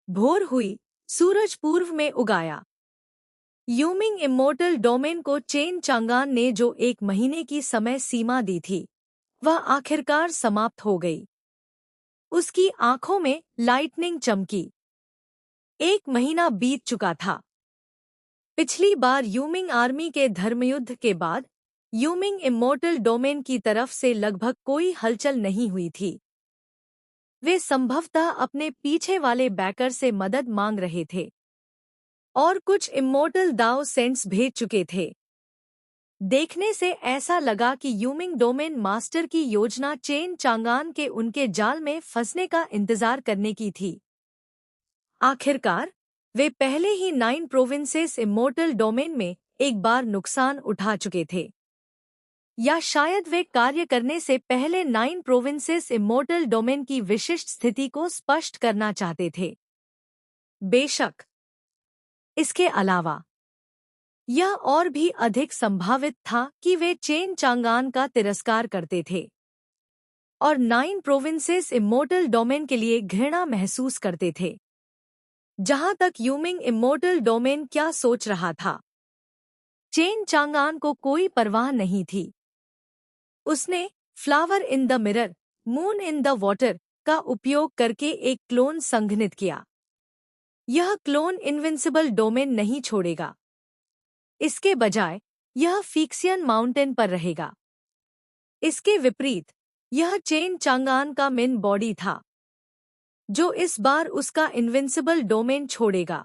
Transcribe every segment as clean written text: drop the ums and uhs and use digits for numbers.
भोर हुई, सूरज पूर्व में उगाया। यूमिंग इमोर्टल डोमेन को चेन चांगान ने जो 1 महीने की समय सीमा दी थी, वह आखिरकार समाप्त हो गई। उसकी आंखों में लाइटनिंग चमकी। 1 महीना बीत चुका था। पिछली बार यूमिंग आर्मी के धर्मयुद्ध के बाद यूमिंग इमोर्टल डोमेन की तरफ से लगभग कोई हलचल नहीं हुई थी। वे संभवतः अपने पीछे वाले बैकर से मदद मांग रहे थे और कुछ इमोर्टल दाव सेंट्स भेज चुके थे। देखने से ऐसा लगा कि यूमिंग डोमेन मास्टर की योजना चेन चांगान के उनके जाल में फंसने का इंतजार करने की थी। आखिरकार वे पहले ही 9 प्रोविंसेस इमोर्टल डोमेन में एक बार नुकसान उठा चुके थे, या शायद वे कार्य करने से पहले 9 प्रोविंसेस इमोर्टल डोमेन की विशिष्ट स्थिति को स्पष्ट करना चाहते थे। बेशक, इसके अलावा यह और भी अधिक संभावित था कि वे चेन चांगान का तिरस्कार करते थे और 9 प्रोविंसेस इमोर्टल डोमेन के लिए घृणा महसूस करते थे। जहां तक यूमिंग इमोर्टल डोमेन क्या सोच रहा था, चेन चांगान को कोई परवाह नहीं थी। उसने flower in the mirror, moon in the water का उपयोग करके एक क्लोन संघनित किया। यह क्लोन इनविंसिबल डोमेन नहीं छोड़ेगा। इसके बजाय यह फिक्सियन माउंटेन पर रहेगा। इसके विपरीत, यह चेन चांगान का मेन बॉडी था, जो इस बार उसका इनविंसिबल डोमेन छोड़ेगा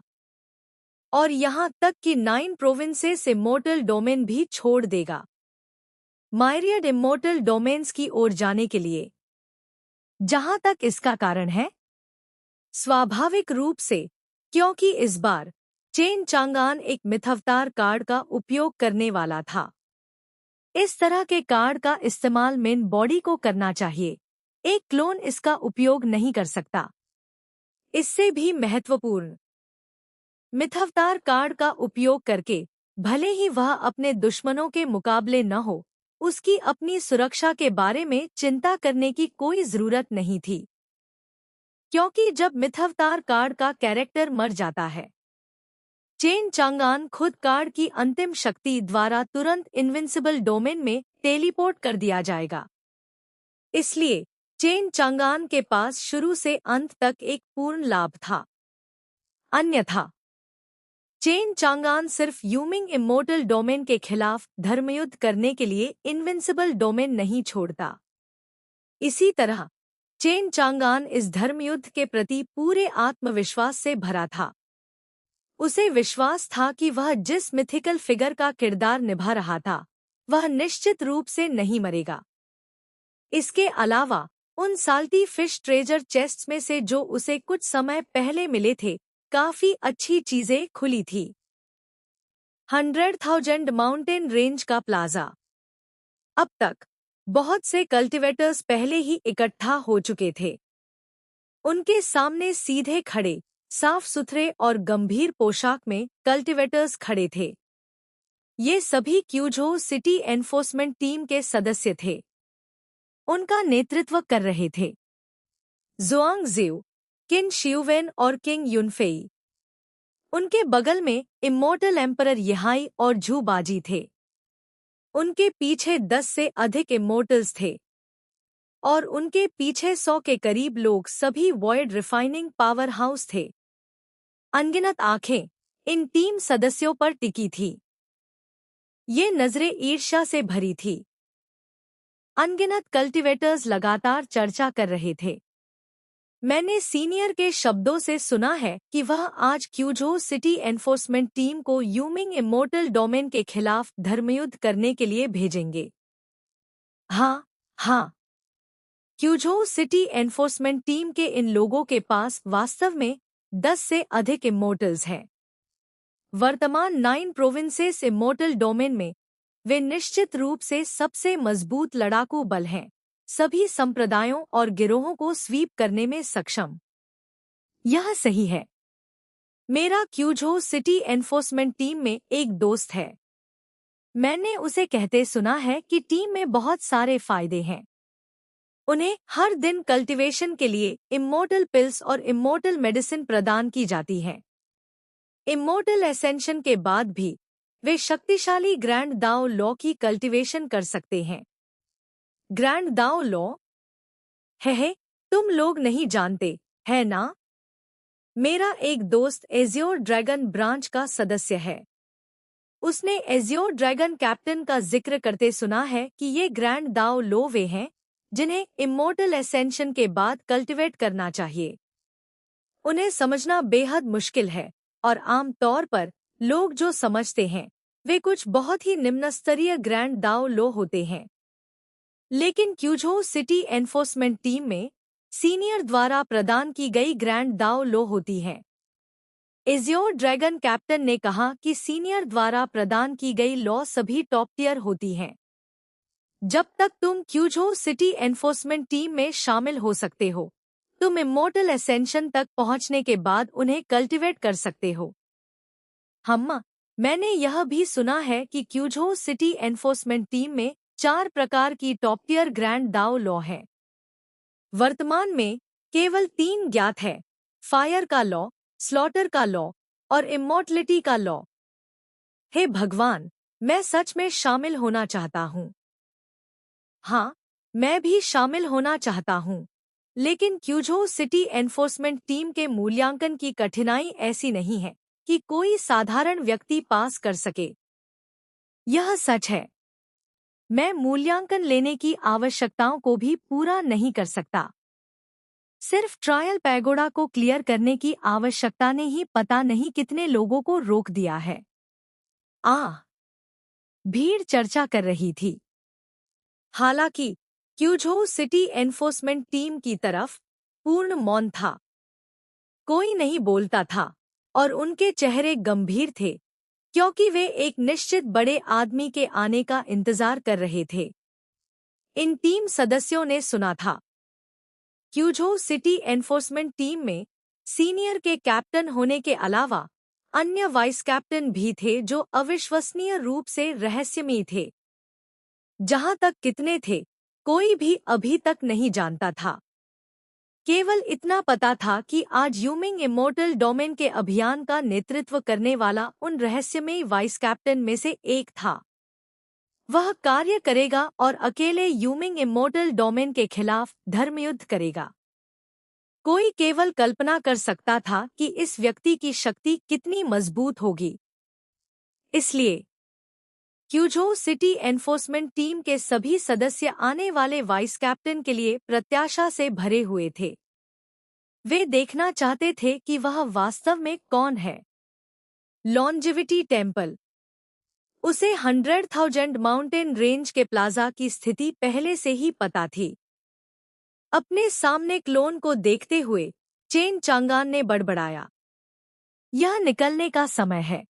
और यहां तक कि 9 प्रोविंसेस इमोर्टल डोमेन भी छोड़ देगा। मायरियड इमोर्टल डोमेन्स की ओर जाने के लिए। जहां तक इसका कारण है, स्वाभाविक रूप से, क्योंकि इस बार चेन चांगान एक मिथवतार कार्ड का उपयोग करने वाला था। इस तरह के कार्ड का इस्तेमाल मेन बॉडी को करना चाहिए। एक क्लोन इसका उपयोग नहीं कर सकता। इससे भी महत्वपूर्ण, मिथवतार कार्ड का उपयोग करके, भले ही वह अपने दुश्मनों के मुकाबले न हो, उसकी अपनी सुरक्षा के बारे में चिंता करने की कोई जरूरत नहीं थी। क्योंकि जब मिथवतार कार्ड का कैरेक्टर मर जाता है, चेन चांगान खुद कार्ड की अंतिम शक्ति द्वारा तुरंत इनविंसिबल डोमेन में टेलीपोर्ट कर दिया जाएगा। इसलिए चेन चांगान के पास शुरू से अंत तक एक पूर्ण लाभ था। अन्यथा चेन चांगान सिर्फ यूमिंग इमोर्टल डोमेन के खिलाफ धर्मयुद्ध करने के लिए इनविंसिबल डोमेन नहीं छोड़ता। इसी तरह चेन चांगान इस धर्मयुद्ध के प्रति पूरे आत्मविश्वास से भरा था। उसे विश्वास था कि वह जिस मिथिकल फिगर का किरदार निभा रहा था, वह निश्चित रूप से नहीं मरेगा। इसके अलावा उन साल्टी फिश ट्रेजर चेस्ट्स में से जो उसे कुछ समय पहले मिले थे, काफी अच्छी चीजें खुली थी। 100,000 माउंटेन रेंज का प्लाजा। अब तक बहुत से कल्टीवेटर्स पहले ही इकट्ठा हो चुके थे। उनके सामने सीधे खड़े, साफ सुथरे और गंभीर पोशाक में कल्टीवेटर्स खड़े थे। ये सभी क्यूझो सिटी एनफोर्समेंट टीम के सदस्य थे। उनका नेतृत्व कर रहे थे जुआंग जिउ, किन शियुवेन और किंग युनफेई। उनके बगल में इमोर्टल एम्परर यहाई और झू बाजी थे। उनके पीछे 10 से अधिक इमोर्टल्स थे और उनके पीछे 100 के करीब लोग, सभी वॉयड रिफाइनिंग पावर हाउस थे। अनगिनत आंखें इन टीम सदस्यों पर टिकी थी। ये नजरें ईर्ष्या से भरी थी। अनगिनत कल्टीवेटर्स लगातार चर्चा कर रहे थे। मैंने सीनियर के शब्दों से सुना है कि वह आज क्यूझो सिटी एनफोर्समेंट टीम को यूमिंग इमोर्टल डोमेन के खिलाफ धर्मयुद्ध करने के लिए भेजेंगे। हाँ, हाँ। क्यूझो सिटी एनफोर्समेंट टीम के इन लोगों के पास वास्तव में 10 से अधिक इमोर्टल्स हैं। वर्तमान 9 प्रोविंसेस इमोर्टल डोमेन में वे निश्चित रूप से सबसे मजबूत लड़ाकू बल हैं, सभी संप्रदायों और गिरोहों को स्वीप करने में सक्षम। यह सही है। मेरा क्यूझो सिटी एनफोर्समेंट टीम में एक दोस्त है। मैंने उसे कहते सुना है कि टीम में बहुत सारे फायदे हैं। उन्हें हर दिन कल्टीवेशन के लिए इमोर्टल पिल्स और इमोर्टल मेडिसिन प्रदान की जाती हैं। इमोर्टल एसेंशन के बाद भी वे शक्तिशाली ग्रैंड दाओ लॉ की कल्टीवेशन कर सकते हैं। ग्रैंड दाओ लॉ है तुम लोग नहीं जानते, है ना? मेरा एक दोस्त एजियोर ड्रैगन ब्रांच का सदस्य है। उसने एजियोर ड्रैगन कैप्टन का जिक्र करते सुना है कि ये ग्रैंड दाओ लो वे हैं जिन्हें इमोर्टल एसेंशन के बाद कल्टिवेट करना चाहिए। उन्हें समझना बेहद मुश्किल है और आम तौर पर लोग जो समझते हैं वे कुछ बहुत ही निम्न स्तरीय ग्रैंड दाओ लो होते हैं। लेकिन क्यूझो सिटी एनफोर्समेंट टीम में सीनियर द्वारा प्रदान की गई ग्रैंड दाओ लो होती हैं। एजियोर ड्रैगन कैप्टन ने कहा कि सीनियर द्वारा प्रदान की गई लॉ सभी टॉप टियर होती हैं। जब तक तुम क्यूझो सिटी एनफोर्समेंट टीम में शामिल हो सकते हो, तुम इमोर्टल एसेंशन तक पहुंचने के बाद उन्हें कल्टीवेट कर सकते हो। मैंने यह भी सुना है कि क्यूझो सिटी एनफोर्समेंट टीम में 4 प्रकार की टॉप टियर ग्रैंड दाओ लॉ है। वर्तमान में केवल 3 ज्ञात है: फायर का लॉ, स्लॉटर का लॉ और इमॉर्टलिटी का लॉ। हे भगवान, मैं सच में शामिल होना चाहता हूँ। हाँ, मैं भी शामिल होना चाहता हूँ, लेकिन क्यूझो सिटी एनफोर्समेंट टीम के मूल्यांकन की कठिनाई ऐसी नहीं है कि कोई साधारण व्यक्ति पास कर सके। यह सच है। मैं मूल्यांकन लेने की आवश्यकताओं को भी पूरा नहीं कर सकता। सिर्फ ट्रायल पैगोडा को क्लियर करने की आवश्यकता ने ही पता नहीं कितने लोगों को रोक दिया है। भीड़ चर्चा कर रही थी। हालांकि क्यूझो सिटी एनफोर्समेंट टीम की तरफ पूर्ण मौन था। कोई नहीं बोलता था और उनके चेहरे गंभीर थे क्योंकि वे एक निश्चित बड़े आदमी के आने का इंतजार कर रहे थे। इन टीम सदस्यों ने सुना था। क्यूझो सिटी एनफोर्समेंट टीम में सीनियर के कैप्टन होने के अलावा अन्य वाइस कैप्टन भी थे जो अविश्वसनीय रूप से रहस्यमयी थे। जहां तक कितने थे, कोई भी अभी तक नहीं जानता था। केवल इतना पता था कि आज यूमिंग इमोर्टल डोमेन के अभियान का नेतृत्व करने वाला उन रहस्यमयी वाइस कैप्टन में से एक था। वह कार्य करेगा और अकेले यूमिंग इमोर्टल डोमेन के खिलाफ धर्मयुद्ध करेगा। कोई केवल कल्पना कर सकता था कि इस व्यक्ति की शक्ति कितनी मजबूत होगी। इसलिए क्यूझो सिटी एनफोर्समेंट टीम के सभी सदस्य आने वाले वाइस कैप्टन के लिए प्रत्याशा से भरे हुए थे। वे देखना चाहते थे कि वह वास्तव में कौन है। Longevity temple. उसे 100,000 माउंटेन रेंज के प्लाजा की स्थिति पहले से ही पता थी। अपने सामने क्लोन को देखते हुए चेन चांगान ने बड़बड़ाया, यह निकलने का समय है।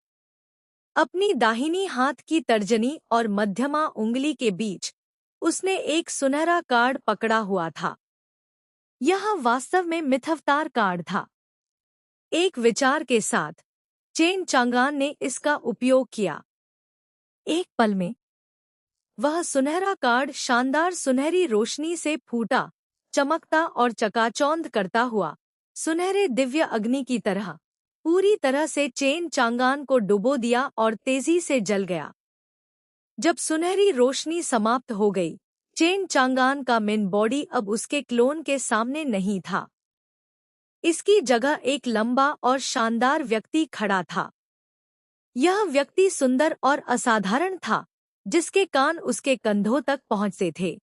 अपनी दाहिनी हाथ की तर्जनी और मध्यमा उंगली के बीच उसने एक सुनहरा कार्ड पकड़ा हुआ था। यह वास्तव में मिथवतार कार्ड था। एक विचार के साथ चेन चांगान ने इसका उपयोग किया। एक पल में वह सुनहरा कार्ड शानदार सुनहरी रोशनी से फूटा, चमकता और चकाचौंध करता हुआ सुनहरे दिव्य अग्नि की तरह पूरी तरह से चेन चांगान को डुबो दिया और तेजी से जल गया। जब सुनहरी रोशनी समाप्त हो गई, चेन चांगान का मेन बॉडी अब उसके क्लोन के सामने नहीं था। इसकी जगह एक लंबा और शानदार व्यक्ति खड़ा था। यह व्यक्ति सुंदर और असाधारण था, जिसके कान उसके कंधों तक पहुंचते थे।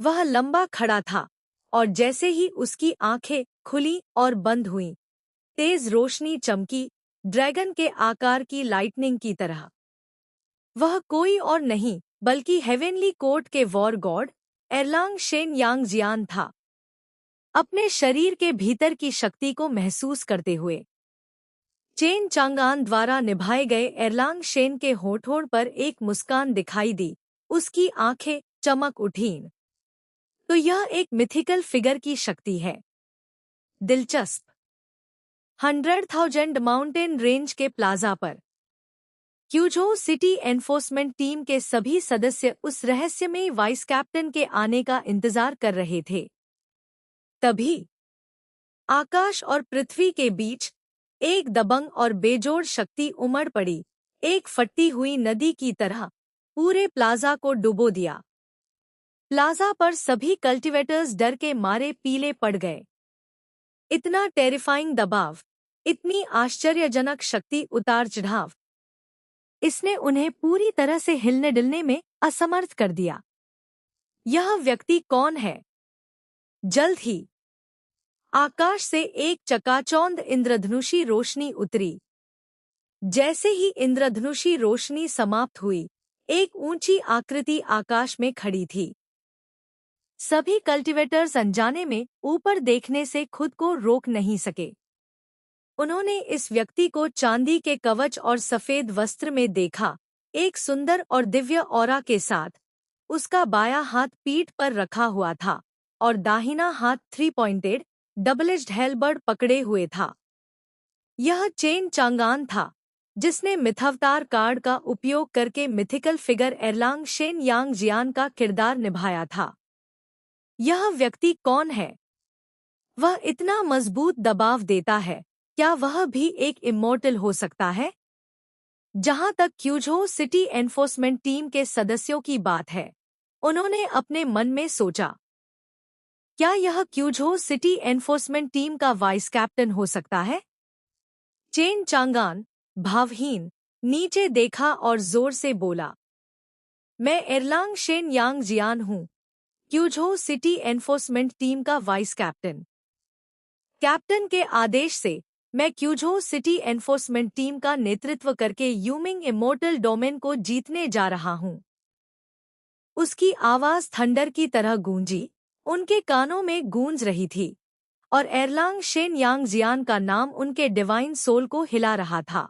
वह लंबा खड़ा था और जैसे ही उसकी आंखें खुली और बंद हुईं, तेज रोशनी चमकी, ड्रैगन के आकार की लाइटनिंग की तरह। वह कोई और नहीं बल्कि हेवेनली कोर्ट के वॉर गॉड एरलांग शेन यांग जियान था। अपने शरीर के भीतर की शक्ति को महसूस करते हुए चेन चांगान द्वारा निभाए गए एरलांग शेन के होठों पर एक मुस्कान दिखाई दी। उसकी आंखें चमक उठीं। तो यह एक मिथिकल फिगर की शक्ति है। दिलचस्प। 100,000 माउंटेन रेंज के प्लाजा पर क्यूझो सिटी एनफोर्समेंट टीम के सभी सदस्य उस रहस्यमयी वाइस कैप्टन के आने का इंतजार कर रहे थे। तभी आकाश और पृथ्वी के बीच एक दबंग और बेजोड़ शक्ति उमड़ पड़ी, एक फटी हुई नदी की तरह पूरे प्लाजा को डुबो दिया। प्लाजा पर सभी कल्टीवेटर्स डर के मारे पीले पड़ गए। इतना टेरिफाइंग दबाव, इतनी आश्चर्यजनक शक्ति उतार चढ़ाव, इसने उन्हें पूरी तरह से हिलने डुलने में असमर्थ कर दिया। यह व्यक्ति कौन है? जल्द ही आकाश से एक चकाचौंध इंद्रधनुषी रोशनी उतरी। जैसे ही इंद्रधनुषी रोशनी समाप्त हुई, एक ऊंची आकृति आकाश में खड़ी थी। सभी कल्टीवेटर्स अनजाने में ऊपर देखने से खुद को रोक नहीं सके। उन्होंने इस व्यक्ति को चांदी के कवच और सफेद वस्त्र में देखा, एक सुंदर और दिव्य ऑरा के साथ। उसका बायां हाथ पीठ पर रखा हुआ था और दाहिना हाथ 3 पॉइंटेड डबल-एज्ड हेल्बर्ड पकड़े हुए था। यह चेन चांगान था, जिसने मिथवतार कार्ड का उपयोग करके मिथिकल फिगर एरलांग शेन यांग जियान का किरदार निभाया था। यह व्यक्ति कौन है? वह इतना मजबूत दबाव देता है, क्या वह भी एक इमोर्टल हो सकता है? जहां तक क्यूझो सिटी एनफोर्समेंट टीम के सदस्यों की बात है, उन्होंने अपने मन में सोचा, क्या यह क्यूझो सिटी एनफोर्समेंट टीम का वाइस कैप्टन हो सकता है? चेन चांगान भावहीन नीचे देखा और जोर से बोला, मैं एरलांग शेन यांग जियान हूँ, क्यूझो सिटी एनफोर्समेंट टीम का वाइस कैप्टन। कैप्टन के आदेश से मैं क्यूझो सिटी एनफोर्समेंट टीम का नेतृत्व करके यूमिंग इमोर्टल डोमेन को जीतने जा रहा हूँ। उसकी आवाज थंडर की तरह गूंजी, उनके कानों में गूंज रही थी, और एरलांग शेन यांग जियान का नाम उनके डिवाइन सोल को हिला रहा था।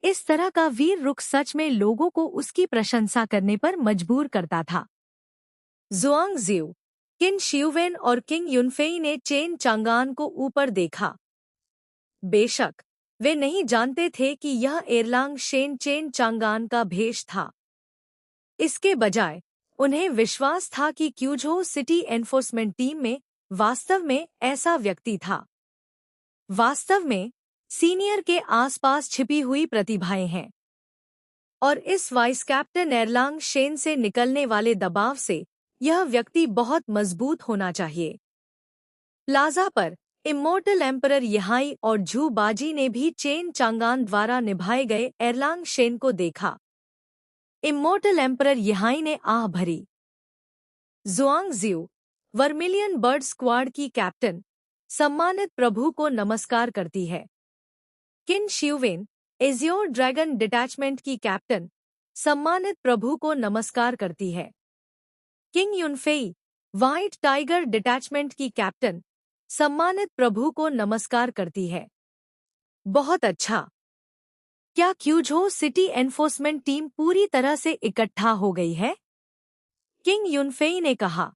इस तरह का वीर रुख सच में लोगों को उसकी प्रशंसा करने पर मजबूर करता था। जुआंग जियो, किन शियुवेन और किंग युनफेई ने चेन चांगान को ऊपर देखा। बेशक वे नहीं जानते थे कि यह एरलांग शेन चेन चांगान का भेष था। इसके बजाय उन्हें विश्वास था कि क्यूझो सिटी एनफोर्समेंट टीम में वास्तव में ऐसा व्यक्ति था। वास्तव में सीनियर के आसपास छिपी हुई प्रतिभाएं हैं, और इस वाइस कैप्टन एरलांग शेन से निकलने वाले दबाव से यह व्यक्ति बहुत मजबूत होना चाहिए। प्लाजा पर इमोर्टल एम्परर यहाई और झू बाजी ने भी चेन चांगान द्वारा निभाए गए एरलांग शेन को देखा। इमोर्टल एम्परर यहाई ने आह भरी। जुआंग जियो, वर्मिलियन बर्ड स्क्वाड की कैप्टन, सम्मानित प्रभु को नमस्कार करती है। किन शियुवेन, एजियोर ड्रैगन डिटैचमेंट की कैप्टन, सम्मानित प्रभु को नमस्कार करती है। किंग युनफेई, व्हाइट टाइगर डिटैचमेंट की कैप्टन, सम्मानित प्रभु को नमस्कार करती है। बहुत अच्छा। क्या क्यूझो सिटी एनफोर्समेंट टीम पूरी तरह से इकट्ठा हो गई है? किंग युनफेई ने कहा।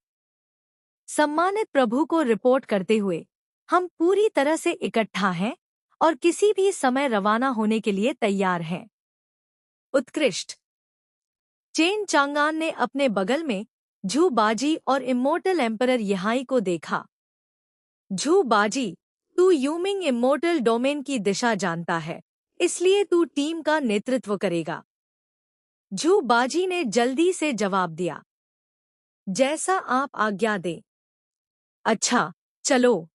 सम्मानित प्रभु को रिपोर्ट करते हुए, हम पूरी तरह से इकट्ठा हैं और किसी भी समय रवाना होने के लिए तैयार हैं। उत्कृष्ट। चेन चांगान ने अपने बगल में झू बाजी और इमोर्टल एम्परर यहाई को देखा। झू बाजी, तू यूमिंग इमोर्टल डोमेन की दिशा जानता है, इसलिए तू टीम का नेतृत्व करेगा। झू बाजी ने जल्दी से जवाब दिया, जैसा आप आज्ञा दें। अच्छा, चलो।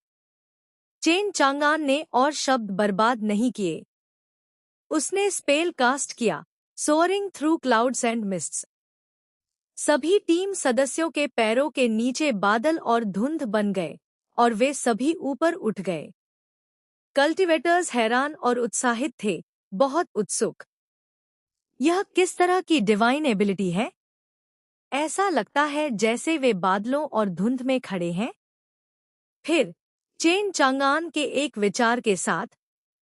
चेन चांगान ने और शब्द बर्बाद नहीं किए। उसने स्पेल कास्ट किया, सोअरिंग थ्रू क्लाउड्स एंड मिस्ट्स। सभी टीम सदस्यों के पैरों के नीचे बादल और धुंध बन गए, और वे सभी ऊपर उठ गए। कल्टीवेटर्स हैरान और उत्साहित थे, बहुत उत्सुक। यह किस तरह की डिवाइन एबिलिटी है? ऐसा लगता है जैसे वे बादलों और धुंध में खड़े हैं। फिर चेन चांगान के एक विचार के साथ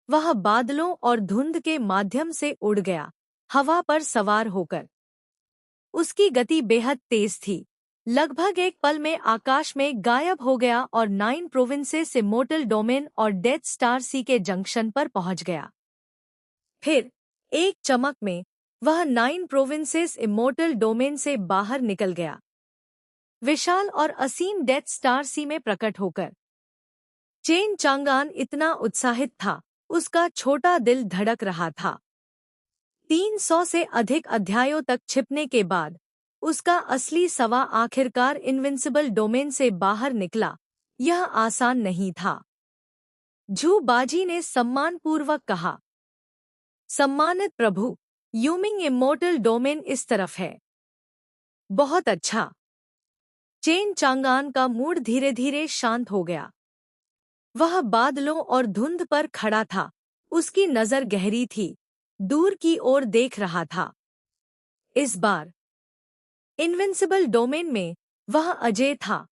वह बादलों और धुंध के माध्यम से उड़ गया, हवा पर सवार होकर। उसकी गति बेहद तेज थी, लगभग एक पल में आकाश में गायब हो गया और 9 प्रोविंसेस इमोर्टल डोमेन और डेथ स्टार सी के जंक्शन पर पहुंच गया। फिर एक चमक में वह 9 प्रोविंसेस इमोर्टल डोमेन से बाहर निकल गया, विशाल और असीम डेथ स्टार सी में प्रकट होकर। चेन चांगान इतना उत्साहित था, उसका छोटा दिल धड़क रहा था। 300 से अधिक अध्यायों तक छिपने के बाद उसका असली सवा आखिरकार इनविंसिबल डोमेन से बाहर निकला। यह आसान नहीं था। झू बाजी ने सम्मानपूर्वक कहा, सम्मानित प्रभु, यूमिंग इमोर्टल डोमेन इस तरफ है। बहुत अच्छा। चेन चांगान का मूड धीरे धीरे शांत हो गया। वह बादलों और धुंध पर खड़ा था, उसकी नजर गहरी थी, दूर की ओर देख रहा था। इस बार इनविंसिबल डोमेन में वह अजेय था।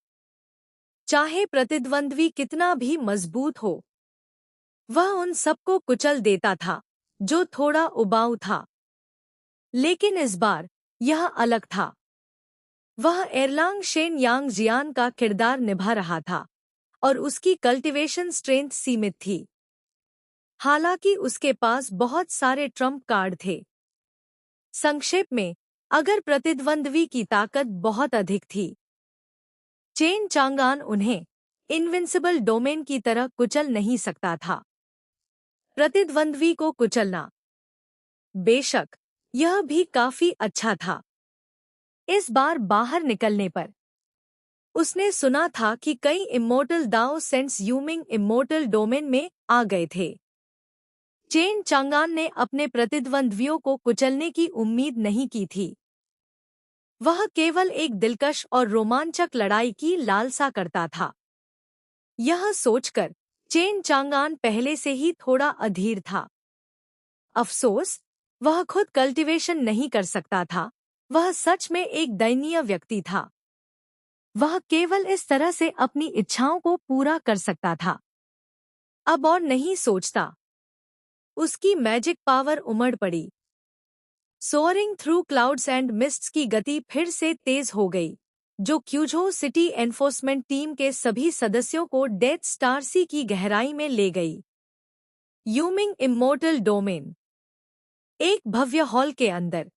चाहे प्रतिद्वंद्वी कितना भी मजबूत हो, वह उन सबको कुचल देता था जो थोड़ा उबाऊ था। लेकिन इस बार यह अलग था। वह एरलांग शेन यांग जियान का किरदार निभा रहा था और उसकी कल्टीवेशन स्ट्रेंथ सीमित थी। हालांकि उसके पास बहुत सारे ट्रम्प कार्ड थे। संक्षेप में, अगर प्रतिद्वंद्वी की ताकत बहुत अधिक थी, चेन चांगान उन्हें इनविंसिबल डोमेन की तरह कुचल नहीं सकता था। प्रतिद्वंद्वी को कुचलना, बेशक, यह भी काफी अच्छा था। इस बार बाहर निकलने पर उसने सुना था कि कई इमोर्टल दाओ सेंट्स यूमिंग इमोर्टल डोमेन में आ गए थे। चेन चांगान ने अपने प्रतिद्वंद्वियों को कुचलने की उम्मीद नहीं की थी। वह केवल एक दिलकश और रोमांचक लड़ाई की लालसा करता था। यह सोचकर चेन चांगान पहले से ही थोड़ा अधीर था। अफसोस, वह खुद कल्टीवेशन नहीं कर सकता था। वह सच में एक दयनीय व्यक्ति था। वह केवल इस तरह से अपनी इच्छाओं को पूरा कर सकता था। अब और नहीं सोचता। उसकी मैजिक पावर उमड़ पड़ी। सोअरिंग थ्रू क्लाउड्स एंड मिस्ट्स की गति फिर से तेज हो गई, जो क्यूझो सिटी एनफोर्समेंट टीम के सभी सदस्यों को डेथ स्टार सी की गहराई में ले गई। यूमिंग इमोर्टल डोमेन। एक भव्य हॉल के अंदर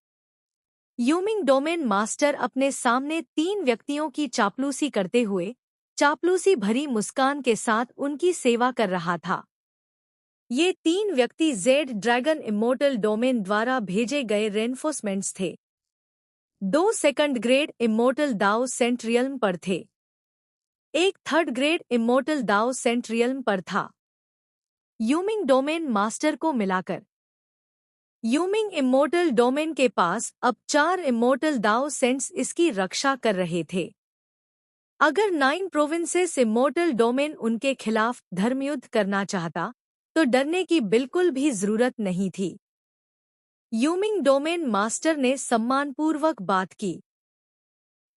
यूमिंग डोमेन मास्टर अपने सामने 3 व्यक्तियों की चापलूसी करते हुए चापलूसी भरी मुस्कान के साथ उनकी सेवा कर रहा था। ये 3 व्यक्ति जेड ड्रैगन इमोर्टल डोमेन द्वारा भेजे गए रेनफोर्समेंट्स थे। 2 सेकंड ग्रेड इमोर्टल दाओ सेंट्रियल्म पर थे। एक थर्ड ग्रेड इमोर्टल दाओ सेंट्रियल्म पर था। यूमिंग डोमेन मास्टर को मिलाकर यूमिंग इमोर्टल डोमेन के पास अब 4 इमोर्टल दाओ सेंट्स इसकी रक्षा कर रहे थे। अगर 9 प्रोविंसेस इमोर्टल डोमेन उनके खिलाफ धर्मयुद्ध करना चाहता, तो डरने की बिल्कुल भी जरूरत नहीं थी। यूमिंग डोमेन मास्टर ने सम्मानपूर्वक बात की।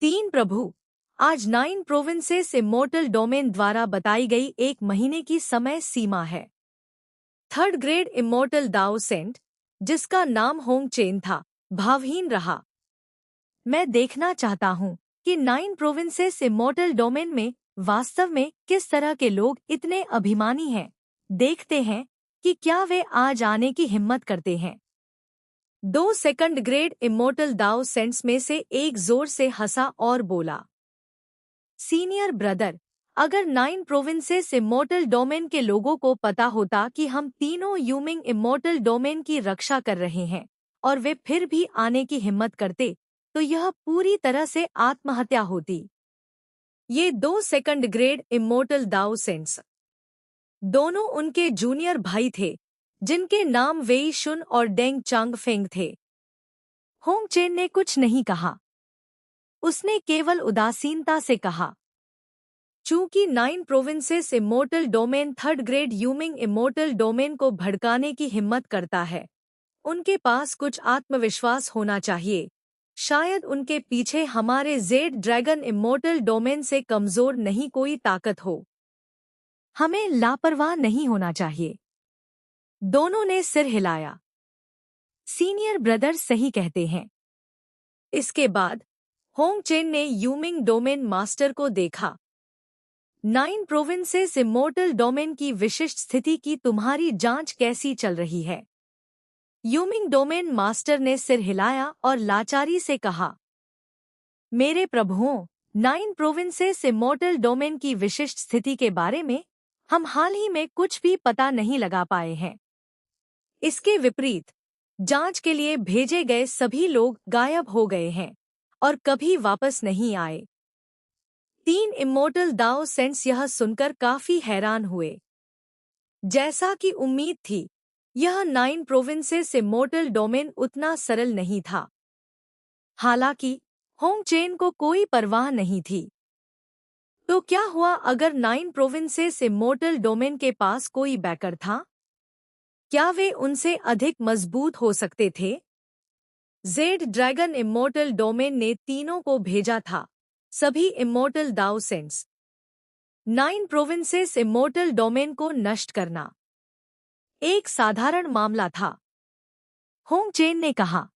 3 प्रभु, आज 9 प्रोविंसेस इमोर्टल डोमेन द्वारा बताई गई 1 महीने की समय सीमा है। थर्ड ग्रेड इमोर्टल दाओ सेंट, जिसका नाम होंग चेन था, भावहीन रहा। मैं देखना चाहता हूँ कि 9 प्रोविंसेस इमोर्टल डोमेन में वास्तव में किस तरह के लोग इतने अभिमानी हैं। देखते हैं कि क्या वे आज आने की हिम्मत करते हैं। 2 सेकंड ग्रेड इमोर्टल दाओ सेंट्स में से एक जोर से हंसा और बोला, सीनियर ब्रदर, अगर 9 प्रोविंसेस इमोर्टल डोमेन के लोगों को पता होता कि हम तीनों यूमिंग इमोर्टल डोमेन की रक्षा कर रहे हैं और वे फिर भी आने की हिम्मत करते, तो यह पूरी तरह से आत्महत्या होती। ये 2 सेकंड ग्रेड इमोर्टल दाओ सेंट्स दोनों उनके जूनियर भाई थे, जिनके नाम वेई शुन और डेंग चांग फेंग थे। होंग चेन ने कुछ नहीं कहा। उसने केवल उदासीनता से कहा, चूंकि 9 provinces immortal domain third grade Yuming immortal domain को भड़काने की हिम्मत करता है, उनके पास कुछ आत्मविश्वास होना चाहिए। शायद उनके पीछे हमारे जेड ड्रैगन इमोर्टल डोमेन से कमजोर नहीं कोई ताकत हो। हमें लापरवाह नहीं होना चाहिए। दोनों ने सिर हिलाया। सीनियर ब्रदर सही कहते हैं। इसके बाद होंग चेन ने यूमिंग डोमेन मास्टर को देखा। 9 प्रोविंसेस इमोर्टल डोमेन की विशिष्ट स्थिति की तुम्हारी जांच कैसी चल रही है? यूमिंग डोमेन मास्टर ने सिर हिलाया और लाचारी से कहा, मेरे प्रभुओं, 9 प्रोविंसेस इमॉर्टल डोमेन की विशिष्ट स्थिति के बारे में हम हाल ही में कुछ भी पता नहीं लगा पाए हैं। इसके विपरीत, जांच के लिए भेजे गए सभी लोग गायब हो गए हैं और कभी वापस नहीं आए। 3 इमॉर्टल दाओ सेंट्स यह सुनकर काफी हैरान हुए। जैसा कि उम्मीद थी, यह 9 प्रोविंसेस इमॉर्टल डोमेन उतना सरल नहीं था। हालांकि होंग चेन को कोई परवाह नहीं थी। तो क्या हुआ अगर 9 प्रोविंसेस इमॉर्टल डोमेन के पास कोई बैकर था? क्या वे उनसे अधिक मजबूत हो सकते थे? जेड ड्रैगन इमॉर्टल डोमेन ने तीनों को भेजा था, सभी इमॉर्टल दाओ सेंट्स। 9 प्रोविंसेस इमॉर्टल डोमेन को नष्ट करना एक साधारण मामला था। होंग चेन ने कहा,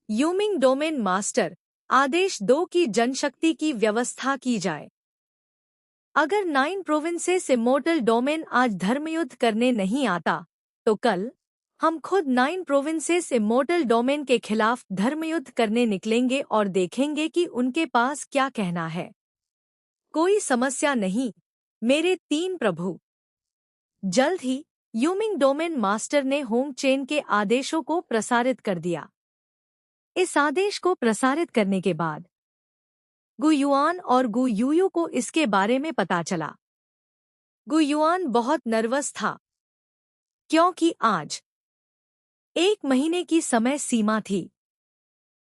यूमिंग डोमेन मास्टर, आदेश दो कि जनशक्ति की व्यवस्था की जाए। अगर 9 प्रोविंसेस इमॉर्टल डोमेन आज धर्मयुद्ध करने नहीं आता, तो कल हम खुद 9 प्रोविंसेस इमॉर्टल डोमेन के खिलाफ धर्मयुद्ध करने निकलेंगे और देखेंगे कि उनके पास क्या कहना है। कोई समस्या नहीं, मेरे 3 प्रभु। जल्द ही यूमिंग डोमेन मास्टर ने होंग चेन के आदेशों को प्रसारित कर दिया। इस आदेश को प्रसारित करने के बाद गु युआन और गु यूयू को इसके बारे में पता चला। गु युआन बहुत नर्वस था, क्योंकि आज 1 महीने की समय सीमा थी।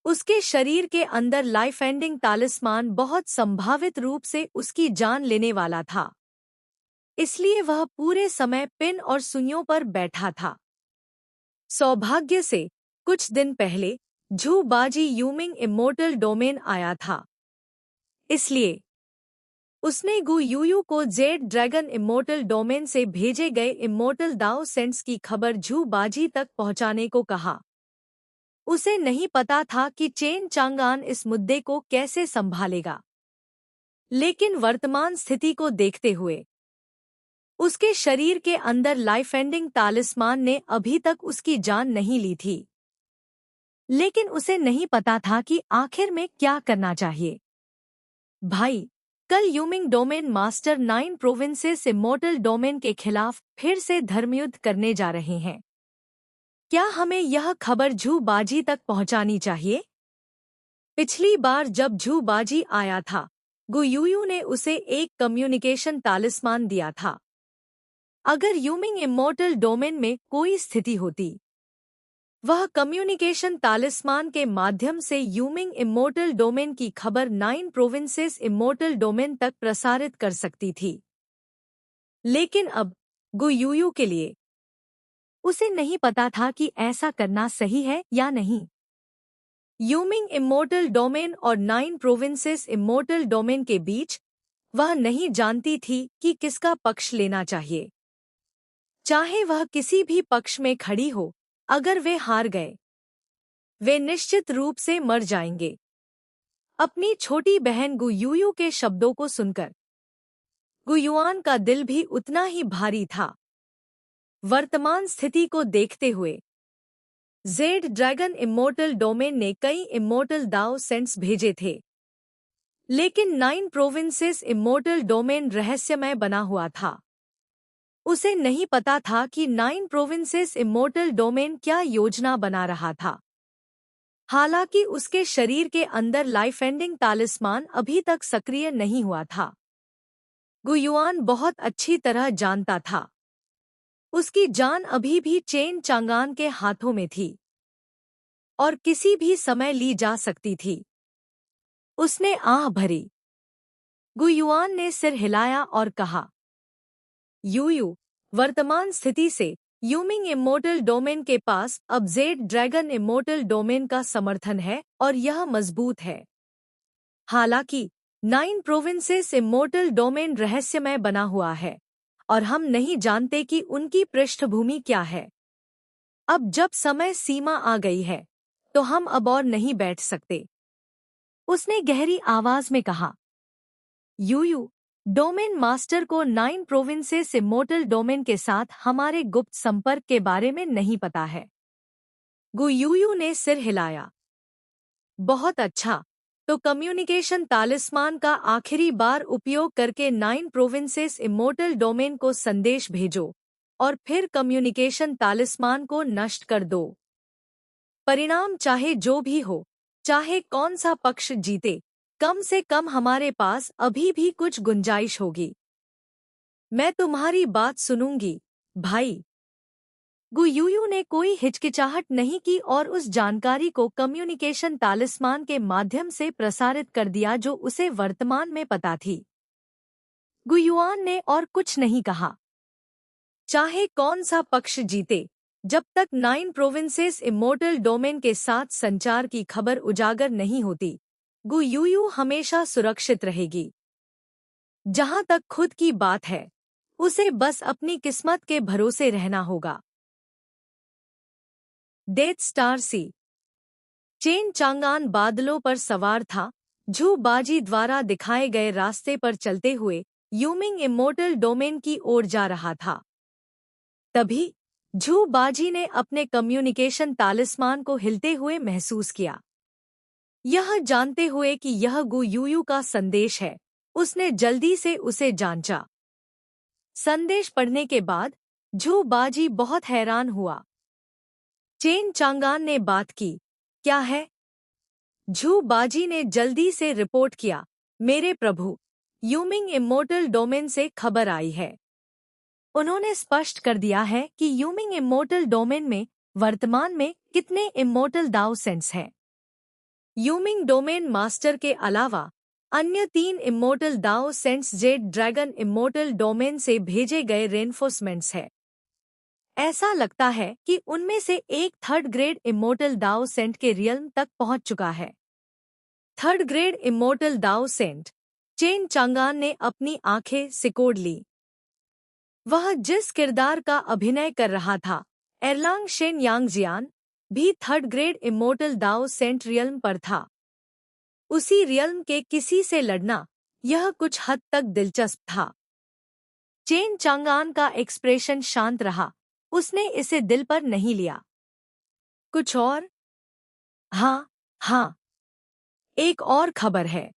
उसके शरीर के अंदर लाइफ एंडिंग तालिस्मान बहुत संभावित रूप से उसकी जान लेने वाला था। इसलिए वह पूरे समय पिन और सुइयों पर बैठा था। सौभाग्य से कुछ दिन पहले झू बाजी यूमिंग इमॉर्टल डोमेन आया था। इसलिए उसने गु यूयू को जेड ड्रैगन इमॉर्टल डोमेन से भेजे गए इमॉर्टल दाओ सेंट्स की खबर झू बाजी तक पहुंचाने को कहा। उसे नहीं पता था कि चेन चांगान इस मुद्दे को कैसे संभालेगा, लेकिन वर्तमान स्थिति को देखते हुए उसके शरीर के अंदर लाइफ एंडिंग तालिस्मान ने अभी तक उसकी जान नहीं ली थी। लेकिन उसे नहीं पता था कि आखिर में क्या करना चाहिए। भाई, कल Yuming domain master 9 provinces immortal domain के खिलाफ फिर से धर्मयुद्ध करने जा रहे हैं। क्या हमें यह खबर झू बाजी तक पहुंचानी चाहिए? पिछली बार जब झू बाजी आया था, गु यूयू ने उसे एक कम्युनिकेशन तालिस्मान दिया था। अगर यूमिंग इमॉर्टल डोमेन में कोई स्थिति होती, वह कम्युनिकेशन तालिस्मान के माध्यम से यूमिंग इमॉर्टल डोमेन की खबर 9 प्रोविंसेस इमॉर्टल डोमेन तक प्रसारित कर सकती थी। लेकिन अब गु यूयू के लिए उसे नहीं पता था कि ऐसा करना सही है या नहीं। यूमिंग इमॉर्टल डोमेन और 9 प्रोविंसेस इमॉर्टल डोमेन के बीच वह नहीं जानती थी कि किसका पक्ष लेना चाहिए। चाहे वह किसी भी पक्ष में खड़ी हो, अगर वे हार गए, वे निश्चित रूप से मर जाएंगे। अपनी छोटी बहन गु यूयू के शब्दों को सुनकर गु युआन का दिल भी उतना ही भारी था। वर्तमान स्थिति को देखते हुए जेड ड्रैगन इमॉर्टल डोमेन ने कई इमॉर्टल दाओ सेंट्स भेजे थे, लेकिन 9 प्रोविंसेस इमॉर्टल डोमेन रहस्यमय बना हुआ था। उसे नहीं पता था कि 9 प्रोविंसेस इमॉर्टल डोमेन क्या योजना बना रहा था। हालांकि उसके शरीर के अंदर लाइफ एंडिंग तालिस्मान अभी तक सक्रिय नहीं हुआ था। गु युआन बहुत अच्छी तरह जानता था, उसकी जान अभी भी चेन चांगान के हाथों में थी और किसी भी समय ली जा सकती थी। उसने आह भरी। गु युआन ने सिर हिलाया और कहा, यूयू, वर्तमान स्थिति से यूमिंग इमॉर्टल डोमेन के पास अब जेड ड्रैगन इमॉर्टल डोमेन का समर्थन है और यह मजबूत है। हालांकि 9 प्रोविंसेस इमॉर्टल डोमेन रहस्यमय बना हुआ है और हम नहीं जानते कि उनकी पृष्ठभूमि क्या है। अब जब समय सीमा आ गई है, तो हम अब और नहीं बैठ सकते। उसने गहरी आवाज में कहा, यूयू, डोमेन मास्टर को 9 प्रोविंसेस इमॉर्टल डोमेन के साथ हमारे गुप्त संपर्क के बारे में नहीं पता है। गुयूयू ने सिर हिलाया। बहुत अच्छा, तो कम्युनिकेशन तालिस्मान का आखिरी बार उपयोग करके 9 प्रोविंसेस इमोर्टल डोमेन को संदेश भेजो और फिर कम्युनिकेशन तालिस्मान को नष्ट कर दो। परिणाम चाहे जो भी हो, चाहे कौन सा पक्ष जीते, कम से कम हमारे पास अभी भी कुछ गुंजाइश होगी। मैं तुम्हारी बात सुनूंगी, भाई। गुयूयू ने कोई हिचकिचाहट नहीं की और उस जानकारी को कम्युनिकेशन तालिस्मान के माध्यम से प्रसारित कर दिया जो उसे वर्तमान में पता थी। गुयुआन ने और कुछ नहीं कहा। चाहे कौन सा पक्ष जीते, जब तक 9 प्रोविंसेस इमोर्टल डोमेन के साथ संचार की खबर उजागर नहीं होती, गुयूयू हमेशा सुरक्षित रहेगी। जहां तक खुद की बात है, उसे बस अपनी किस्मत के भरोसे रहना होगा। Death star c. चेन चांगान बादलों पर सवार था, झू बाजी द्वारा दिखाए गए रास्ते पर चलते हुए यूमिंग इमोर्टल डोमेन की ओर जा रहा था। तभी झू बाजी ने अपने कम्युनिकेशन तालिस्मान को हिलते हुए महसूस किया। यह जानते हुए कि यह गुयूयू का संदेश है, उसने जल्दी से उसे जांचा। संदेश पढ़ने के बाद झू बाजी बहुत हैरान हुआ। चेन चांगान ने बात की, क्या है? झू बाजी ने जल्दी से रिपोर्ट किया, मेरे प्रभु, यूमिंग इमोर्टल डोमेन से खबर आई है। उन्होंने स्पष्ट कर दिया है कि यूमिंग इमोर्टल डोमेन में वर्तमान में कितने इमोर्टल दाव सेंट्स हैं। यूमिंग डोमेन मास्टर के अलावा अन्य 3 immortal Dao saints jade dragon immortal domain से भेजे गए रेनफोर्समेंट्स हैं। ऐसा लगता है कि उनमें से एक 3rd ग्रेड इमोर्टल दाव सेंट के रियल्म तक पहुंच चुका है। 3rd ग्रेड इमोर्टल दाव सेंट। चेन चांगान ने अपनी आंखें सिकोड़ ली। वह जिस किरदार का अभिनय कर रहा था, एरलांग शेन यांगजियान, भी 3rd ग्रेड इमोर्टल दाव सेंट रियल्म पर था। उसी रियल्म के किसी से लड़ना, यह कुछ हद तक दिलचस्प था। चेन चांगान का एक्सप्रेशन शांत रहा, उसने इसे दिल पर नहीं लिया। कुछ और? हाँ, हाँ। एक और खबर है।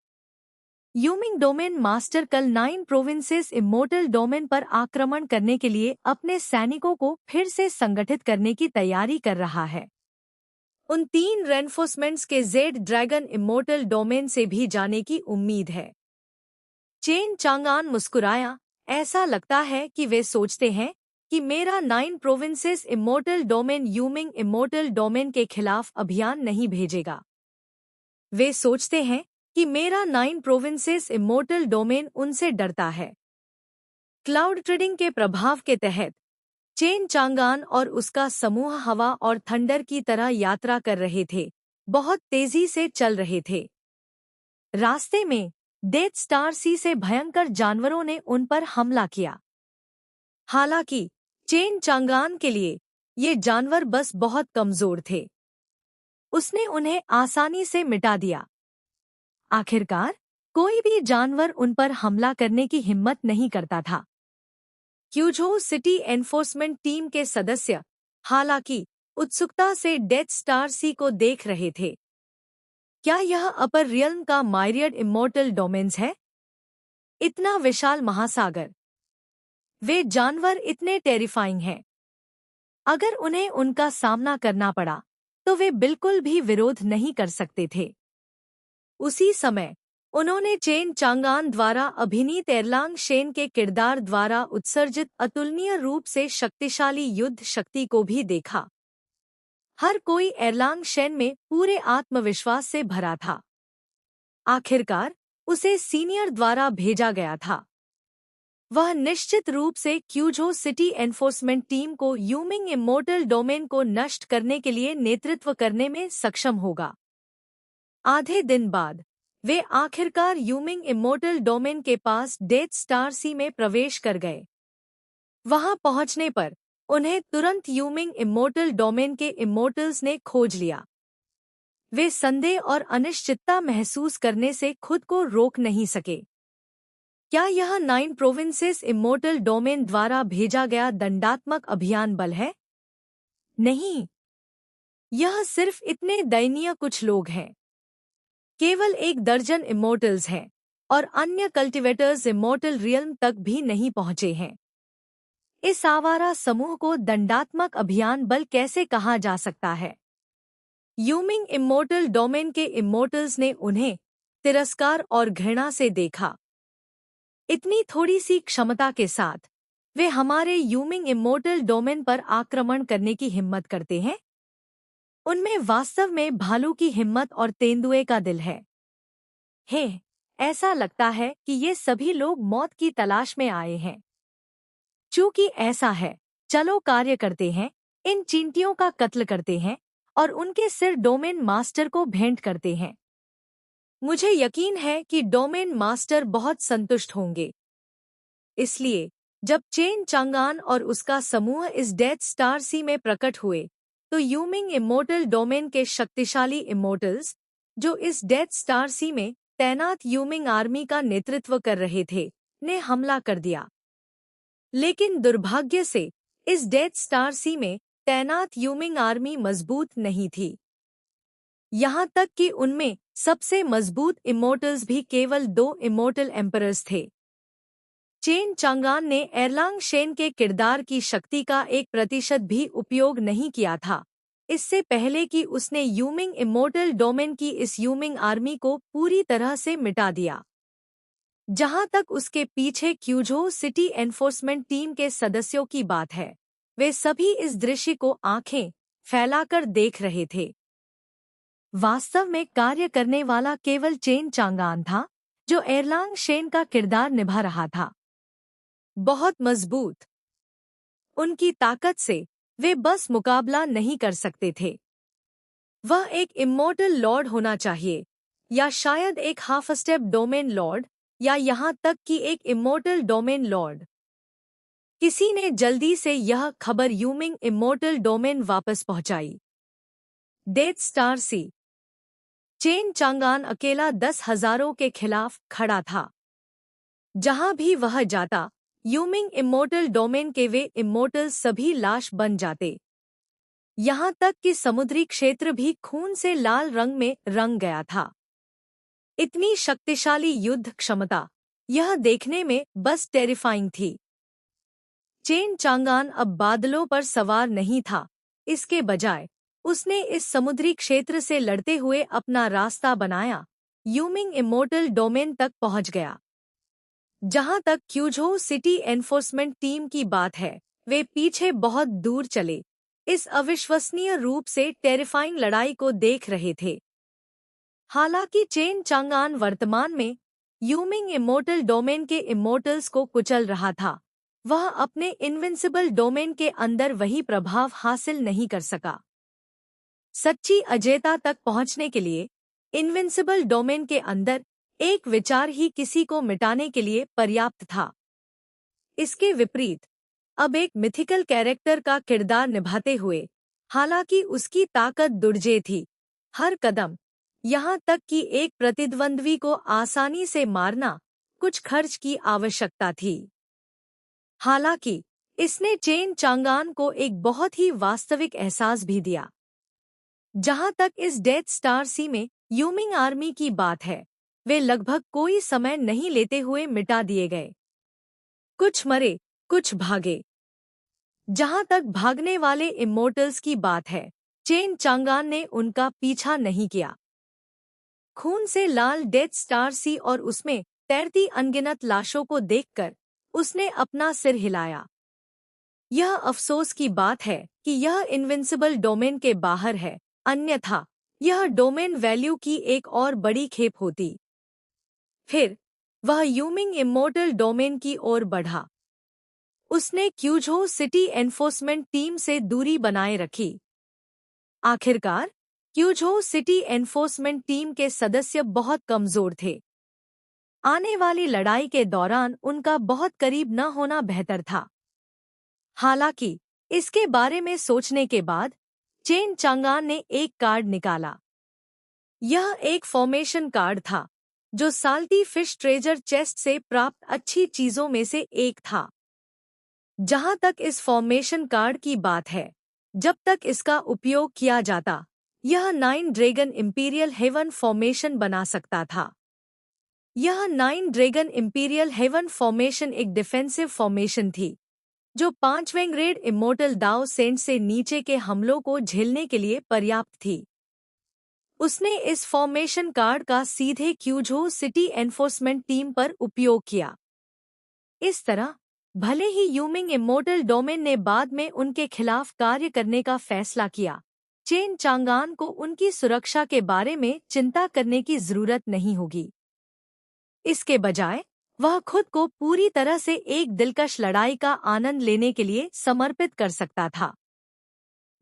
यूमिंग डोमेन मास्टर कल 9 प्रोविंसेस इमोर्टल डोमेन पर आक्रमण करने के लिए अपने सैनिकों को फिर से संगठित करने की तैयारी कर रहा है। उन 3 रेनफोर्समेंट्स के जेड ड्रैगन इमोर्टल डोमेन से भी जाने की उम्मीद है। चेन चांगान मुस्कुराया, ऐसा लगता है कि वे सोचते हैं कि मेरा 9 provinces immortal domain Yuming immortal domain के खिलाफ अभियान नहीं भेजेगा। वे सोचते हैं कि मेरा 9 प्रोविंसेस इमोर्टल डोमेन उनसे डरता है। क्लाउड ट्रेडिंग के प्रभाव के तहत चेन चांगान और उसका समूह हवा और थंडर की तरह यात्रा कर रहे थे, बहुत तेजी से चल रहे थे। रास्ते में डेथ स्टार सी से भयंकर जानवरों ने उन पर हमला किया। हालांकि चेन चांगान के लिए ये जानवर बस बहुत कमजोर थे। उसने उन्हें आसानी से मिटा दिया। आखिरकार कोई भी जानवर उन पर हमला करने की हिम्मत नहीं करता था। क्यूझो सिटी एनफोर्समेंट टीम के सदस्य हालांकि उत्सुकता से डेथ स्टार सी को देख रहे थे। क्या यह अपर रियल्म का मायरियड इमोर्टल डोमेन्स है? इतना विशाल महासागर। वे जानवर इतने टेरिफाइंग हैं। अगर उन्हें उनका सामना करना पड़ा, तो वे बिल्कुल भी विरोध नहीं कर सकते थे। उसी समय उन्होंने चेन चांगान द्वारा अभिनीत एरलांग शेन के किरदार द्वारा उत्सर्जित अतुलनीय रूप से शक्तिशाली युद्ध शक्ति को भी देखा। हर कोई एरलांग शेन में पूरे आत्मविश्वास से भरा था। आखिरकार उसे सीनियर द्वारा भेजा गया था। वह निश्चित रूप से क्यूझो सिटी एनफोर्समेंट टीम को यूमिंग इमोर्टल डोमेन को नष्ट करने के लिए नेतृत्व करने में सक्षम होगा। आधे दिन बाद वे आखिरकार यूमिंग इमोर्टल डोमेन के पास डेथ स्टार सी में प्रवेश कर गए। वहां पहुंचने पर उन्हें तुरंत यूमिंग इमोर्टल डोमेन के इमोर्टल्स ने खोज लिया। वे संदेह और अनिश्चितता महसूस करने से खुद को रोक नहीं सके। क्या यह 9 प्रोविंसेस इमोर्टल डोमेन द्वारा भेजा गया दंडात्मक अभियान बल है? नहीं। यह सिर्फ इतने दयनीय कुछ लोग हैं। केवल 1 दर्जन इमोर्टल्स हैं और अन्य कल्टिवेटर्स इमोर्टल रियल्म तक भी नहीं पहुंचे हैं। इस आवारा समूह को दंडात्मक अभियान बल कैसे कहा जा सकता है? यूमिंग इमोर्टल डोमेन के इमोर्टल्स ने उन्हें तिरस्कार और घृणा से देखा। इतनी थोड़ी सी क्षमता के साथ वे हमारे यूमिंग इमोर्टल डोमेन पर आक्रमण करने की हिम्मत करते हैं। उनमें वास्तव में भालू की हिम्मत और तेंदुए का दिल है। हे, ऐसा लगता है कि ये सभी लोग मौत की तलाश में आए हैं। चूंकि ऐसा है, चलो कार्य करते हैं, इन चींटियों का कत्ल करते हैं और उनके सिर डोमेन मास्टर को भेंट करते हैं। मुझे यकीन है कि डोमेन मास्टर बहुत संतुष्ट होंगे। इसलिए जब चेन चांगान और उसका समूह इस डेथ स्टार सी में प्रकट हुए, तो यूमिंग इमोर्टल डोमेन के शक्तिशाली इमोर्टल्स, जो इस डेथ स्टार सी में तैनात यूमिंग आर्मी का नेतृत्व कर रहे थे, ने हमला कर दिया। लेकिन दुर्भाग्य से इस डेथ स्टार सी में तैनात यूमिंग आर्मी मजबूत नहीं थी। यहाँ तक कि उनमें सबसे मजबूत इमोर्टल्स भी केवल 2 इमोर्टल एम्परर्स थे। चेन चांगान ने एरलांग शेन के किरदार की शक्ति का 1% भी उपयोग नहीं किया था, इससे पहले कि उसने यूमिंग इमोर्टल डोमेन की इस यूमिंग आर्मी को पूरी तरह से मिटा दिया। जहां तक उसके पीछे क्यूझो सिटी एनफोर्समेंट टीम के सदस्यों की बात है, वे सभी इस दृश्य को आंखें फैलाकर देख रहे थे। वास्तव में कार्य करने वाला केवल चेन चांगान था, जो एरलांग शेन का किरदार निभा रहा था। बहुत मजबूत। उनकी ताकत से वे बस मुकाबला नहीं कर सकते थे। वह एक इमोर्टल लॉर्ड होना चाहिए, या शायद एक हाफ स्टेप डोमेन लॉर्ड, या यहाँ तक कि एक इमोर्टल डोमेन लॉर्ड। किसी ने जल्दी से यह खबर यूमिंग इमोर्टल डोमेन वापस पहुंचाई। Death star c. चेन चांगान अकेला 10,000 के खिलाफ खड़ा था। जहां भी वह जाता, यूमिंग इमोर्टल डोमेन के वे इमोर्टल सभी लाश बन जाते। यहाँ तक कि समुद्री क्षेत्र भी खून से लाल रंग में रंग गया था। इतनी शक्तिशाली युद्ध क्षमता, यह देखने में बस टेरिफाइंग थी। चेन चांगान अब बादलों पर सवार नहीं था, इसके बजाय उसने इस समुद्री क्षेत्र से लड़ते हुए अपना रास्ता बनाया, यूमिंग इमोर्टल डोमेन तक पहुंच गया। जहां तक क्यूझो सिटी एनफोर्समेंट टीम की बात है, वे पीछे बहुत दूर चले, इस अविश्वसनीय रूप से टेरिफाइंग लड़ाई को देख रहे थे। हालांकि चेन चांगान वर्तमान में यूमिंग इमोर्टल डोमेन के इमोर्टल्स को कुचल रहा था, वह अपने इनविंसिबल डोमेन के अंदर वही प्रभाव हासिल नहीं कर सका। सच्ची अजेयता तक पहुंचने के लिए इनविंसिबल डोमेन के अंदर एक विचार ही किसी को मिटाने के लिए पर्याप्त था। इसके विपरीत, अब एक मिथिकल कैरेक्टर का किरदार निभाते हुए, हालांकि उसकी ताकत दुर्जेय थी, हर कदम, यहाँ तक कि एक प्रतिद्वंद्वी को आसानी से मारना, कुछ खर्च की आवश्यकता थी। हालांकि इसने चेन चांगान को एक बहुत ही वास्तविक एहसास भी दिया। जहां तक इस डेथ स्टार सी में यूमिंग आर्मी की बात है, वे लगभग कोई समय नहीं लेते हुए मिटा दिए गए। कुछ मरे, कुछ भागे। जहां तक भागने वाले इमोर्टल्स की बात है, चेन चांगान ने उनका पीछा नहीं किया। खून से लाल डेथ स्टार सी और उसमें तैरती अनगिनत लाशों को देखकर उसने अपना सिर हिलाया। यह अफसोस की बात है कि यह इनविंसिबल डोमेन के बाहर है, अन्यथा यह डोमेन वैल्यू की एक और बड़ी खेप होती। फिर वह यूमिंग इमोर्टल डोमेन की ओर बढ़ा। उसने क्यूझो सिटी एनफोर्समेंट टीम से दूरी बनाए रखी। आखिरकार क्यूझो सिटी एनफोर्समेंट टीम के सदस्य बहुत कमजोर थे। आने वाली लड़ाई के दौरान उनका बहुत करीब न होना बेहतर था। हालांकि इसके बारे में सोचने के बाद चेन चांगान ने एक कार्ड निकाला। यह एक फॉर्मेशन कार्ड था, जो साल्टी फिश ट्रेजर चेस्ट से प्राप्त अच्छी चीजों में से एक था। जहां तक इस फॉर्मेशन कार्ड की बात है, जब तक इसका उपयोग किया जाता, यह 9 ड्रैगन इंपीरियल हेवन फॉर्मेशन बना सकता था। यह 9 ड्रैगन इंपीरियल हेवन फॉर्मेशन एक डिफेंसिव फॉर्मेशन थी, जो 5वें ग्रेड इमोर्टल दाओ सेंट से नीचे के हमलों को झेलने के लिए पर्याप्त थी। उसने इस फॉर्मेशन कार्ड का सीधे क्यूझो सिटी एनफोर्समेंट टीम पर उपयोग किया। इस तरह, भले ही यूमिंग इमोर्टल डोमेन ने बाद में उनके खिलाफ कार्य करने का फैसला किया, चेन चांगान को उनकी सुरक्षा के बारे में चिंता करने की जरूरत नहीं होगी। इसके बजाय वह खुद को पूरी तरह से एक दिलकश लड़ाई का आनंद लेने के लिए समर्पित कर सकता था।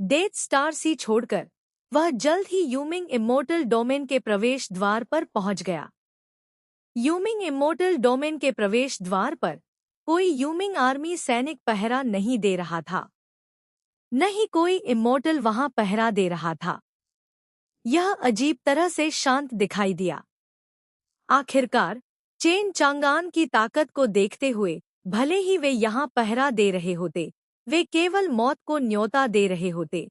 डेथ स्टार सी छोड़कर वह जल्द ही यूमिंग इमोर्टल डोमेन के प्रवेश द्वार पर पहुंच गया। यूमिंग इमोर्टल डोमेन के प्रवेश द्वार पर कोई यूमिंग आर्मी सैनिक पहरा नहीं दे रहा था, न ही कोई इमोर्टल वहां पहरा दे रहा था। यह अजीब तरह से शांत दिखाई दिया। आखिरकार चेन चांगान की ताकत को देखते हुए भले ही वे यहाँ पहरा दे रहे होते, वे केवल मौत को न्योता दे रहे होते।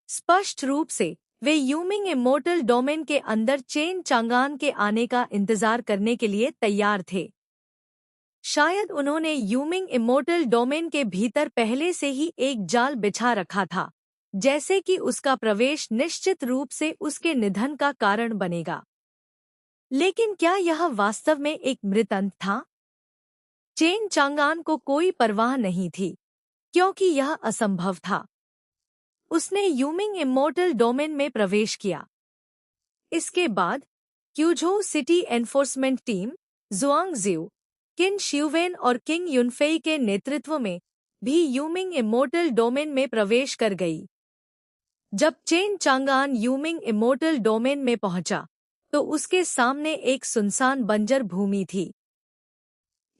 स्पष्ट रूप से वे यूमिंग इमोर्टल डोमेन के अंदर चेन चांगान के आने का इंतजार करने के लिए तैयार थे। शायद उन्होंने यूमिंग इमोर्टल डोमेन के भीतर पहले से ही एक जाल बिछा रखा था, जैसे कि उसका प्रवेश निश्चित रूप से उसके निधन का कारण बनेगा। लेकिन क्या यह वास्तव में एक मृत अंत था? चेन चांगान को कोई परवाह नहीं थी, क्योंकि यह असंभव था। उसने यूमिंग इमोर्टल डोमेन में प्रवेश किया। इसके बाद क्यूझो सिटी एनफोर्समेंट टीम जुआंगजियो, किन शिववेन और किंग युनफेई के नेतृत्व में भी यूमिंग इमोर्टल डोमेन में प्रवेश कर गई। जब चेन चांगान यूमिंग इमोर्टल डोमेन में पहुंचा, तो उसके सामने एक सुनसान बंजर भूमि थी।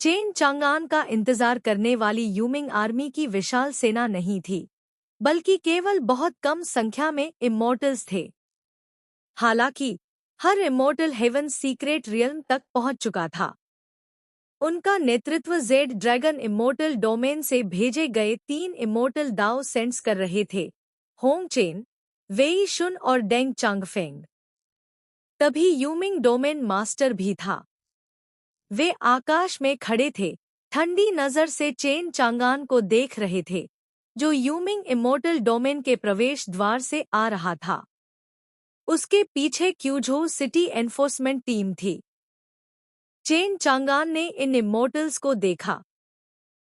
चेन चांगान का इंतजार करने वाली यूमिंग आर्मी की विशाल सेना नहीं थी, बल्कि केवल बहुत कम संख्या में इमोर्टल्स थे। हालांकि हर इमोर्टल हेवन सीक्रेट रियल्म तक पहुंच चुका था। उनका नेतृत्व जेड ड्रैगन इमोर्टल डोमेन से भेजे गए 3 इमोर्टल दाओ सेंट्स कर रहे थे, होंग चेन, वेई शुन और डेंग चांगफेंग। तभी यूमिंग डोमेन मास्टर भी था। वे आकाश में खड़े थे, ठंडी नजर से चेन चांगान को देख रहे थे, जो यूमिंग इमोर्टल डोमेन के प्रवेश द्वार से आ रहा था। उसके पीछे क्यूझो सिटी एनफोर्समेंट टीम थी। चेन चांगान ने इन इमोर्टल्स को देखा।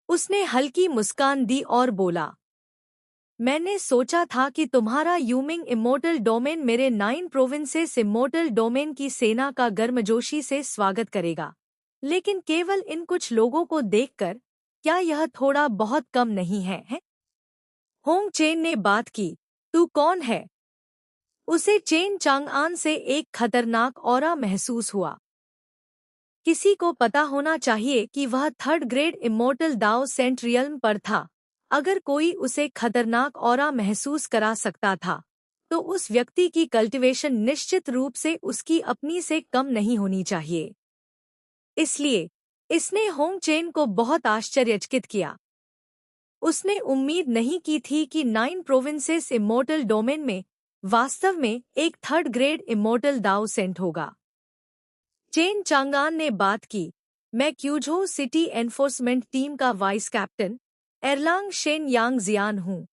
उसने हल्की मुस्कान दी और बोला, मैंने सोचा था कि तुम्हारा यूमिंग इमोर्टल डोमेन मेरे 9 प्रोविंसेस इमोर्टल डोमेन की सेना का गर्मजोशी से स्वागत करेगा, लेकिन केवल इन कुछ लोगों को देखकर क्या यह थोड़ा बहुत कम नहीं है? होंग चेन ने बात की, तू कौन है? उसे चेन चांगआन से एक खतरनाक ऑरा महसूस हुआ। किसी को पता होना चाहिए कि वह 3rd ग्रेड इमोर्टल दाओ सेंट रियल्म पर था। अगर कोई उसे खतरनाक ऑरा महसूस करा सकता था, तो उस व्यक्ति की कल्टीवेशन निश्चित रूप से उसकी अपनी से कम नहीं होनी चाहिए। इसलिए इसने होंग चेन को बहुत आश्चर्यचकित किया। उसने उम्मीद नहीं की थी कि 9 प्रोविंसेस इमोर्टल डोमेन में वास्तव में एक 3rd ग्रेड इमोर्टल दाओ सेंट होगा। चेन चांगान ने बात की, मैं क्यूझो सिटी एनफोर्समेंट टीम का वाइस कैप्टन एरलांग शेन यांग जियान हूँ।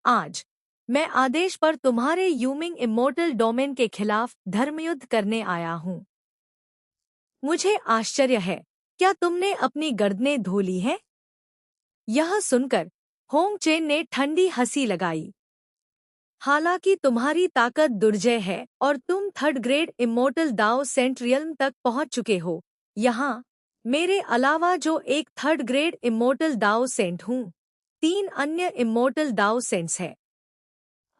आज मैं आदेश पर तुम्हारे यूमिंग इमोर्टल डोमेन के खिलाफ धर्मयुद्ध करने आया हूँ। मुझे आश्चर्य है, क्या तुमने अपनी गर्दनें धो ली हैं? यह सुनकर होंग चेन ने ठंडी हंसी लगाई। हालांकि तुम्हारी ताकत दुर्जय है और तुम 3rd ग्रेड इमोर्टल दाओ सेंट रियल्म तक पहुंच चुके हो, यहाँ मेरे अलावा जो एक 3rd ग्रेड इमोर्टल दाओ सेंट हूँ, 3 अन्य इमोर्टल दाओ सेंट्स हैं।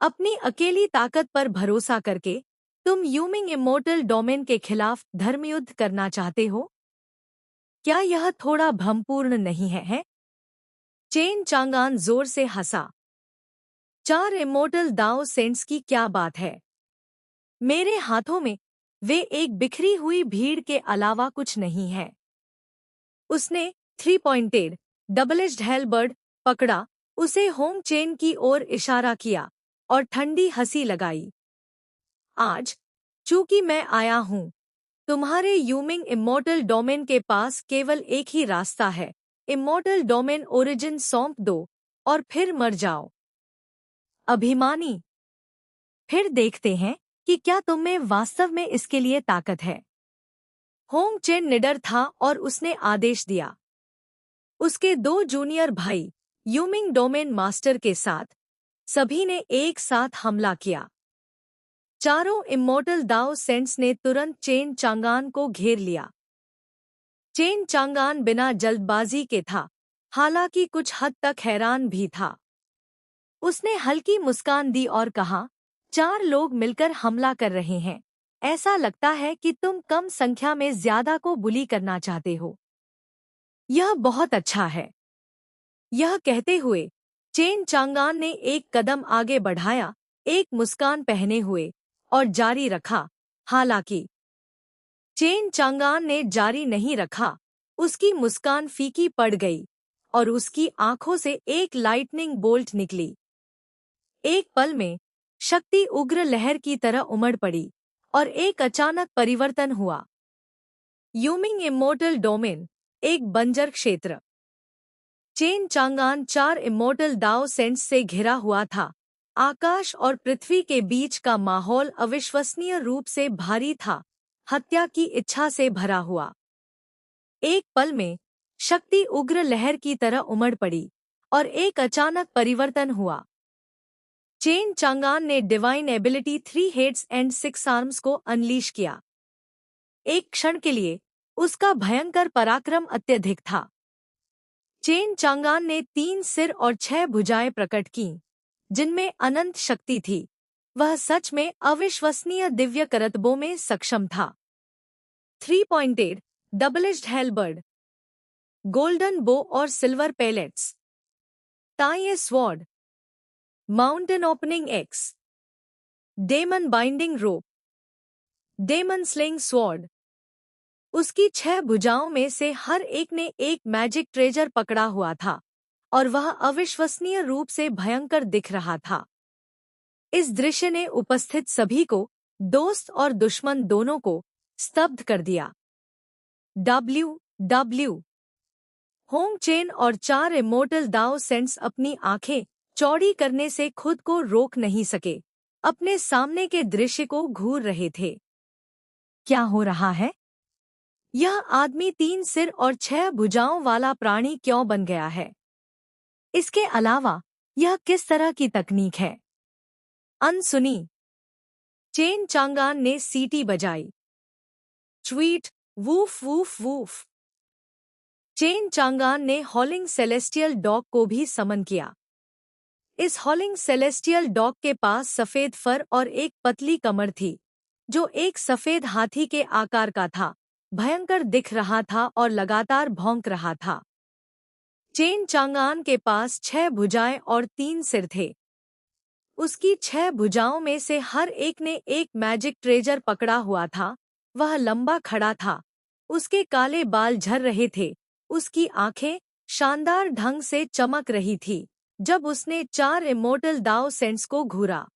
अपनी अकेली ताकत पर भरोसा करके तुम यूमिंग इमोर्टल डोमेन के खिलाफ धर्मयुद्ध करना चाहते हो? क्या यह थोड़ा भ्रमपूर्ण नहीं है? चेन चांगान जोर से हंसा। 4 इमोर्टल दाओ सेंट्स की क्या बात है? मेरे हाथों में वे एक बिखरी हुई भीड़ के अलावा कुछ नहीं है। उसने 3 पॉइंटेड डबल एज्ड हेलबर्ड पकड़ा उसे होंग चेन की ओर इशारा किया और ठंडी हंसी लगाई। आज, चूंकि मैं आया हूं, तुम्हारे यूमिंग इमॉर्टल डोमेन के पास केवल एक ही रास्ता है। इमॉर्टल डोमेन ओरिजिन सौंप दो और फिर मर जाओ। अभिमानी, फिर देखते हैं कि क्या तुम में वास्तव में इसके लिए ताकत है। होंग चेन निडर था और उसने आदेश दिया। उसके 2 जूनियर भाई, यूमिंग डोमेन मास्टर के साथ, सभी ने एक साथ हमला किया। चारों इमॉर्टल दाओ सेंट्स ने तुरंत चेन चांगान को घेर लिया। चेन चांगान बिना जल्दबाजी के था, हालांकि कुछ हद तक हैरान भी था। उसने हल्की मुस्कान दी और कहा, 4 लोग मिलकर हमला कर रहे हैं। ऐसा लगता है कि तुम कम संख्या में ज्यादा को बुली करना चाहते हो। यह बहुत अच्छा है। यह कहते हुए चेन चांगान ने एक कदम आगे बढ़ाया, एक मुस्कान पहने हुए, और जारी रखा। हालांकि चेन चांगान ने जारी नहीं रखा, उसकी मुस्कान फीकी पड़ गई और उसकी आंखों से एक लाइटनिंग बोल्ट निकली। एक पल में शक्ति उग्र लहर की तरह उमड़ पड़ी और एक अचानक परिवर्तन हुआ। यूमिंग इमॉर्टल डोमेन, एक बंजर क्षेत्र। चेन चांगान 4 इमॉर्टल दाओ सेंट्स से घिरा हुआ था। आकाश और पृथ्वी के बीच का माहौल अविश्वसनीय रूप से भारी था, हत्या की इच्छा से भरा हुआ। एक पल में शक्ति उग्र लहर की तरह उमड़ पड़ी और एक अचानक परिवर्तन हुआ। चेन चांगान ने divine ability 3 heads and 6 arms को अनलीश किया। एक क्षण के लिए उसका भयंकर पराक्रम अत्यधिक था। चेन चांगान ने 3 सिर और 6 भुजाएं प्रकट कीं, जिनमें अनंत शक्ति थी। वह सच में अविश्वसनीय दिव्य करतबों में सक्षम था। 3-पॉइंटेड डबल-एज्ड हेलबर्ड, गोल्डन बो और सिल्वर पेलेट्स, ताइए sword, mountain opening axe, demon binding rope, demon sling sword. उसकी 6 भुजाओं में से हर एक ने एक मैजिक ट्रेजर पकड़ा हुआ था और वह अविश्वसनीय रूप से भयंकर दिख रहा था। इस दृश्य ने उपस्थित सभी को, दोस्त और दुश्मन दोनों को, स्तब्ध कर दिया। W होंग चेन और 4 इमॉर्टल दाओ सेंट्स अपनी आंखें चौड़ी करने से खुद को रोक नहीं सके, अपने सामने के दृश्य को घूर रहे थे। क्या हो रहा है? यह आदमी 3 सिर और 6 भुजाओं वाला प्राणी क्यों बन गया है? इसके अलावा यह किस तरह की तकनीक है? अनसुनी। चेन चांगान ने सीटी बजाई। Tweet, woof woof woof. Chen Changan ने हॉलिंग सेलेस्टियल डॉग को भी समन किया। इस हॉलिंग सेलेस्टियल डॉग के पास सफेद फर और एक पतली कमर थी, जो एक सफेद हाथी के आकार का था, भयंकर दिख रहा था और लगातार भौंक रहा था। चेन चांगान के पास 6 भुजाएं और 3 सिर थे। उसकी 6 भुजाओं में से हर एक ने एक मैजिक ट्रेजर पकड़ा हुआ था। वह लंबा खड़ा था, उसके काले बाल झड़ रहे थे, उसकी आंखें शानदार ढंग से चमक रही थी जब उसने 4 इमॉर्टल दाओ सेंट्स को घूरा।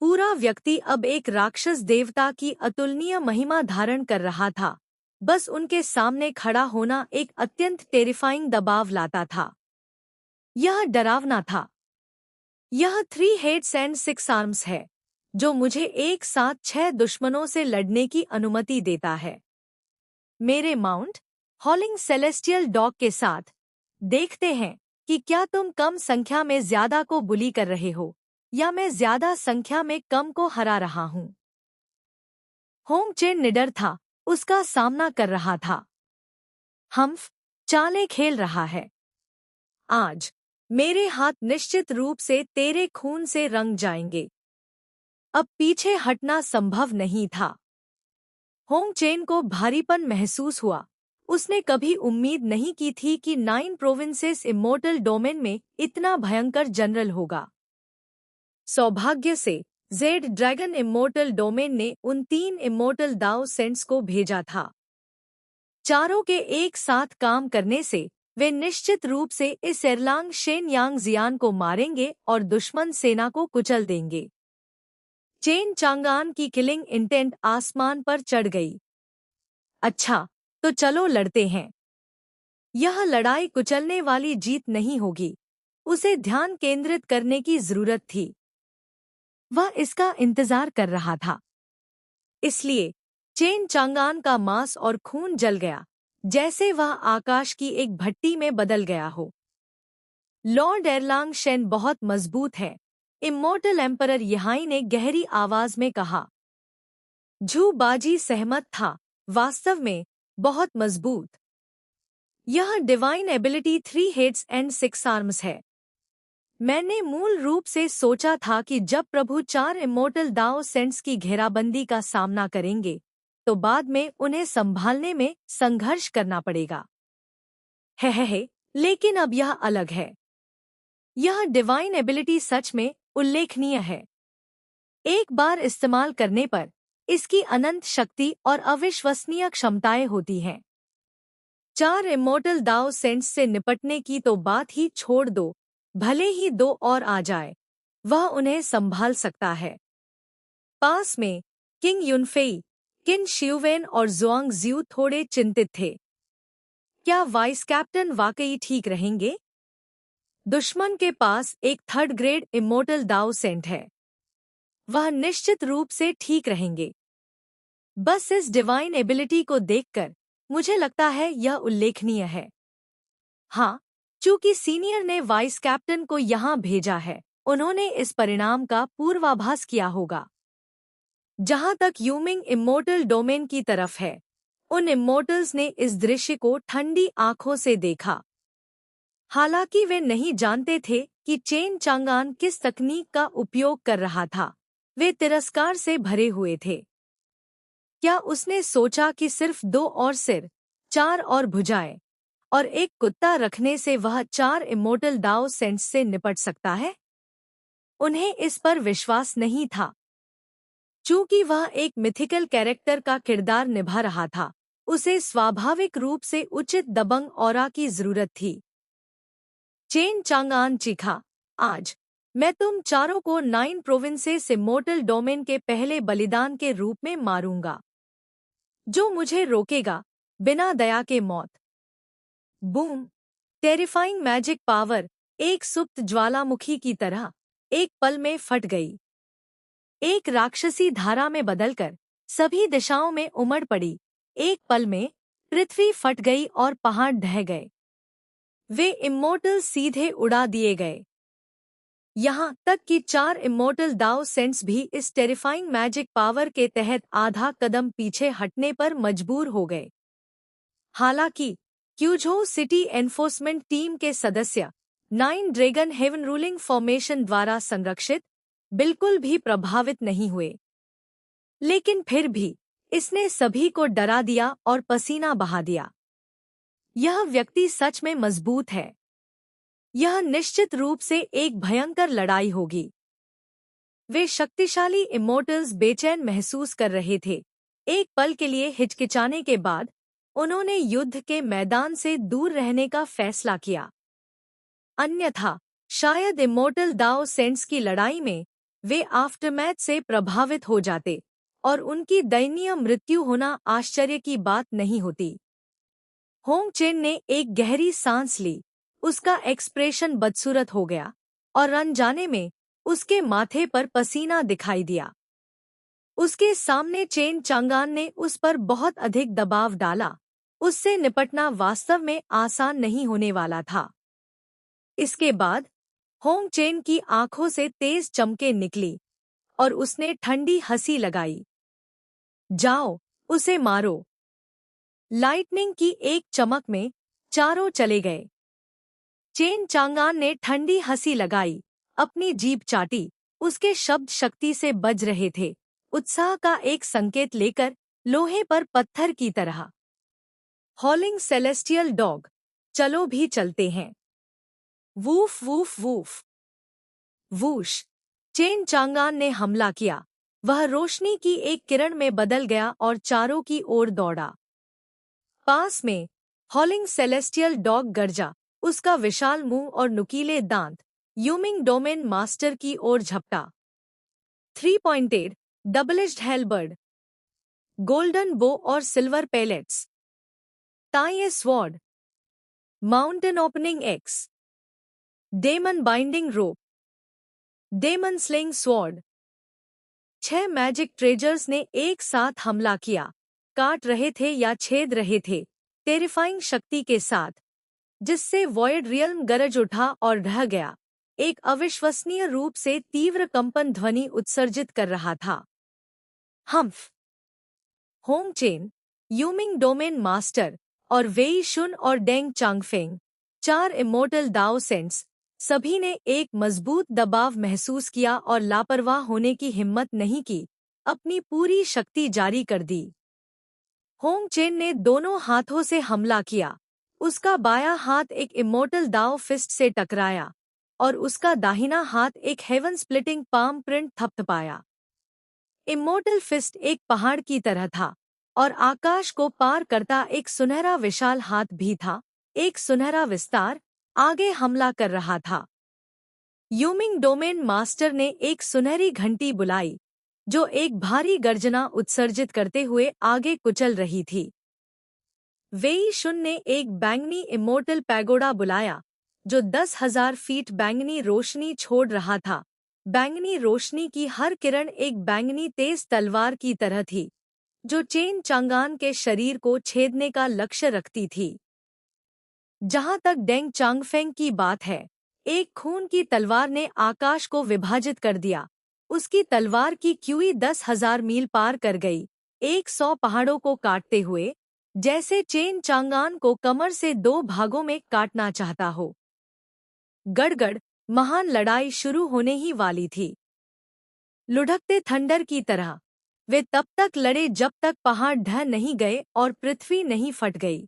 पूरा व्यक्ति अब एक राक्षस देवता की अतुलनीय महिमा धारण कर रहा था। बस उनके सामने खड़ा होना एक अत्यंत टेरिफाइंग दबाव लाता था। यह डरावना था। यह 3 हेड्स एंड 6 आर्म्स है, जो मुझे एक साथ 6 दुश्मनों से लड़ने की अनुमति देता है। मेरे माउंट, हॉलिंग सेलेस्टियल डॉग के साथ, देखते हैं कि क्या तुम कम संख्या में ज्यादा को बुली कर रहे हो या मैं ज्यादा संख्या में कम को हरा रहा हूं। होंग चेन निडर था, उसका सामना कर रहा था। हम्फ, चालें खेल रहा है। आज मेरे हाथ निश्चित रूप से तेरे खून से रंग जाएंगे। अब पीछे हटना संभव नहीं था। होंग चेन को भारीपन महसूस हुआ। उसने कभी उम्मीद नहीं की थी कि 9 प्रोविंसेस इमॉर्टल डोमेन में इतना भयंकर जनरल होगा। सौभाग्य से जेड ड्रैगन इमॉर्टल डोमेन ने उन 3 इमॉर्टल दाओ सेंट्स को भेजा था। चारों के एक साथ काम करने से वे निश्चित रूप से इस एरलांग शेन यांग जियान को मारेंगे और दुश्मन सेना को कुचल देंगे। चेन चांगान की किलिंग इंटेंट आसमान पर चढ़ गई। अच्छा, तो चलो लड़ते हैं। यह लड़ाई कुचलने वाली जीत नहीं होगी। उसे ध्यान केंद्रित करने की जरूरत थी। वह इसका इंतजार कर रहा था। इसलिए चेन चांगान का मांस और खून जल गया, जैसे वह आकाश की एक भट्टी में बदल गया हो। लॉर्ड एरलांग शेन बहुत मजबूत है, इमोर्टल एम्परर यहाई ने गहरी आवाज में कहा। झू बाजी सहमत था, वास्तव में बहुत मजबूत। यह divine ability 3 heads and 6 arms है। मैंने मूल रूप से सोचा था कि जब प्रभु 4 इमोर्टल दाओ सेंट्स की घेराबंदी का सामना करेंगे तो बाद में उन्हें संभालने में संघर्ष करना पड़ेगा। है, लेकिन अब यह अलग है। यह डिवाइन एबिलिटी सच में उल्लेखनीय है। एक बार इस्तेमाल करने पर इसकी अनंत शक्ति और अविश्वसनीय क्षमताएं होती हैं। 4 इमोर्टल दाओ सेंट्स से निपटने की तो बात ही छोड़ दो, भले ही 2 और आ जाए, वह उन्हें संभाल सकता है। पास में किंग युनफेई, किन शिववेन और जुआंग ज्यू थोड़े चिंतित थे। क्या वाइस कैप्टन वाकई ठीक रहेंगे? दुश्मन के पास एक 3rd ग्रेड इमोर्टल दाओ सेंट है। वह निश्चित रूप से ठीक रहेंगे। बस इस डिवाइन एबिलिटी को देखकर मुझे लगता है यह उल्लेखनीय है। हाँ, चूंकि सीनियर ने वाइस कैप्टन को यहाँ भेजा है, उन्होंने इस परिणाम का पूर्वाभास किया होगा। जहाँ तक यूमिंग इमोर्टल डोमेन की तरफ है, उन इमोर्टल्स ने इस दृश्य को ठंडी आंखों से देखा। हालांकि वे नहीं जानते थे कि चेन चांगान किस तकनीक का उपयोग कर रहा था। वे तिरस्कार से भरे हुए थे। क्या उसने सोचा कि सिर्फ 2 और सिर, 4 और भुजाएं और एक कुत्ता रखने से वह 4 इमोर्टल दाओ सेंट्स से निपट सकता है? उन्हें इस पर विश्वास नहीं था। चूंकि वह एक मिथिकल कैरेक्टर का किरदार निभा रहा था, उसे स्वाभाविक रूप से उचित दबंग ऑरा की जरूरत थी। चेन चांगान चीखा, आज मैं तुम चारों को 9 प्रोविंसेस इमोर्टल डोमेन के पहले बलिदान के रूप में मारूंगा। जो मुझे रोकेगा, बिना दया के मौत। बूम! टेरिफाइंग मैजिक पावर एक सुप्त ज्वालामुखी की तरह एक पल में फट गई। एक राक्षसी धारा में बदलकर सभी दिशाओं में उमड़ पड़ी। एक पल में पृथ्वी फट गई और पहाड़ ढह गए। वे इमोर्टल सीधे उड़ा दिए गए। यहाँ तक कि 4 इमोर्टल दाओ सेंट्स भी इस टेरिफाइंग मैजिक पावर के तहत आधा कदम पीछे हटने पर मजबूर हो गए। हालांकि क्यूझो सिटी एनफोर्समेंट टीम के सदस्य 9 ड्रैगन हेवन रूलिंग फॉर्मेशन द्वारा संरक्षित बिल्कुल भी प्रभावित नहीं हुए। लेकिन फिर भी इसने सभी को डरा दिया और पसीना बहा दिया। यह व्यक्ति सच में मजबूत है। यह निश्चित रूप से एक भयंकर लड़ाई होगी। वे शक्तिशाली इमोर्टल्स बेचैन महसूस कर रहे थे। एक पल के लिए हिचकिचाने के बाद उन्होंने युद्ध के मैदान से दूर रहने का फैसला किया। अन्यथा शायद इमोर्टल दाओ सेंट्स की लड़ाई में वे आफ्टरमैथ से प्रभावित हो जाते और उनकी दयनीय मृत्यु होना आश्चर्य की बात नहीं होती। होंग चेन ने एक गहरी सांस ली। उसका एक्सप्रेशन बदसूरत हो गया और अनजाने में उसके माथे पर पसीना दिखाई दिया। उसके सामने चेन चांगान ने उस पर बहुत अधिक दबाव डाला। उससे निपटना वास्तव में आसान नहीं होने वाला था। इसके बाद होंग चेन की आंखों से तेज चमकें निकली और उसने ठंडी हंसी लगाई। जाओ, उसे मारो। लाइटनिंग की एक चमक में चारों चले गए। चेन चांगान ने ठंडी हंसी लगाई, अपनी जीभ चाटी। उसके शब्द शक्ति से बज रहे थे, उत्साह का एक संकेत लेकर, लोहे पर पत्थर की तरह। हॉलिंग सेलेस्टियल डॉग, चलो भी चलते हैं। Woof woof woof. Whoosh! Chen Changan ने हमला किया। वह रोशनी की एक किरण में बदल गया और चारों की ओर दौड़ा। पास में हॉलिंग सेलेस्टियल डॉग गरजा, उसका विशाल मुंह और नुकीले दांत यूमिंग डोमेन मास्टर की ओर झपटा। 3 पॉइंटेड डबल-एज्ड हेलबर्ड, गोल्डन बो और सिल्वर पेलेट्स, ताइए sword, mountain opening axe, demon binding rope, demon sling sword. 6 magic treasures ने एक साथ हमला किया, काट रहे थे या छेद रहे थे, टेरिफाइंग शक्ति के साथ, जिससे वॉयड रियल्म गरज उठा और ढह गया, एक अविश्वसनीय रूप से तीव्र कंपन ध्वनि उत्सर्जित कर रहा था। हम्फ, होंग चेन, यूमिंग डोमेन मास्टर और वेई शुन और डेंग चांगफेंग, 4 इमोर्टल दाओ सेंट्स, सभी ने एक मजबूत दबाव महसूस किया और लापरवाह होने की हिम्मत नहीं की, अपनी पूरी शक्ति जारी कर दी। होंग चेन ने दोनों हाथों से हमला किया, उसका बायां हाथ एक इमोर्टल दाओ फिस्ट से टकराया और उसका दाहिना हाथ एक हेवन स्प्लिटिंग पाम प्रिंट थपथपाया। इमोर्टल फिस्ट एक पहाड़ की तरह था और आकाश को पार करता एक सुनहरा विशाल हाथ भी था, एक सुनहरा विस्तार आगे हमला कर रहा था। यूमिंग डोमेन मास्टर ने एक सुनहरी घंटी बुलाई, जो एक भारी गर्जना उत्सर्जित करते हुए आगे कुचल रही थी। वेई शुन ने एक बैंगनी इमोर्टल पैगोडा बुलाया, जो 10,000 फीट बैंगनी रोशनी छोड़ रहा था। बैंगनी रोशनी की हर किरण एक बैंगनी तेज तलवार की तरह थी, जो चेन चांगान के शरीर को छेदने का लक्ष्य रखती थी। जहां तक डेंग चांगफेंग की बात है, एक खून की तलवार ने आकाश को विभाजित कर दिया। उसकी तलवार की क्यूई 10,000 मील पार कर गई, 100 पहाड़ों को काटते हुए, जैसे चेन चांगान को कमर से 2 भागों में काटना चाहता हो। गड़गड़, महान लड़ाई शुरू होने ही वाली थी। लुढ़कते थंडर की तरह वे तब तक लड़े जब तक पहाड़ ढह नहीं गए और पृथ्वी नहीं फट गई।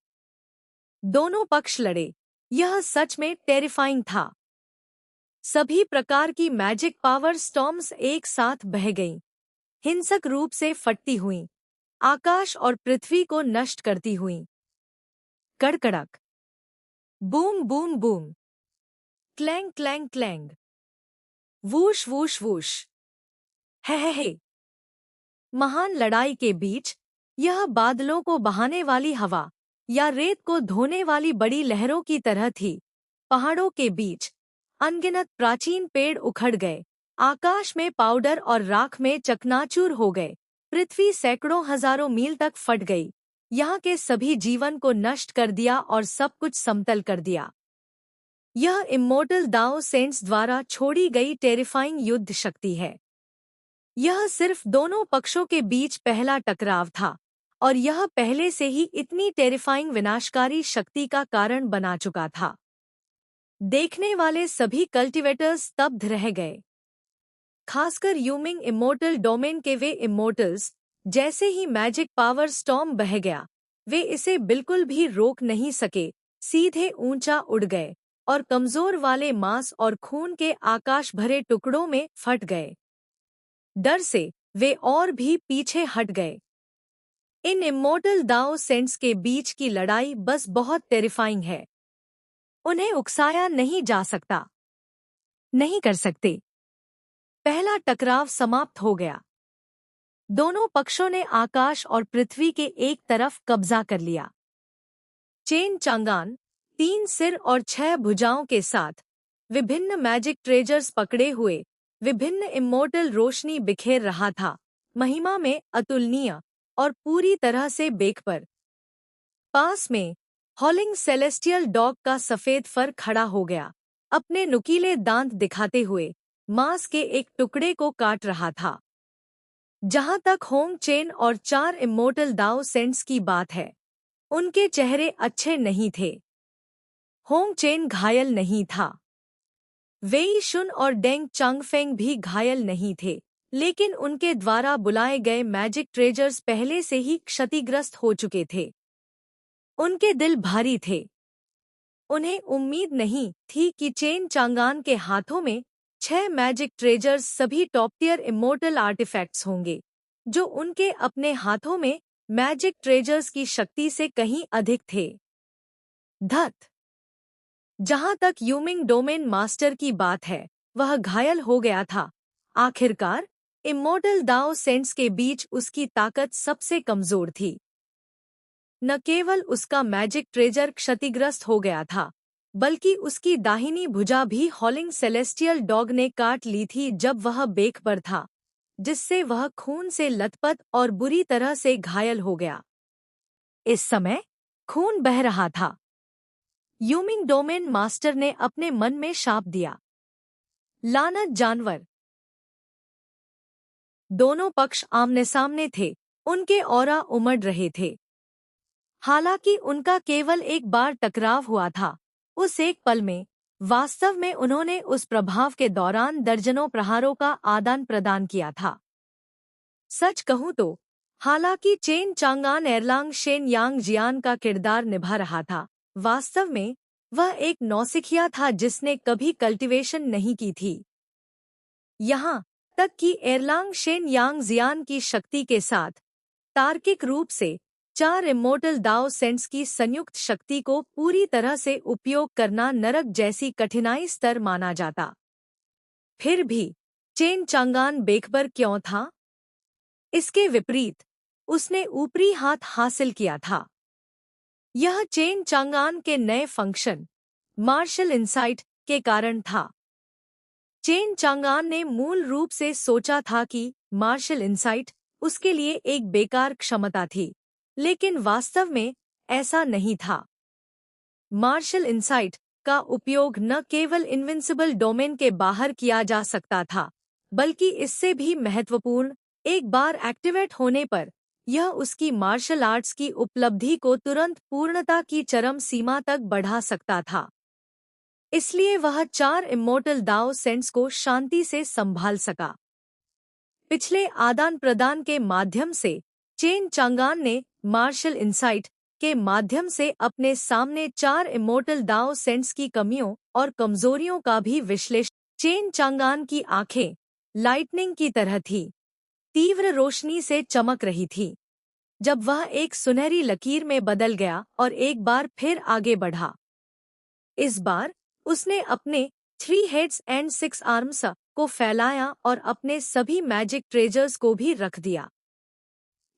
दोनों पक्ष लड़े, यह सच में टेरिफाइंग था। सभी प्रकार की मैजिक पावर स्टॉर्म्स एक साथ बह गईं, हिंसक रूप से फटती हुईं, आकाश और पृथ्वी को नष्ट करती हुईं। कड़कड़क, boom boom boom, clang clang clang, whoosh whoosh whoosh, hey. महान लड़ाई के बीच, यह बादलों को बहाने वाली हवा या रेत को धोने वाली बड़ी लहरों की तरह थी। पहाड़ों के बीच अनगिनत प्राचीन पेड़ उखड़ गए, आकाश में पाउडर और राख में चकनाचूर हो गए, पृथ्वी सैकड़ों हजारों मील तक फट गई, यहाँ के सभी जीवन को नष्ट कर दिया और सब कुछ समतल कर दिया। यह इमोर्टल दाओ सेंट्स द्वारा छोड़ी गई टेरिफाइंग युद्ध शक्ति है। यह सिर्फ दोनों पक्षों के बीच पहला टकराव था, और यह पहले से ही इतनी टेरिफाइंग विनाशकारी शक्ति का कारण बना चुका था। देखने वाले सभी कल्टिवेटर्स स्तब्ध रह गए, खासकर यूमिंग इमोर्टल डोमेन के वे इमोर्टल्स। जैसे ही मैजिक पावर स्टॉर्म बह गया, वे इसे बिल्कुल भी रोक नहीं सके, सीधे ऊंचा उड़ गए और कमजोर वाले मांस और खून के आकाश भरे टुकड़ों में फट गए। डर से वे और भी पीछे हट गए। इन इमोर्टल दाओ सेंट्स के बीच की लड़ाई बस बहुत टेरिफाइंग है। उन्हें उकसाया नहीं जा सकता, नहीं कर सकते। पहला टकराव समाप्त हो गया। दोनों पक्षों ने आकाश और पृथ्वी के एक तरफ कब्जा कर लिया। चेन चांगान 3 सिर और 6 भुजाओं के साथ, विभिन्न मैजिक ट्रेजर्स पकड़े हुए, विभिन्न इमोर्टल रोशनी बिखेर रहा था, महिमा में अतुलनीय और पूरी तरह से बेखबर। पास में हॉलिंग सेलेस्टियल डॉग का सफेद फर खड़ा हो गया, अपने नुकीले दांत दिखाते हुए मांस के एक टुकड़े को काट रहा था। जहां तक होंग चेन और 4 इमोर्टल दाओ सेंट्स की बात है, उनके चेहरे अच्छे नहीं थे। होंग चेन घायल नहीं था, वेई शुन और डेंग चांगफेंग भी घायल नहीं थे, लेकिन उनके द्वारा बुलाए गए मैजिक ट्रेजर्स पहले से ही क्षतिग्रस्त हो चुके थे। उनके दिल भारी थे। उन्हें उम्मीद नहीं थी कि चेन चांगान के हाथों में 6 मैजिक ट्रेजर्स सभी टॉप टियर इमोर्टल आर्टिफैक्ट्स होंगे, जो उनके अपने हाथों में मैजिक ट्रेजर्स की शक्ति से कहीं अधिक थे। धत। जहां तक यूमिंग डोमेन मास्टर की बात है, वह घायल हो गया था। आखिरकार इmmortal दाओ सेंट्स के बीच उसकी ताकत सबसे कमजोर थी। न केवल उसका मैजिक ट्रेजर क्षतिग्रस्त हो गया था, बल्कि उसकी दाहिनी भुजा भी हॉलिंग सेलेस्टियल डॉग ने काट ली थी जब वह बेक पर था, जिससे वह खून से लथपथ और बुरी तरह से घायल हो गया। इस समय खून बह रहा था। यूमिंग डोमेन मास्टर ने अपने मन में शाप दिया, लानत जानवर। दोनों पक्ष आमने सामने थे, उनके ऑरा उमड़ रहे थे। हालांकि उनका केवल एक बार टकराव हुआ था, उस एक पल में वास्तव में उन्होंने उस प्रभाव के दौरान दर्जनों प्रहारों का आदान प्रदान किया था। सच कहूं तो हालांकि चेन चांगान एरलांग शेन यांग जियान का किरदार निभा रहा था, वास्तव में वह एक नौसिखिया था जिसने कभी कल्टीवेशन नहीं की थी। यहाँ तक कि एरलांग शेन यांग जियान की शक्ति के साथ तार्किक रूप से 4 इmmortal दाओ सेंट्स की संयुक्त शक्ति को पूरी तरह से उपयोग करना नरक जैसी कठिनाई स्तर माना जाता। फिर भी चेन चांगान बेखबर क्यों था? इसके विपरीत उसने ऊपरी हाथ हासिल किया था। यह चेन चांगान के नए फंक्शन, मार्शल इंसाइट, के कारण था। चेन चांगान ने मूल रूप से सोचा था कि मार्शल इंसाइट उसके लिए एक बेकार क्षमता थी, लेकिन वास्तव में ऐसा नहीं था। मार्शल इंसाइट का उपयोग न केवल इनविंसिबल डोमेन के बाहर किया जा सकता था, बल्कि इससे भी महत्वपूर्ण, एक बार एक्टिवेट होने पर यह उसकी मार्शल आर्ट्स की उपलब्धि को तुरंत पूर्णता की चरम सीमा तक बढ़ा सकता था। इसलिए वह 4 इmmortal दाओ सेंट्स को शांति से संभाल सका। पिछले आदान प्रदान के माध्यम से चेन चांगान ने मार्शल इंसाइट के माध्यम से अपने सामने 4 इmmortal दाओ सेंट्स की कमियों और कमजोरियों का भी विश्लेषण। चेन चांगान की आंखें लाइटनिंग की तरह थी, तीव्र रोशनी से चमक रही थी जब वह एक सुनहरी लकीर में बदल गया और एक बार फिर आगे बढ़ा। इस बार उसने अपने 3 हेड्स एंड 6 आर्म्स को फैलाया और अपने सभी मैजिक ट्रेजर्स को भी रख दिया।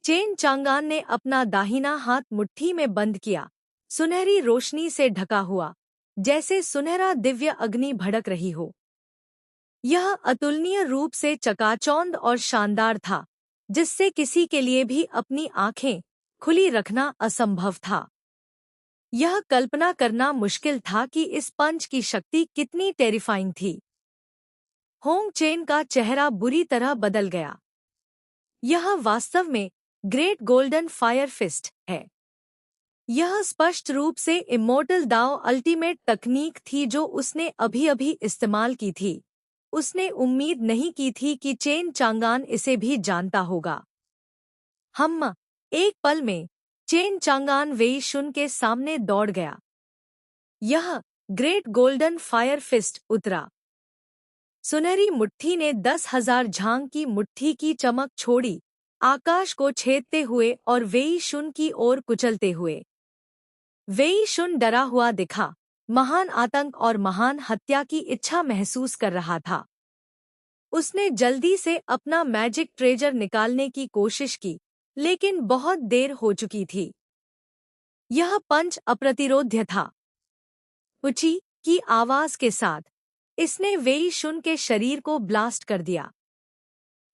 चेन चांगान ने अपना दाहिना हाथ मुट्ठी में बंद किया, सुनहरी रोशनी से ढका हुआ, जैसे सुनहरा दिव्य अग्नि भड़क रही हो। यह अतुलनीय रूप से चकाचौंध और शानदार था, जिससे किसी के लिए भी अपनी आंखें खुली रखना असंभव था। यह कल्पना करना मुश्किल था कि इस पंच की शक्ति कितनी टेरिफाइंग थी। होंग चेन का चेहरा बुरी तरह बदल गया। यह वास्तव में ग्रेट गोल्डन फायर फिस्ट है। यह स्पष्ट रूप से इmmortal दाओ अल्टीमेट तकनीक थी जो उसने अभी-अभी इस्तेमाल की थी। उसने उम्मीद नहीं की थी कि चेन चांगान इसे भी जानता होगा। एक पल में चेन चांगान वेई शुन के सामने दौड़ गया। यह ग्रेट गोल्डन फायर फिस्ट उतरा। सुनहरी मुट्ठी ने 10,000 झांग की मुट्ठी की चमक छोड़ी, आकाश को छेदते हुए और वेई शुन की ओर कुचलते हुए। वेई शुन डरा हुआ दिखा, महान आतंक और महान हत्या की इच्छा महसूस कर रहा था। उसने जल्दी से अपना मैजिक ट्रेजर निकालने की कोशिश की, लेकिन बहुत देर हो चुकी थी। यह पंच अप्रतिरोध्य था। उची की आवाज के साथ इसने वेई शुन के शरीर को ब्लास्ट कर दिया।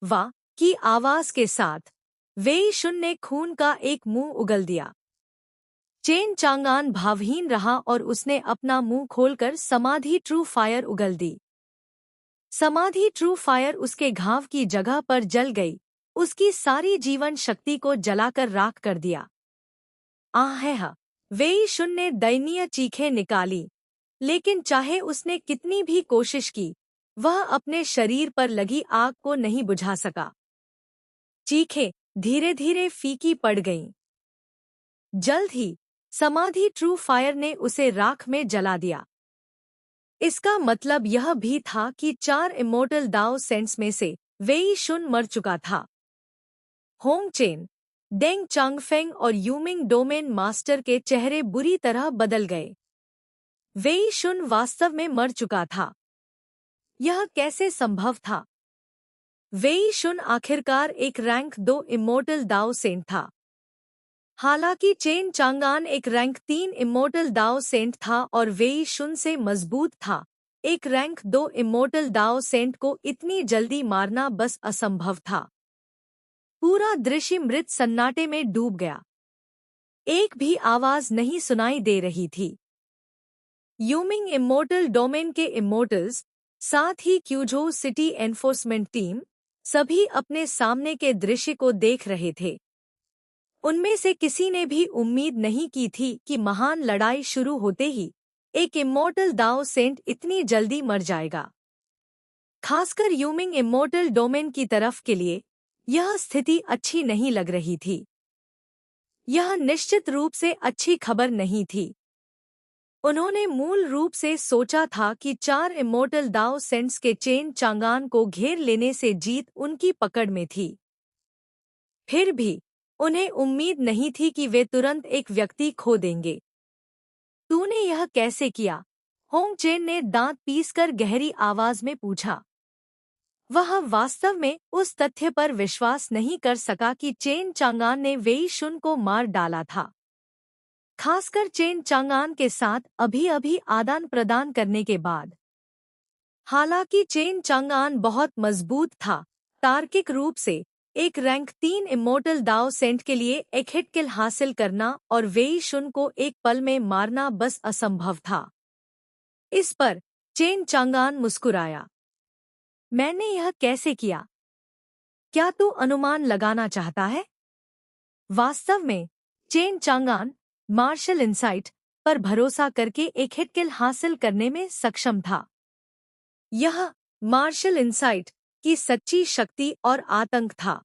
वाह की आवाज के साथ वेई शुन ने खून का एक मुंह उगल दिया। चेन चांगान भावहीन रहा और उसने अपना मुंह खोलकर समाधि ट्रू फायर उगल दी। समाधि ट्रू फायर उसके घाव की जगह पर जल गई, उसकी सारी जीवन शक्ति को जलाकर राख कर दिया। आह! वेई शुन ने दयनीय चीखें निकाली, लेकिन चाहे उसने कितनी भी कोशिश की, वह अपने शरीर पर लगी आग को नहीं बुझा सका। चीखें धीरे धीरे फीकी पड़ गईं। जल्द ही समाधि ट्रू फायर ने उसे राख में जला दिया। इसका मतलब यह भी था कि 4 इmmortal दाओ सेंट्स में से वेई शुन मर चुका था। होंग चेन, डेंग चांगफेंग और यूमिंग डोमेन मास्टर के चेहरे बुरी तरह बदल गए। वेई शुन वास्तव में मर चुका था। यह कैसे संभव था? वेई शुन आखिरकार एक रैंक 2 इमोर्टल दाओ सेंट था। हालांकि चेन चांगान एक रैंक 3 इमोर्टल दाओ सेंट था और वेई शुन से मजबूत था, एक रैंक 2 इमोर्टल दाओ सेंट को इतनी जल्दी मारना बस असंभव था। पूरा दृश्य मृत सन्नाटे में डूब गया। एक भी आवाज नहीं सुनाई दे रही थी। यूमिंग इमोर्टल डोमेन के इमोर्टल्स, साथ ही क्यूझो सिटी एनफोर्समेंट टीम, सभी अपने सामने के दृश्य को देख रहे थे। उनमें से किसी ने भी उम्मीद नहीं की थी कि महान लड़ाई शुरू होते ही एक इमोर्टल दाओ सेंट इतनी जल्दी मर जाएगा। खासकर यूमिंग इमोर्टल डोमेन की तरफ के लिए यह स्थिति अच्छी नहीं लग रही थी। यह निश्चित रूप से अच्छी खबर नहीं थी। उन्होंने मूल रूप से सोचा था कि 4 इमोर्टल दाओ सेंट्स के चेन चांगान को घेर लेने से जीत उनकी पकड़ में थी। फिर भी उन्हें उम्मीद नहीं थी कि वे तुरंत एक व्यक्ति खो देंगे। तूने यह कैसे किया? होंग चेन ने दांत पीसकर गहरी आवाज में पूछा। वह वास्तव में उस तथ्य पर विश्वास नहीं कर सका कि चेन चांगान ने वेई शुन को मार डाला था, खासकर चेन चांगान के साथ अभी-अभी आदान प्रदान करने के बाद। हालांकि चेन चांगान बहुत मजबूत था, तार्किक रूप से एक रैंक 3 इमोर्टल दाओ सेंट के लिए एक हिट किल हासिल करना और वेई शुन को एक पल में मारना बस असंभव था। इस पर चेन चांगान मुस्कुराया। मैंने यह कैसे किया? क्या तू अनुमान लगाना चाहता है? वास्तव में चेन चांगान मार्शल इंसाइट पर भरोसा करके एक हिट किल हासिल करने में सक्षम था। यह मार्शल इंसाइट की सच्ची शक्ति और आतंक था।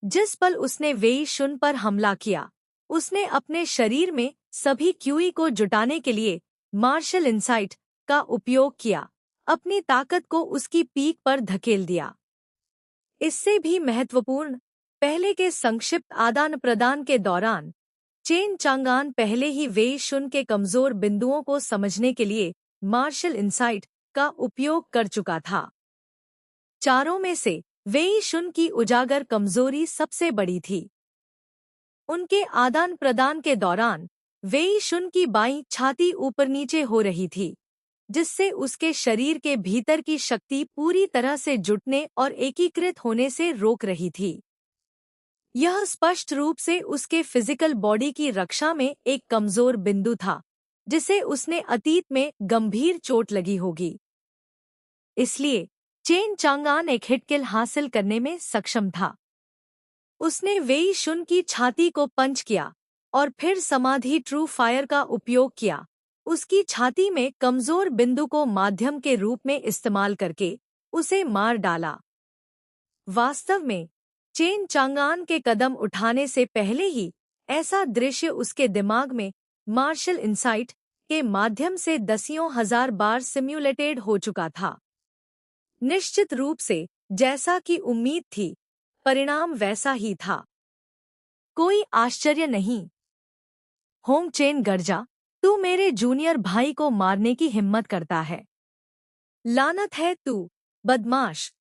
जिस पल उसने वेई शुन पर हमला किया, उसने अपने शरीर में सभी क्यूई को जुटाने के लिए मार्शल इंसाइट का उपयोग किया, अपनी ताकत को उसकी पीक पर धकेल दिया। इससे भी महत्वपूर्ण, पहले के संक्षिप्त आदान प्रदान के दौरान चेन चांगान पहले ही वेई शुन के कमजोर बिंदुओं को समझने के लिए मार्शल इंसाइट का उपयोग कर चुका था। चारों में से वेई शुन की उजागर कमजोरी सबसे बड़ी थी। उनके आदान प्रदान के दौरान वेई शुन की बाईं छाती ऊपर नीचे हो रही थी, जिससे उसके शरीर के भीतर की शक्ति पूरी तरह से जुटने और एकीकृत होने से रोक रही थी। यह स्पष्ट रूप से उसके फिजिकल बॉडी की रक्षा में एक कमजोर बिंदु था, जिसे उसने अतीत में गंभीर चोट लगी होगी। इसलिए चेन चांगान एक हिट किल हासिल करने में सक्षम था। उसने वेई शुन की छाती को पंच किया और फिर समाधि ट्रू फायर का उपयोग किया, उसकी छाती में कमजोर बिंदु को माध्यम के रूप में इस्तेमाल करके उसे मार डाला। वास्तव में चेन चांगान के कदम उठाने से पहले ही ऐसा दृश्य उसके दिमाग में मार्शल इंसाइट के माध्यम से दसियों हजार बार सिम्युलेटेड हो चुका था। निश्चित रूप से जैसा कि उम्मीद थी, परिणाम वैसा ही था। कोई आश्चर्य नहीं। होंग चेन गर्जा, तू मेरे जूनियर भाई को मारने की हिम्मत करता है। लानत है तू, बदमाश।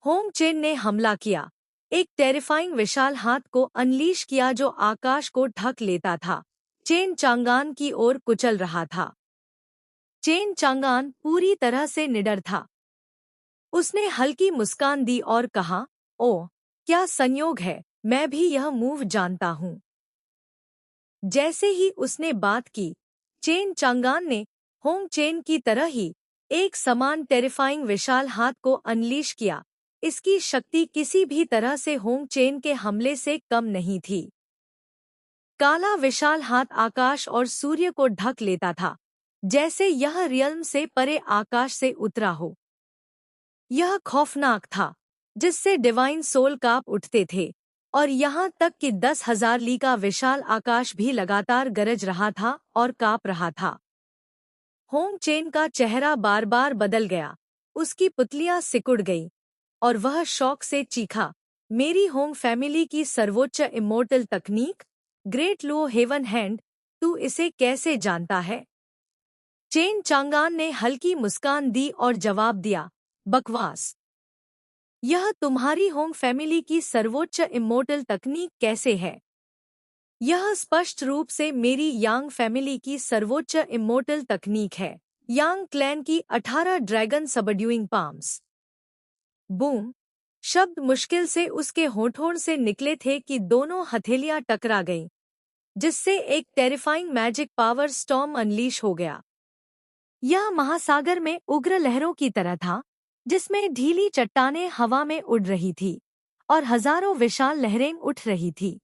होंग चेन ने हमला किया, एक टेरिफाइंग विशाल हाथ को अनलीश किया जो आकाश को ढक लेता था, चेन चांगान की ओर कुचल रहा था। चेन चांगान पूरी तरह से निडर था। उसने हल्की मुस्कान दी और कहा, ओह, क्या संयोग है, मैं भी यह मूव जानता हूँ। जैसे ही उसने बात की, चेन चांगान ने होंग चेन की तरह ही एक समान टेरिफाइंग विशाल हाथ को अनलीश किया। इसकी शक्ति किसी भी तरह से होंग चेन के हमले से कम नहीं थी। काला विशाल हाथ आकाश और सूर्य को ढक लेता था, जैसे यह रियल्म से परे आकाश से उतरा हो। यह खौफनाक था, जिससे डिवाइन सोल कांप उठते थे, और यहाँ तक कि 10,000 ली का विशाल आकाश भी लगातार गरज रहा था और कांप रहा था। होंग चेन का चेहरा बार बार बदल गया, उसकी पुतलियां सिकुड़ गईं, और वह शौक से चीखा, मेरी होंग फैमिली की सर्वोच्च इमोर्टल तकनीक, ग्रेट लो हेवन हैंड, तू इसे कैसे जानता है? चेन चांगान ने हल्की मुस्कान दी और जवाब दिया, बकवास। यह तुम्हारी होंग फैमिली की सर्वोच्च इमोर्टल तकनीक कैसे है? यह स्पष्ट रूप से मेरी यांग फैमिली की सर्वोच्च इमोर्टल तकनीक है। यांग क्लैन की 18 ड्रैगन सबड्यूइंग पाम्स। बूम! शब्द मुश्किल से उसके होठों से निकले थे कि दोनों हथेलियां टकरा गईं, जिससे एक terrifying magic power storm unleash हो गया। यह महासागर में उग्र लहरों की तरह था, जिसमें ढीली चट्टानें हवा में उड़ रही थी और हजारों विशाल लहरें उठ रही थी।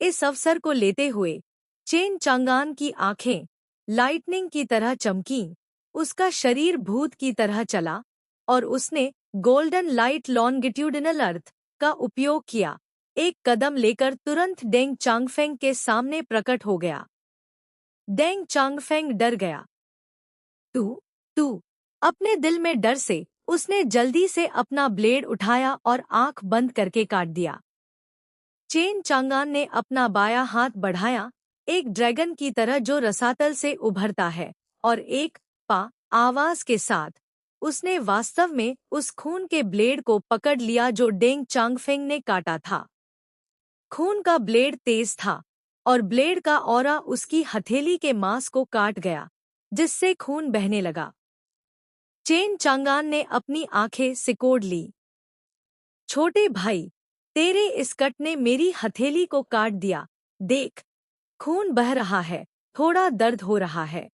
इस अवसर को लेते हुए चेन चांगान की आंखें लाइटनिंग की तरह चमकीं, उसका शरीर भूत की तरह चला और उसने गोल्डन लाइट लॉन्गिट्यूडिनल अर्थ का उपयोग किया, एक कदम लेकर तुरंत डेंग चांगफेंग के सामने प्रकट हो गया। डेंग चांगफेंग डर गया। तू अपने दिल में डर से उसने जल्दी से अपना ब्लेड उठाया और आंख बंद करके काट दिया। चेन चांगान ने अपना बायां हाथ बढ़ाया, एक ड्रैगन की तरह जो रसातल से उभरता है, और एक पा आवाज के साथ उसने वास्तव में उस खून के ब्लेड को पकड़ लिया जो डेंग चांगफेंग ने काटा था। खून का ब्लेड तेज था और ब्लेड का औरा उसकी हथेली के मांस को काट गया, जिससे खून बहने लगा। चेन चांगान ने अपनी आंखें सिकोड़ ली। छोटे भाई, तेरे इस कट ने मेरी हथेली को काट दिया। देख, खून बह रहा है, थोड़ा दर्द हो रहा है।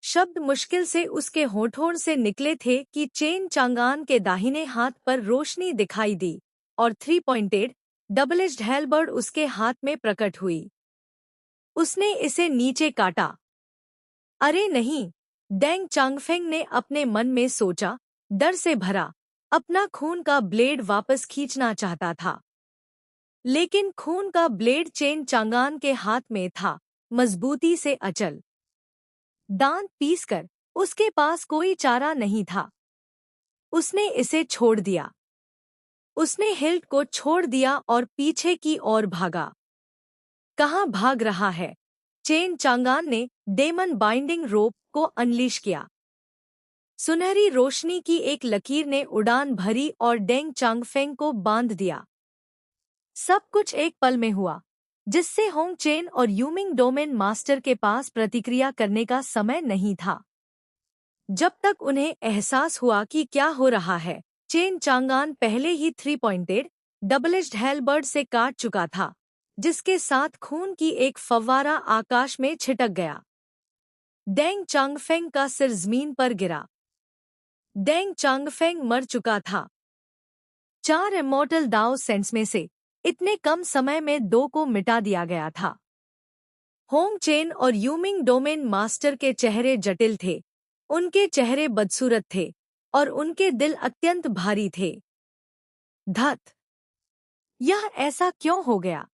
शब्द मुश्किल से उसके होठों से निकले थे कि चेन चांगान के दाहिने हाथ पर रोशनी दिखाई दी और 3 पॉइंटेड डबल एज्ड हेल्बर्ड उसके हाथ में प्रकट हुई। उसने इसे नीचे काटा। अरे नहीं, डेंग चांगफेंग ने अपने मन में सोचा, डर से भरा, अपना खून का ब्लेड वापस खींचना चाहता था। लेकिन खून का ब्लेड चेन चांगान के हाथ में था, मजबूती से अचल। दांत पीसकर उसके पास कोई चारा नहीं था। उसने इसे छोड़ दिया। उसने हिल्ट को छोड़ दिया और पीछे की ओर भागा। कहाँ भाग रहा है? चेन चांगान ने डेमन बाइंडिंग रोप को अनलीश किया। सुनहरी रोशनी की एक लकीर ने उड़ान भरी और डेंग चांगफेंग को बांध दिया। सब कुछ एक पल में हुआ, जिससे होंग चेन और यूमिंग डोमेन मास्टर के पास प्रतिक्रिया करने का समय नहीं था। जब तक उन्हें एहसास हुआ कि क्या हो रहा है, चेन चांगान पहले ही 3 पॉइंटेड डबल एज्ड हेल्बर्ड से काट चुका था, जिसके साथ खून की एक फव्वारा आकाश में छिटक गया। डेंग चांगफेंग का सिर जमीन पर गिरा। डेंग चांगफेंग मर चुका था। 4 इमॉर्टल दाओ सेंट्स में से इतने कम समय में 2 को मिटा दिया गया था। होंग चेन और यूमिंग डोमेन मास्टर के चेहरे जटिल थे, उनके चेहरे बदसूरत थे और उनके दिल अत्यंत भारी थे। धत! यह ऐसा क्यों हो गया?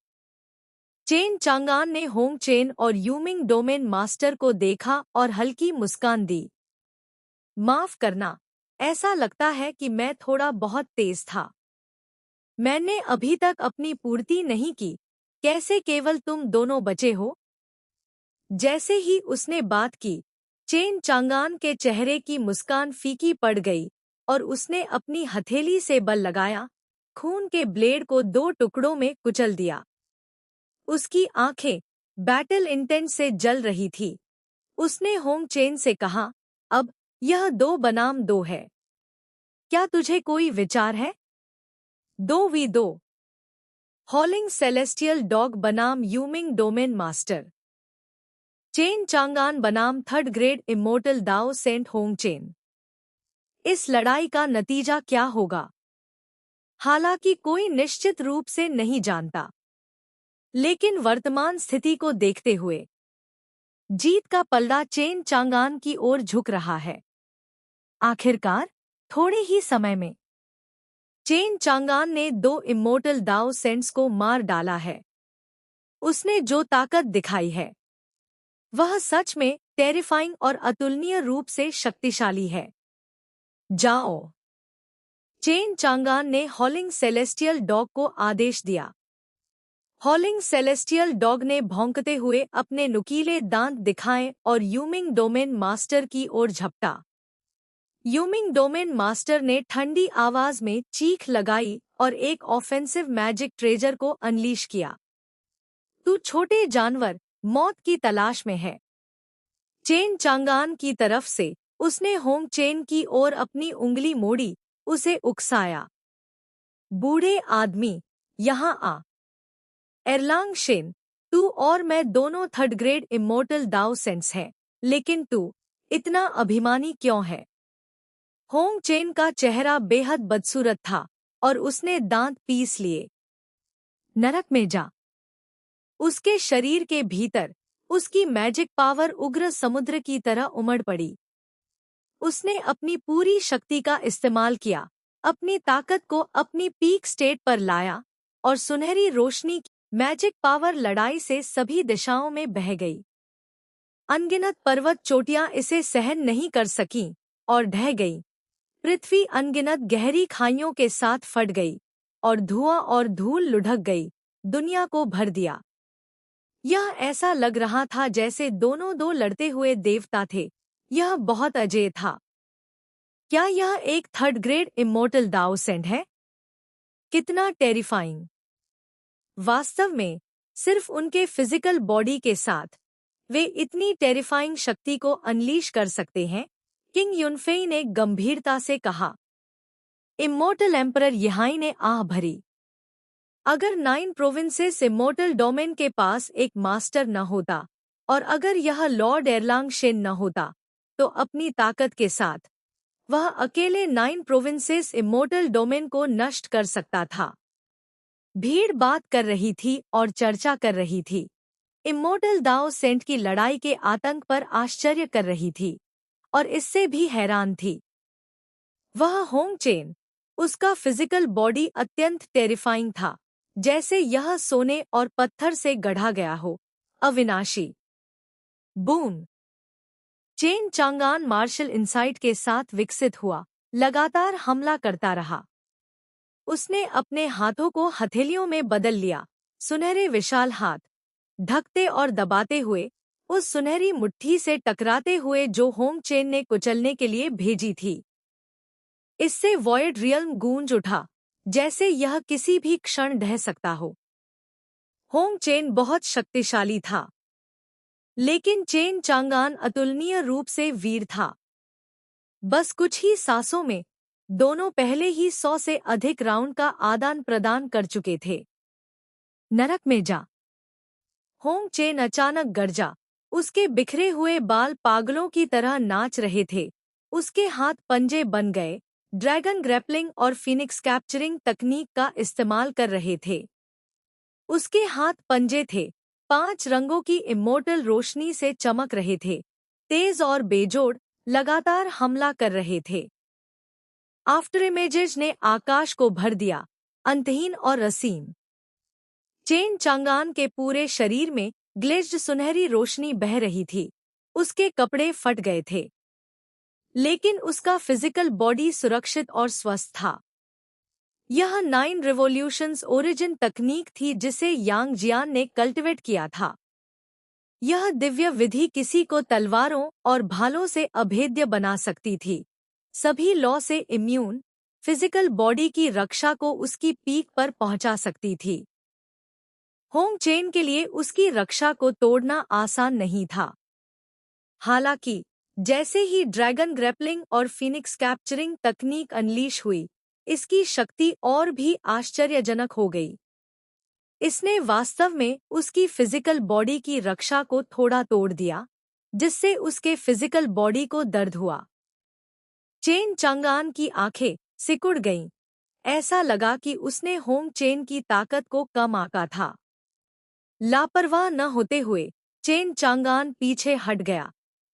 चेन चांगान ने होंग चेन और यूमिंग डोमेन मास्टर को देखा और हल्की मुस्कान दी। माफ करना, ऐसा लगता है कि मैं थोड़ा बहुत तेज था। मैंने अभी तक अपनी पूर्ति नहीं की। कैसे केवल तुम दोनों बचे हो? जैसे ही उसने बात की, चेन चांगान के चेहरे की मुस्कान फीकी पड़ गई और उसने अपनी हथेली से बल लगाया, खून के ब्लेड को 2 टुकड़ों में कुचल दिया। उसकी आंखें बैटल इंटेंट से जल रही थी। उसने होंग चेन से कहा, अब यह 2 बनाम 2 है। क्या तुझे कोई विचार है? 2v2। हॉलिंग सेलेस्टियल डॉग बनाम यूमिंग डोमेन मास्टर। चेन चांगान बनाम 3rd ग्रेड इमोर्टल दाओ सेंट होंग चेन। इस लड़ाई का नतीजा क्या होगा? हालांकि कोई निश्चित रूप से नहीं जानता, लेकिन वर्तमान स्थिति को देखते हुए जीत का पलड़ा चेन चांगान की ओर झुक रहा है। आखिरकार थोड़े ही समय में चेन चांगान ने 2 इमोर्टल दाओ सेंट्स को मार डाला है। उसने जो ताकत दिखाई है, वह सच में टेरिफाइंग और अतुलनीय रूप से शक्तिशाली है। जाओ! चेन चांगान ने हॉलिंग सेलेस्टियल डॉग को आदेश दिया। हॉलिंग सेलेस्टियल डॉग ने भौंकते हुए अपने नुकीले दांत दिखाए और यूमिंग डोमेन मास्टर की ओर झपटा। यूमिंग डोमेन मास्टर ने ठंडी आवाज में चीख लगाई और एक ऑफेंसिव मैजिक ट्रेजर को अनलीश किया। तू छोटे जानवर, मौत की तलाश में है। चेन चांगान की तरफ से उसने होंग चेन की ओर अपनी उंगली मोड़ी, उसे उकसाया। बूढ़े आदमी, यहाँ आ। एरलांग शेन, तू और मैं दोनों थर्ड ग्रेड इमोर्टल दाओ सेंट्स हैं, लेकिन तू इतना अभिमानी क्यों है? होंग चेन का चेहरा बेहद बदसूरत था और उसने दांत पीस लिए। नरक में जा। उसके शरीर के भीतर उसकी मैजिक पावर उग्र समुद्र की तरह उमड़ पड़ी। उसने अपनी पूरी शक्ति का इस्तेमाल किया, अपनी ताकत को अपनी पीक स्टेट पर लाया और सुनहरी रोशनी की मैजिक पावर लड़ाई से सभी दिशाओं में बह गई। अनगिनत पर्वत चोटियां इसे सहन नहीं कर सकीं और ढह गई। पृथ्वी अनगिनत गहरी खाइयों के साथ फट गई और धुआं और धूल लुढ़क गई, दुनिया को भर दिया। यह ऐसा लग रहा था जैसे दोनों दो लड़ते हुए देवता थे। यह बहुत अजेय था। क्या यह एक थर्ड ग्रेड इमोर्टल दाओ सेंट है? कितना टेरिफाइंग! वास्तव में सिर्फ उनके फिजिकल बॉडी के साथ वे इतनी टेरिफाइंग शक्ति को अनलीश कर सकते हैं, किंग युनफेई ने गंभीरता से कहा। इमोर्टल एम्परर यहाई ने आह भरी। अगर 9 प्रोविंसेस इमोर्टल डोमेन के पास एक मास्टर न होता और अगर यह लॉर्ड एरलांग शेन न होता, तो अपनी ताकत के साथ वह अकेले 9 प्रोविंसेस इमोर्टल डोमेन को नष्ट कर सकता था। भीड़ बात कर रही थी और चर्चा कर रही थी। इमोर्टल दाओ सेंट की लड़ाई के आतंक पर आश्चर्य कर रही थी और इससे भी हैरान थी। वह होंग चेन, उसका फिजिकल बॉडी अत्यंत टेरिफाइंग था, जैसे यह सोने और पत्थर से गढ़ा गया हो, अविनाशी। बूम! चेन चांगान मार्शल इंसाइट के साथ विकसित हुआ, लगातार हमला करता रहा। उसने अपने हाथों को हथेलियों में बदल लिया, सुनहरे विशाल हाथ, ढकते और दबाते हुए, उस सुनहरी मुट्ठी से टकराते हुए जो होंग चेन ने कुचलने के लिए भेजी थी। इससे वॉयड रियल्म गूंज उठा, जैसे यह किसी भी क्षण ढह सकता हो। होंग चेन बहुत शक्तिशाली था, लेकिन चेन चांगान अतुलनीय रूप से वीर था। बस कुछ ही सांसों में दोनों पहले ही 100 से अधिक राउंड का आदान प्रदान कर चुके थे। नरक में जा। होंग चेन अचानक गरजा। उसके बिखरे हुए बाल पागलों की तरह नाच रहे थे। उसके हाथ पंजे बन गए, ड्रैगन ग्रैपलिंग और फिनिक्स कैप्चरिंग तकनीक का इस्तेमाल कर रहे थे। उसके हाथ पंजे थे, 5 रंगों की इमोर्टल रोशनी से चमक रहे थे, तेज और बेजोड़, लगातार हमला कर रहे थे। आफ्टर इमेजेस ने आकाश को भर दिया, अंतहीन और असीम। चेन चांगान के पूरे शरीर में ग्लेज्ड सुनहरी रोशनी बह रही थी। उसके कपड़े फट गए थे, लेकिन उसका फिजिकल बॉडी सुरक्षित और स्वस्थ था। यह 9 रिवॉल्यूशंस ओरिजिन तकनीक थी जिसे यांग जियान ने कल्टिवेट किया था। यह दिव्य विधि किसी को तलवारों और भालों से अभेद्य बना सकती थी, सभी लॉ से इम्यून, फिजिकल बॉडी की रक्षा को उसकी पीक पर पहुंचा सकती थी। होंग चेन के लिए उसकी रक्षा को तोड़ना आसान नहीं था। हालांकि जैसे ही ड्रैगन ग्रैपलिंग और फिनिक्स कैप्चरिंग तकनीक अनलीश हुई, इसकी शक्ति और भी आश्चर्यजनक हो गई। इसने वास्तव में उसकी फिजिकल बॉडी की रक्षा को थोड़ा तोड़ दिया, जिससे उसके फिजिकल बॉडी को दर्द हुआ। चेन चांगान की आंखें सिकुड़ गईं। ऐसा लगा कि उसने होंग चेन की ताकत को कम आंका था। लापरवाह न होते हुए चेन चांगान पीछे हट गया,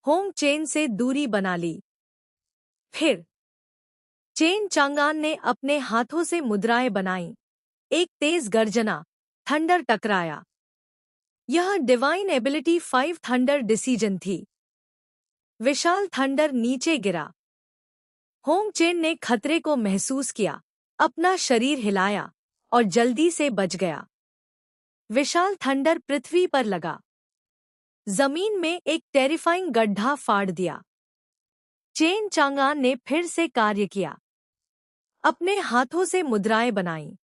होंग चेन से दूरी बना ली। फिर चेन चांगान ने अपने हाथों से मुद्राएं बनाईं। एक तेज गर्जना, थंडर टकराया। यह डिवाइन एबिलिटी 5 थंडर डिसीजन थी। विशाल थंडर नीचे गिरा। होंग चेन ने खतरे को महसूस किया, अपना शरीर हिलाया और जल्दी से बच गया। विशाल थंडर पृथ्वी पर लगा। जमीन में एक टेरिफाइंग गड्ढा फाड़ दिया। चेन चांगान ने फिर से कार्य किया। अपने हाथों से मुद्राएं बनाईं।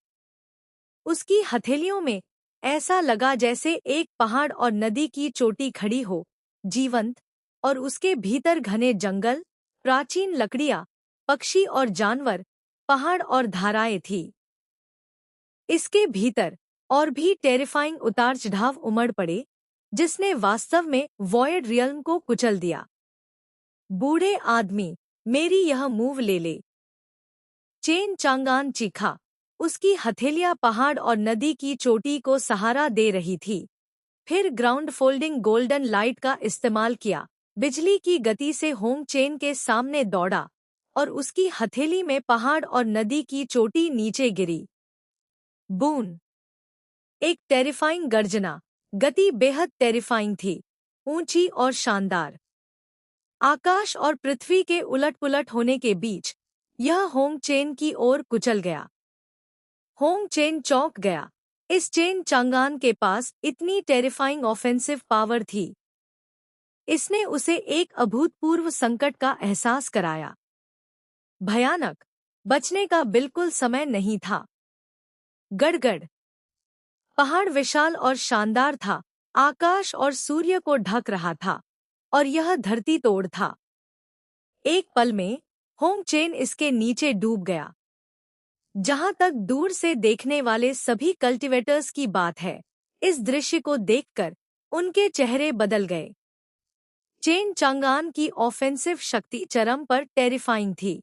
उसकी हथेलियों में ऐसा लगा जैसे एक पहाड़ और नदी की चोटी खड़ी हो, जीवंत, और उसके भीतर घने जंगल, प्राचीन लकड़ियां, पक्षी और जानवर, पहाड़ और धाराएं थी। इसके भीतर और भी टेरिफाइंग उतार चढ़ाव उमड़ पड़े, जिसने वास्तव में वॉयड रियल्म को कुचल दिया। बूढ़े आदमी, मेरी यह मूव ले ले। चेन चांगान चीखा। उसकी हथेलियां पहाड़ और नदी की चोटी को सहारा दे रही थी। फिर ग्राउंड फोल्डिंग गोल्डन लाइट का इस्तेमाल किया। बिजली की गति से होंग चेन के सामने दौड़ा और उसकी हथेली में पहाड़ और नदी की चोटी नीचे गिरी। बून। एक टेरिफाइंग गर्जना। गति बेहद टेरिफाइंग थी, ऊंची और शानदार। आकाश और पृथ्वी के उलट-पुलट होने के बीच यह होंग चेन की ओर कुचल गया। होंग चेन चौंक गया। इस चेन चांगान के पास इतनी टेरिफाइंग ऑफेंसिव पावर थी। इसने उसे एक अभूतपूर्व संकट का एहसास कराया। भयानक, बचने का बिल्कुल समय नहीं था। गड़गड़। पहाड़ विशाल और शानदार था, आकाश और सूर्य को ढक रहा था, और यह धरती तोड़ था। एक पल में होंग चेन इसके नीचे डूब गया। जहां तक दूर से देखने वाले सभी कल्टीवेटर्स की बात है, इस दृश्य को देखकर उनके चेहरे बदल गए। चेन चांगान की ऑफेंसिव शक्ति चरम पर टेरिफाइंग थी।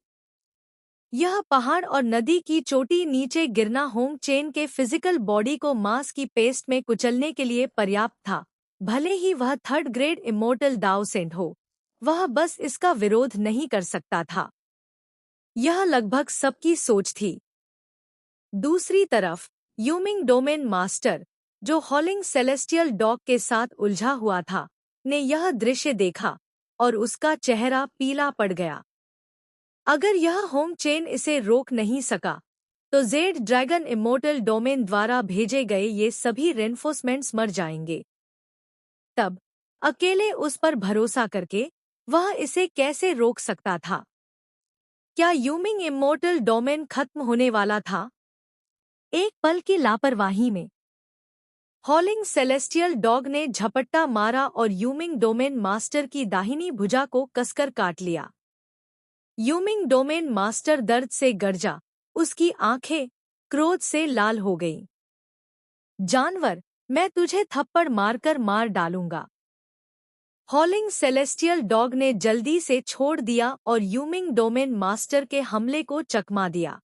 यह पहाड़ और नदी की चोटी नीचे गिरना होंग चेन के फिजिकल बॉडी को मांस की पेस्ट में कुचलने के लिए पर्याप्त था। भले ही वह थर्ड ग्रेड इमोर्टल दाओसेंट हो, वह बस इसका विरोध नहीं कर सकता था। यह लगभग सबकी सोच थी। दूसरी तरफ यूमिंग डोमेन मास्टर, जो हॉलिंग सेलेस्टियल डॉग के साथ उलझा हुआ था, ने यह दृश्य देखा और उसका चेहरा पीला पड़ गया। अगर यह होंग चेन इसे रोक नहीं सका, तो जेड ड्रैगन इमोर्टल डोमेन द्वारा भेजे गए ये सभी रेनफोर्समेंट्स मर जाएंगे। तब अकेले उस पर भरोसा करके वह इसे कैसे रोक सकता था? क्या यूमिंग इमोर्टल डोमेन खत्म होने वाला था? एक पल की लापरवाही में हॉलिंग सेलेस्टियल डॉग ने झपट्टा मारा और यूमिंग डोमेन मास्टर की दाहिनी भुजा को कसकर काट लिया। यूमिंग डोमेन मास्टर दर्द से गरजा, उसकी आंखें क्रोध से लाल हो गईं। जानवर, मैं तुझे थप्पड़ मारकर मार डालूंगा। हॉलिंग सेलेस्टियल डॉग ने जल्दी से छोड़ दिया और यूमिंग डोमेन मास्टर के हमले को चकमा दिया।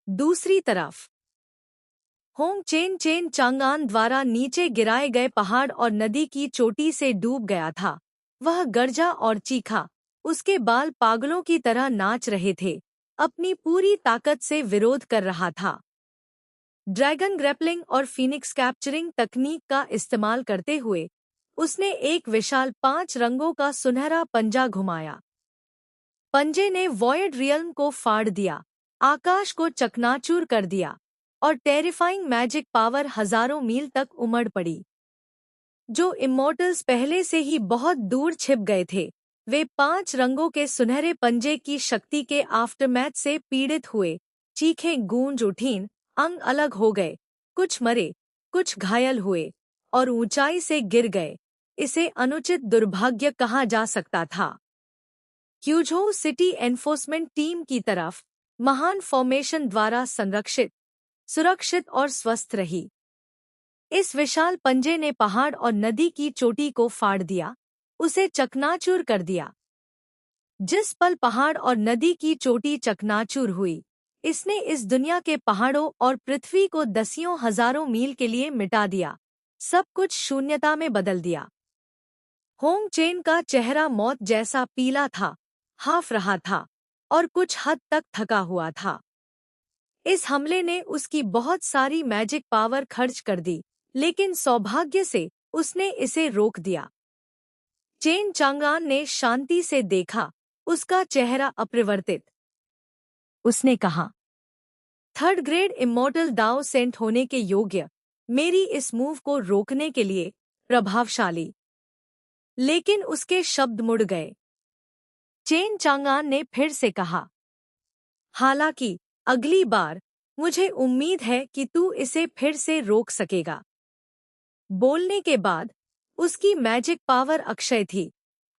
दूसरी तरफ होंग चेन चांगान द्वारा नीचे गिराए गए पहाड़ और नदी की चोटी से डूब गया था। वह गरजा और चीखा। उसके बाल पागलों की तरह नाच रहे थे, अपनी पूरी ताकत से विरोध कर रहा था। ड्रैगन ग्रैपलिंग और फीनिक्स कैप्चरिंग तकनीक का इस्तेमाल करते हुए उसने एक विशाल 5 रंगों का सुनहरा पंजा घुमाया। पंजे ने वॉयड रियल्म को फाड़ दिया, आकाश को चकनाचूर कर दिया, और टेरिफाइंग मैजिक पावर हजारों मील तक उमड़ पड़ी। जो इमोर्टल्स पहले से ही बहुत दूर छिप गए थे, वे 5 रंगों के सुनहरे पंजे की शक्ति के आफ्टरमैथ से पीड़ित हुए। चीखें गूंज उठीं, अंग अलग हो गए, कुछ मरे, कुछ घायल हुए और ऊंचाई से गिर गए। इसे अनुचित दुर्भाग्य कहा जा सकता था। क्यूझोउ सिटी एनफोर्समेंट टीम की तरफ महान फॉर्मेशन द्वारा संरक्षित, सुरक्षित और स्वस्थ रही। इस विशाल पंजे ने पहाड़ और नदी की चोटी को फाड़ दिया, उसे चकनाचूर कर दिया। जिस पल पहाड़ और नदी की चोटी चकनाचूर हुई, इसने इस दुनिया के पहाड़ों और पृथ्वी को दसियों हजारों मील के लिए मिटा दिया, सब कुछ शून्यता में बदल दिया। होंग चेन का चेहरा मौत जैसा पीला था, हाफ रहा था और कुछ हद तक थका हुआ था। इस हमले ने उसकी बहुत सारी मैजिक पावर खर्च कर दी, लेकिन सौभाग्य से उसने इसे रोक दिया। चेन चांगान ने शांति से देखा, उसका चेहरा अपरिवर्तित। उसने कहा, थर्ड ग्रेड इमोर्टल दाओ सेंट होने के योग्य, मेरी इस मूव को रोकने के लिए प्रभावशाली। लेकिन उसके शब्द मुड़ गए। चेन चांगान ने फिर से कहा, हालांकि अगली बार मुझे उम्मीद है कि तू इसे फिर से रोक सकेगा। बोलने के बाद उसकी मैजिक पावर अक्षय थी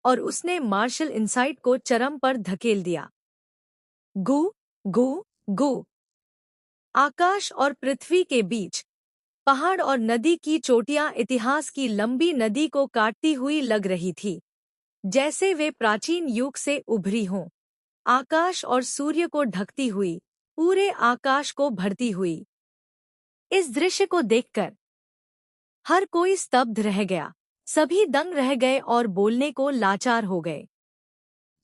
और उसने मार्शल इंसाइट को चरम पर धकेल दिया। गू गू गू। आकाश और पृथ्वी के बीच पहाड़ और नदी की चोटियां इतिहास की लंबी नदी को काटती हुई लग रही थी, जैसे वे प्राचीन युग से उभरी हों। आकाश और सूर्य को ढकती हुई, पूरे आकाश को भरती हुई। इस दृश्य को देखकर हर कोई स्तब्ध रह गया। सभी दंग रह गए और बोलने को लाचार हो गए।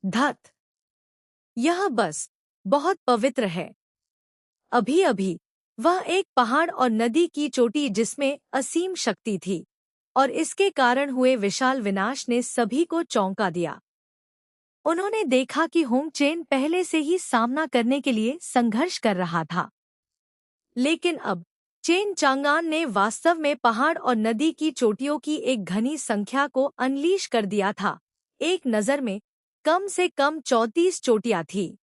धत! यह बस बहुत पवित्र है। अभी अभी वह एक पहाड़ और नदी की चोटी जिसमें असीम शक्ति थी, और इसके कारण हुए विशाल विनाश ने सभी को चौंका दिया। उन्होंने देखा कि होंग चेन पहले से ही सामना करने के लिए संघर्ष कर रहा था, लेकिन अब चेन चांगान ने वास्तव में पहाड़ और नदी की चोटियों की एक घनी संख्या को अनलीश कर दिया था। एक नज़र में कम से कम 34 चोटियां थी।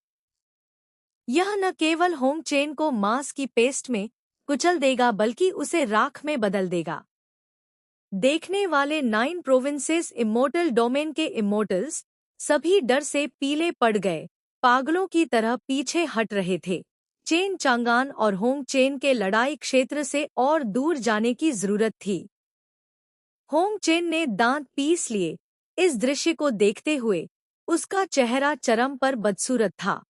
यह न केवल होंग चेन को मांस की पेस्ट में कुचल देगा बल्कि उसे राख में बदल देगा। देखने वाले 9 प्रोविंसेस इमोर्टल डोमेन के इमोर्टल्स सभी डर से पीले पड़ गए, पागलों की तरह पीछे हट रहे थे। चेन चांगान और होंग चेन के लड़ाई क्षेत्र से और दूर जाने की जरूरत थी। होंग चेन ने दांत पीस लिए। इस दृश्य को देखते हुए उसका चेहरा चरम पर बदसूरत था।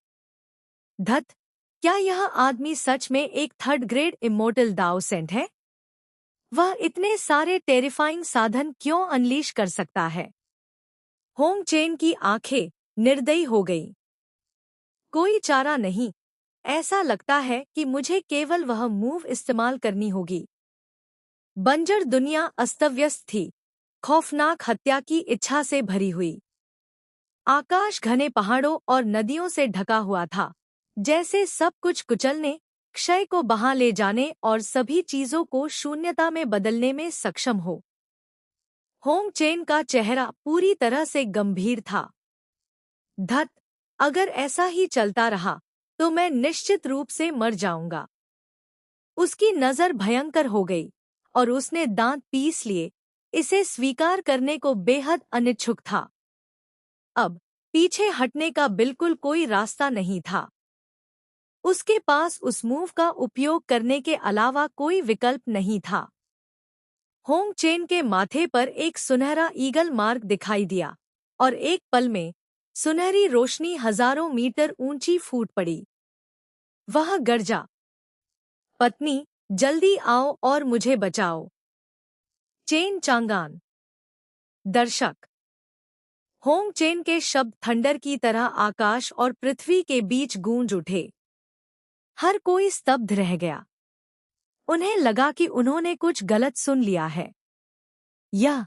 धत! क्या यह आदमी सच में एक 3rd ग्रेड इमोर्टल दाओसेंट है? वह इतने सारे टेरिफाइंग साधन क्यों अनलीश कर सकता है? होंग चेन की आंखें निर्दयी हो गईं। कोई चारा नहीं। ऐसा लगता है कि मुझे केवल वह मूव इस्तेमाल करनी होगी। बंजर दुनिया अस्तव्यस्त थी, खौफनाक हत्या की इच्छा से भरी हुई। आकाश घने पहाड़ों और नदियों से ढका हुआ था, जैसे सब कुछ कुचलने, क्षय को बहा ले जाने और सभी चीजों को शून्यता में बदलने में सक्षम हो। होंग चेन का चेहरा पूरी तरह से गंभीर था। धत! अगर ऐसा ही चलता रहा तो मैं निश्चित रूप से मर जाऊंगा। उसकी नजर भयंकर हो गई और उसने दांत पीस लिए, इसे स्वीकार करने को बेहद अनिच्छुक था। अब पीछे हटने का बिल्कुल कोई रास्ता नहीं था। उसके पास उस मूव का उपयोग करने के अलावा कोई विकल्प नहीं था। होंग चेन के माथे पर एक सुनहरा ईगल मार्क दिखाई दिया और एक पल में सुनहरी रोशनी हजारों मीटर ऊंची फूट पड़ी। वह गर्जा, पत्नी, जल्दी आओ और मुझे बचाओ। चेन चांगान। दर्शक। होंग चेन के शब्द थंडर की तरह आकाश और पृथ्वी के बीच गूंज उठे। हर कोई स्तब्ध रह गया। उन्हें लगा कि उन्होंने कुछ गलत सुन लिया है। यह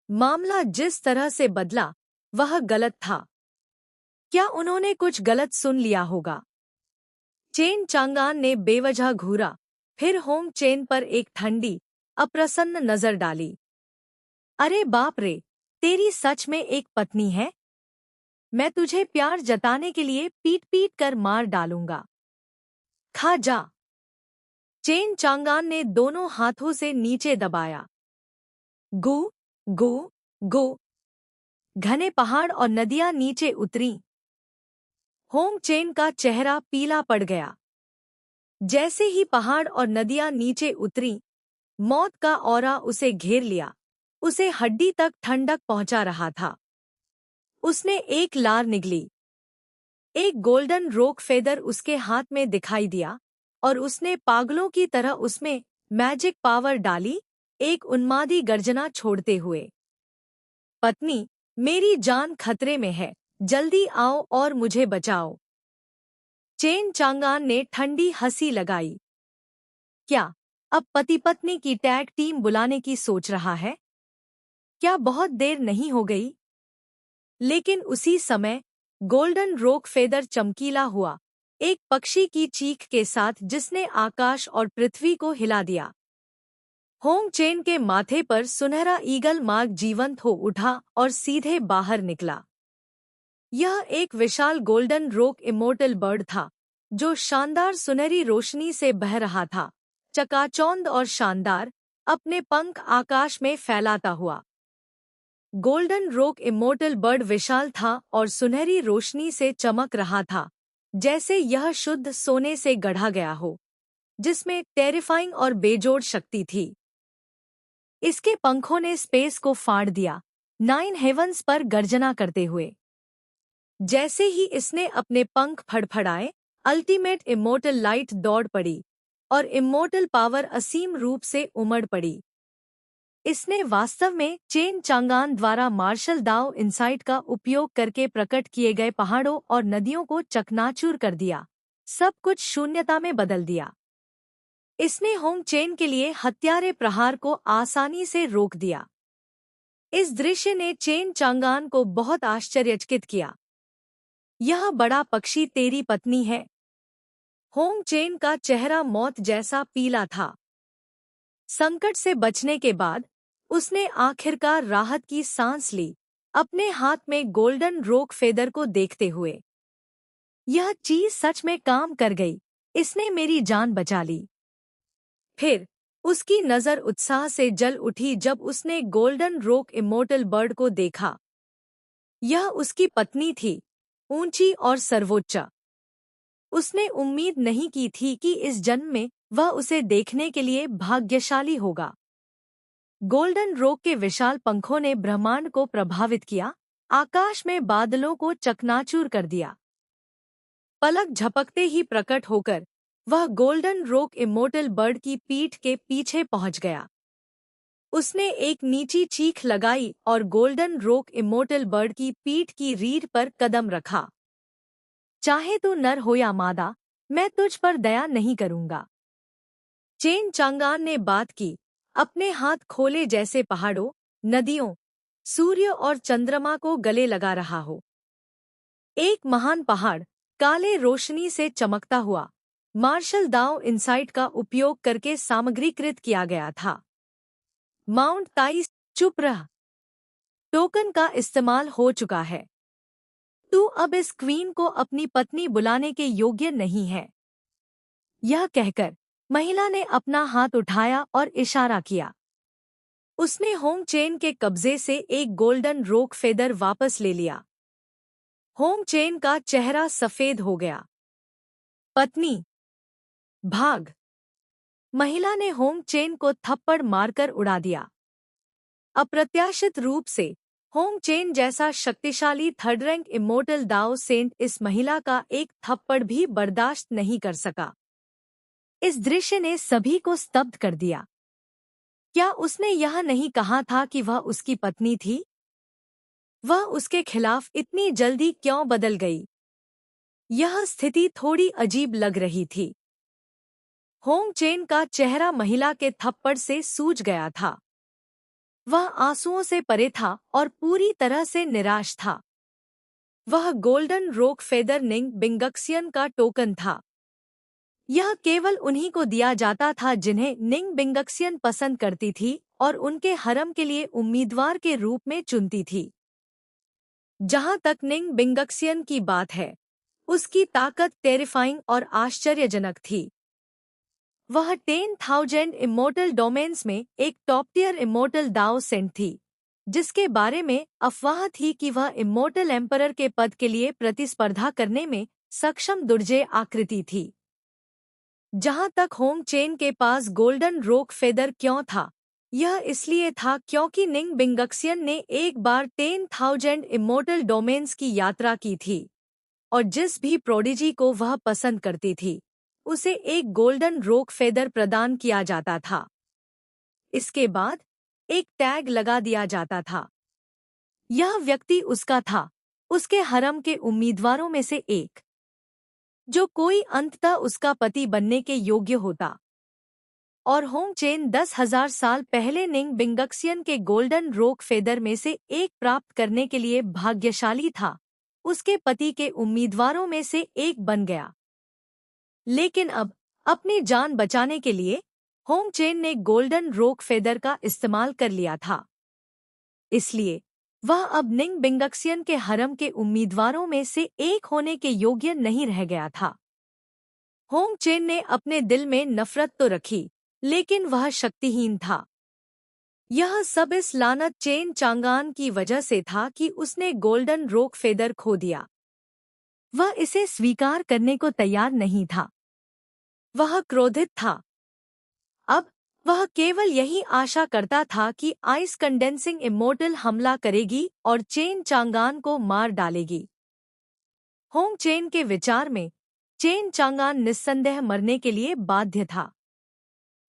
मामला जिस तरह से बदला वह गलत था। क्या उन्होंने कुछ गलत सुन लिया होगा? चेन चांगान ने बेवजह घूरा, फिर होंग चेन पर एक ठंडी, अप्रसन्न नजर डाली। अरे बाप रे, तेरी सच में एक पत्नी है? मैं तुझे प्यार जताने के लिए पीट पीट कर मार डालूंगा। खा जा। चेन चांगान ने दोनों हाथों से नीचे दबाया। गू गू गू। घने पहाड़ और नदियां नीचे उतरीं। होंग चेन का चेहरा पीला पड़ गया। जैसे ही पहाड़ और नदियां नीचे उतरीं, मौत का औरा उसे घेर लिया। उसे हड्डी तक ठंडक पहुंचा रहा था। उसने एक लार निगली। एक गोल्डन रोक फेदर उसके हाथ में दिखाई दिया और उसने पागलों की तरह उसमें मैजिक पावर डाली, एक उन्मादी गर्जना छोड़ते हुए। पत्नी, मेरी जान खतरे में है, जल्दी आओ और मुझे बचाओ। चेन चांगान ने ठंडी हंसी लगाई। क्या अब पति पत्नी की टैग टीम बुलाने की सोच रहा है? क्या बहुत देर नहीं हो गई? लेकिन उसी समय गोल्डन रोक फेदर चमकीला हुआ, एक पक्षी की चीख के साथ जिसने आकाश और पृथ्वी को हिला दिया। होंग चेन के माथे पर सुनहरा ईगल मार्क जीवंत हो उठा और सीधे बाहर निकला। यह एक विशाल गोल्डन रोक इमोर्टल बर्ड था, जो शानदार सुनहरी रोशनी से बह रहा था, चकाचौंध और शानदार, अपने पंख आकाश में फैलाता हुआ। गोल्डन रोक इमोर्टल बर्ड विशाल था और सुनहरी रोशनी से चमक रहा था, जैसे यह शुद्ध सोने से गढ़ा गया हो, जिसमें टेरिफाइंग और बेजोड़ शक्ति थी। इसके पंखों ने स्पेस को फाड़ दिया, 9 हेवंस पर गर्जना करते हुए। जैसे ही इसने अपने पंख फड़फड़ाए, अल्टीमेट इमोर्टल लाइट दौड़ पड़ी और इमोर्टल पावर असीम रूप से उमड़ पड़ी। इसने वास्तव में चेन चांगान द्वारा मार्शल दाओ इंसाइट का उपयोग करके प्रकट किए गए पहाड़ों और नदियों को चकनाचूर कर दिया, सब कुछ शून्यता में बदल दिया। इसने होंग चेन के लिए हत्यारे प्रहार को आसानी से रोक दिया। इस दृश्य ने चेन चांगान को बहुत आश्चर्यचकित किया। यह बड़ा पक्षी तेरी पत्नी है। होंग चेन का चेहरा मौत जैसा पीला था। संकट से बचने के बाद उसने आखिरकार राहत की सांस ली, अपने हाथ में गोल्डन रोक फेदर को देखते हुए। यह चीज सच में काम कर गई, इसने मेरी जान बचा ली। फिर उसकी नजर उत्साह से जल उठी जब उसने गोल्डन रोक इमोर्टल बर्ड को देखा। यह उसकी पत्नी थी, ऊंची और सर्वोच्च। उसने उम्मीद नहीं की थी कि इस जन्म में वह उसे देखने के लिए भाग्यशाली होगा। गोल्डन रोक के विशाल पंखों ने ब्रह्मांड को प्रभावित किया, आकाश में बादलों को चकनाचूर कर दिया। पलक झपकते ही प्रकट होकर वह गोल्डन रोक इमोर्टल बर्ड की पीठ के पीछे पहुंच गया। उसने एक नीची चीख लगाई और गोल्डन रोक इमोर्टल बर्ड की पीठ की रीढ़ पर कदम रखा। चाहे तू नर हो या मादा, मैं तुझ पर दया नहीं करूंगा। चेन चांगान ने बात की, अपने हाथ खोले जैसे पहाड़ों, नदियों, सूर्य और चंद्रमा को गले लगा रहा हो। एक महान पहाड़, काले रोशनी से चमकता हुआ, मार्शल दाओ इंसाइट का उपयोग करके सामग्रीकृत किया गया था। माउंट ताइस, चुप रह। टोकन का इस्तेमाल हो चुका है। तू अब इस क्वीन को अपनी पत्नी बुलाने के योग्य नहीं है। यह कहकर महिला ने अपना हाथ उठाया और इशारा किया। उसने होंग चेन के कब्जे से एक गोल्डन रोक फेदर वापस ले लिया। होंग चेन का चेहरा सफेद हो गया। पत्नी, भाग! महिला ने होंग चेन को थप्पड़ मारकर उड़ा दिया। अप्रत्याशित रूप से होंग चेन जैसा शक्तिशाली थर्ड रैंक इमोर्टल दाओ सेंट इस महिला का एक थप्पड़ भी बर्दाश्त नहीं कर सका। इस दृश्य ने सभी को स्तब्ध कर दिया। क्या उसने यह नहीं कहा था कि वह उसकी पत्नी थी? वह उसके खिलाफ इतनी जल्दी क्यों बदल गई? यह स्थिति थोड़ी अजीब लग रही थी। होंग चेन का चेहरा महिला के थप्पड़ से सूज गया था। वह आंसुओं से परे था और पूरी तरह से निराश था। वह गोल्डन रोक फेदर निंग बिंगक्सियन का टोकन था। यह केवल उन्हीं को दिया जाता था जिन्हें निंग बिंगक्सियन पसंद करती थी और उनके हरम के लिए उम्मीदवार के रूप में चुनती थी। जहां तक निंग बिंगक्सियन की बात है, उसकी ताकत टेरिफाइंग और आश्चर्यजनक थी। वह 10,000 इमोर्टल डोमेन्स में एक टॉप टियर इमोर्टल दाओ सेंट थी, जिसके बारे में अफवाह थी कि वह इमोर्टल एम्परर के पद के लिए प्रतिस्पर्धा करने में सक्षम दुर्जय आकृति थी। जहां तक होंग चेन के पास गोल्डन रोक फेदर क्यों था, यह इसलिए था क्योंकि निंग बिंगक्सियन ने एक बार 10,000 इमोर्टल डोमेन्स की यात्रा की थी, और जिस भी प्रोडिजी को वह पसंद करती थी, उसे एक गोल्डन रोक फेदर प्रदान किया जाता था। इसके बाद एक टैग लगा दिया जाता था। यह व्यक्ति उसका था, उसके हरम के उम्मीदवारों में से एक, जो कोई अंततः उसका पति बनने के योग्य होता। और होंग चेन 10,000 साल पहले निंग बिंगक्सियन के गोल्डन रोक फेदर में से एक प्राप्त करने के लिए भाग्यशाली था, उसके पति के उम्मीदवारों में से एक बन गया। लेकिन अब, अपनी जान बचाने के लिए, होंग चेन ने गोल्डन रोक फेदर का इस्तेमाल कर लिया था, इसलिए वह अब निंग बिंगक्सियन के हरम के उम्मीदवारों में से एक होने के योग्य नहीं रह गया था। होंग चेन ने अपने दिल में नफरत तो रखी, लेकिन वह शक्तिहीन था। यह सब इस लानत चेन चांगान की वजह से था कि उसने गोल्डन रोक फेदर खो दिया। वह इसे स्वीकार करने को तैयार नहीं था। वह क्रोधित था। अब वह केवल यही आशा करता था कि आइस कंडेंसिंग इमोर्टल हमला करेगी और चेन चांगान को मार डालेगी। होंग चेन के विचार में चेन चांगान निस्संदेह मरने के लिए बाध्य था।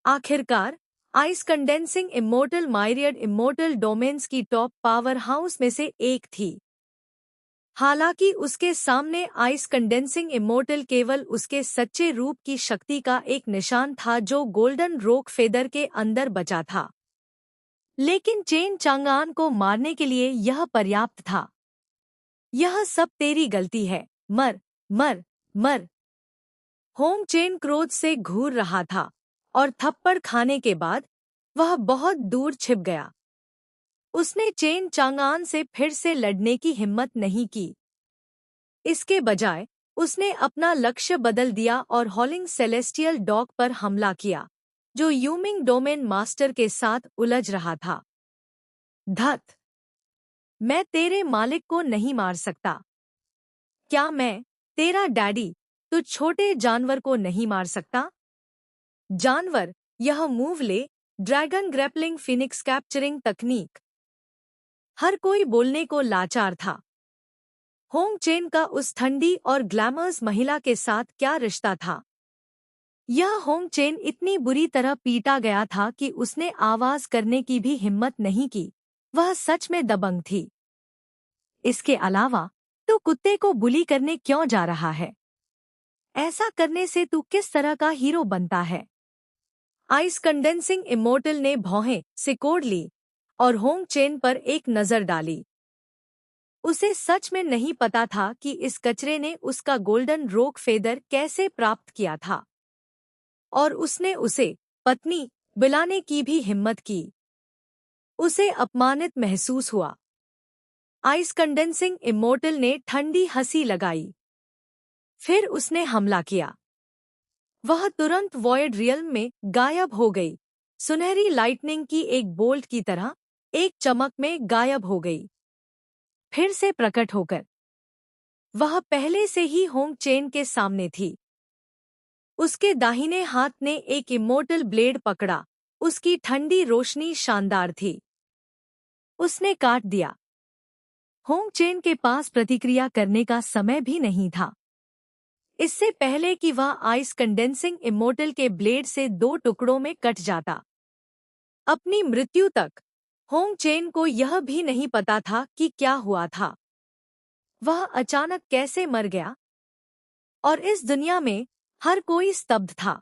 आखिरकार ice condensing immortal myriad immortal domains की टॉप पावर हाउस में से एक थी। हालांकि उसके सामने आइस कंडेंसिंग इमोर्टल केवल उसके सच्चे रूप की शक्ति का एक निशान था जो गोल्डन रोक फेदर के अंदर बचा था। लेकिन चेन चांगान को मारने के लिए यह पर्याप्त था। यह सब तेरी गलती है, मर मर मर। होंग चेन क्रोध से घूर रहा था और थप्पड़ खाने के बाद वह बहुत दूर छिप गया। उसने चेन चांगान से फिर से लड़ने की हिम्मत नहीं की। इसके बजाय उसने अपना लक्ष्य बदल दिया और हॉलिंग सेलेस्टियल डॉग पर हमला किया, जो यूमिंग डोमेन मास्टर के साथ उलझ रहा था। धत! मैं तेरे मालिक को नहीं मार सकता। क्या मैं, तेरा डैडी, तुझ छोटे जानवर को नहीं मार सकता? जानवर, यह मूव ले, ड्रैगन ग्रैपलिंग फिनिक्स कैप्चरिंग तकनीक। हर कोई बोलने को लाचार था। होंग चेन का उस ठंडी और ग्लैमर्स महिला के साथ क्या रिश्ता था? यह होंग चेन इतनी बुरी तरह पीटा गया था कि उसने आवाज करने की भी हिम्मत नहीं की। वह सच में दबंग थी। इसके अलावा तू कुत्ते को बुली करने क्यों जा रहा है? ऐसा करने से तू किस तरह का हीरो बनता है? आइस कंडेंसिंग इमोर्टल ने भौहें सिकोड़ ली और होंग चेन पर एक नजर डाली। उसे सच में नहीं पता था कि इस कचरे ने उसका गोल्डन रोक फेदर कैसे प्राप्त किया था, और उसने उसे पत्नी बुलाने की भी हिम्मत की। उसे अपमानित महसूस हुआ। आइस कंडेंसिंग इमोर्टल ने ठंडी हंसी लगाई। फिर उसने हमला किया। वह तुरंत वॉयड रियल्म में गायब हो गई, सुनहरी लाइटनिंग की एक बोल्ट की तरह एक चमक में गायब हो गई, फिर से प्रकट होकर। वह पहले से ही होंग चेन के सामने थी। उसके दाहिने हाथ ने एक इमोर्टल ब्लेड पकड़ा। उसकी ठंडी रोशनी शानदार थी। उसने काट दिया। होंग चेन के पास प्रतिक्रिया करने का समय भी नहीं था। इससे पहले कि वह आइस कंडेंसिंग इमोर्टल के ब्लेड से 2 टुकड़ों में कट जाता। अपनी मृत्यु तक होंग चेन को यह भी नहीं पता था कि क्या हुआ था। वह अचानक कैसे मर गया? और इस दुनिया में हर कोई स्तब्ध था।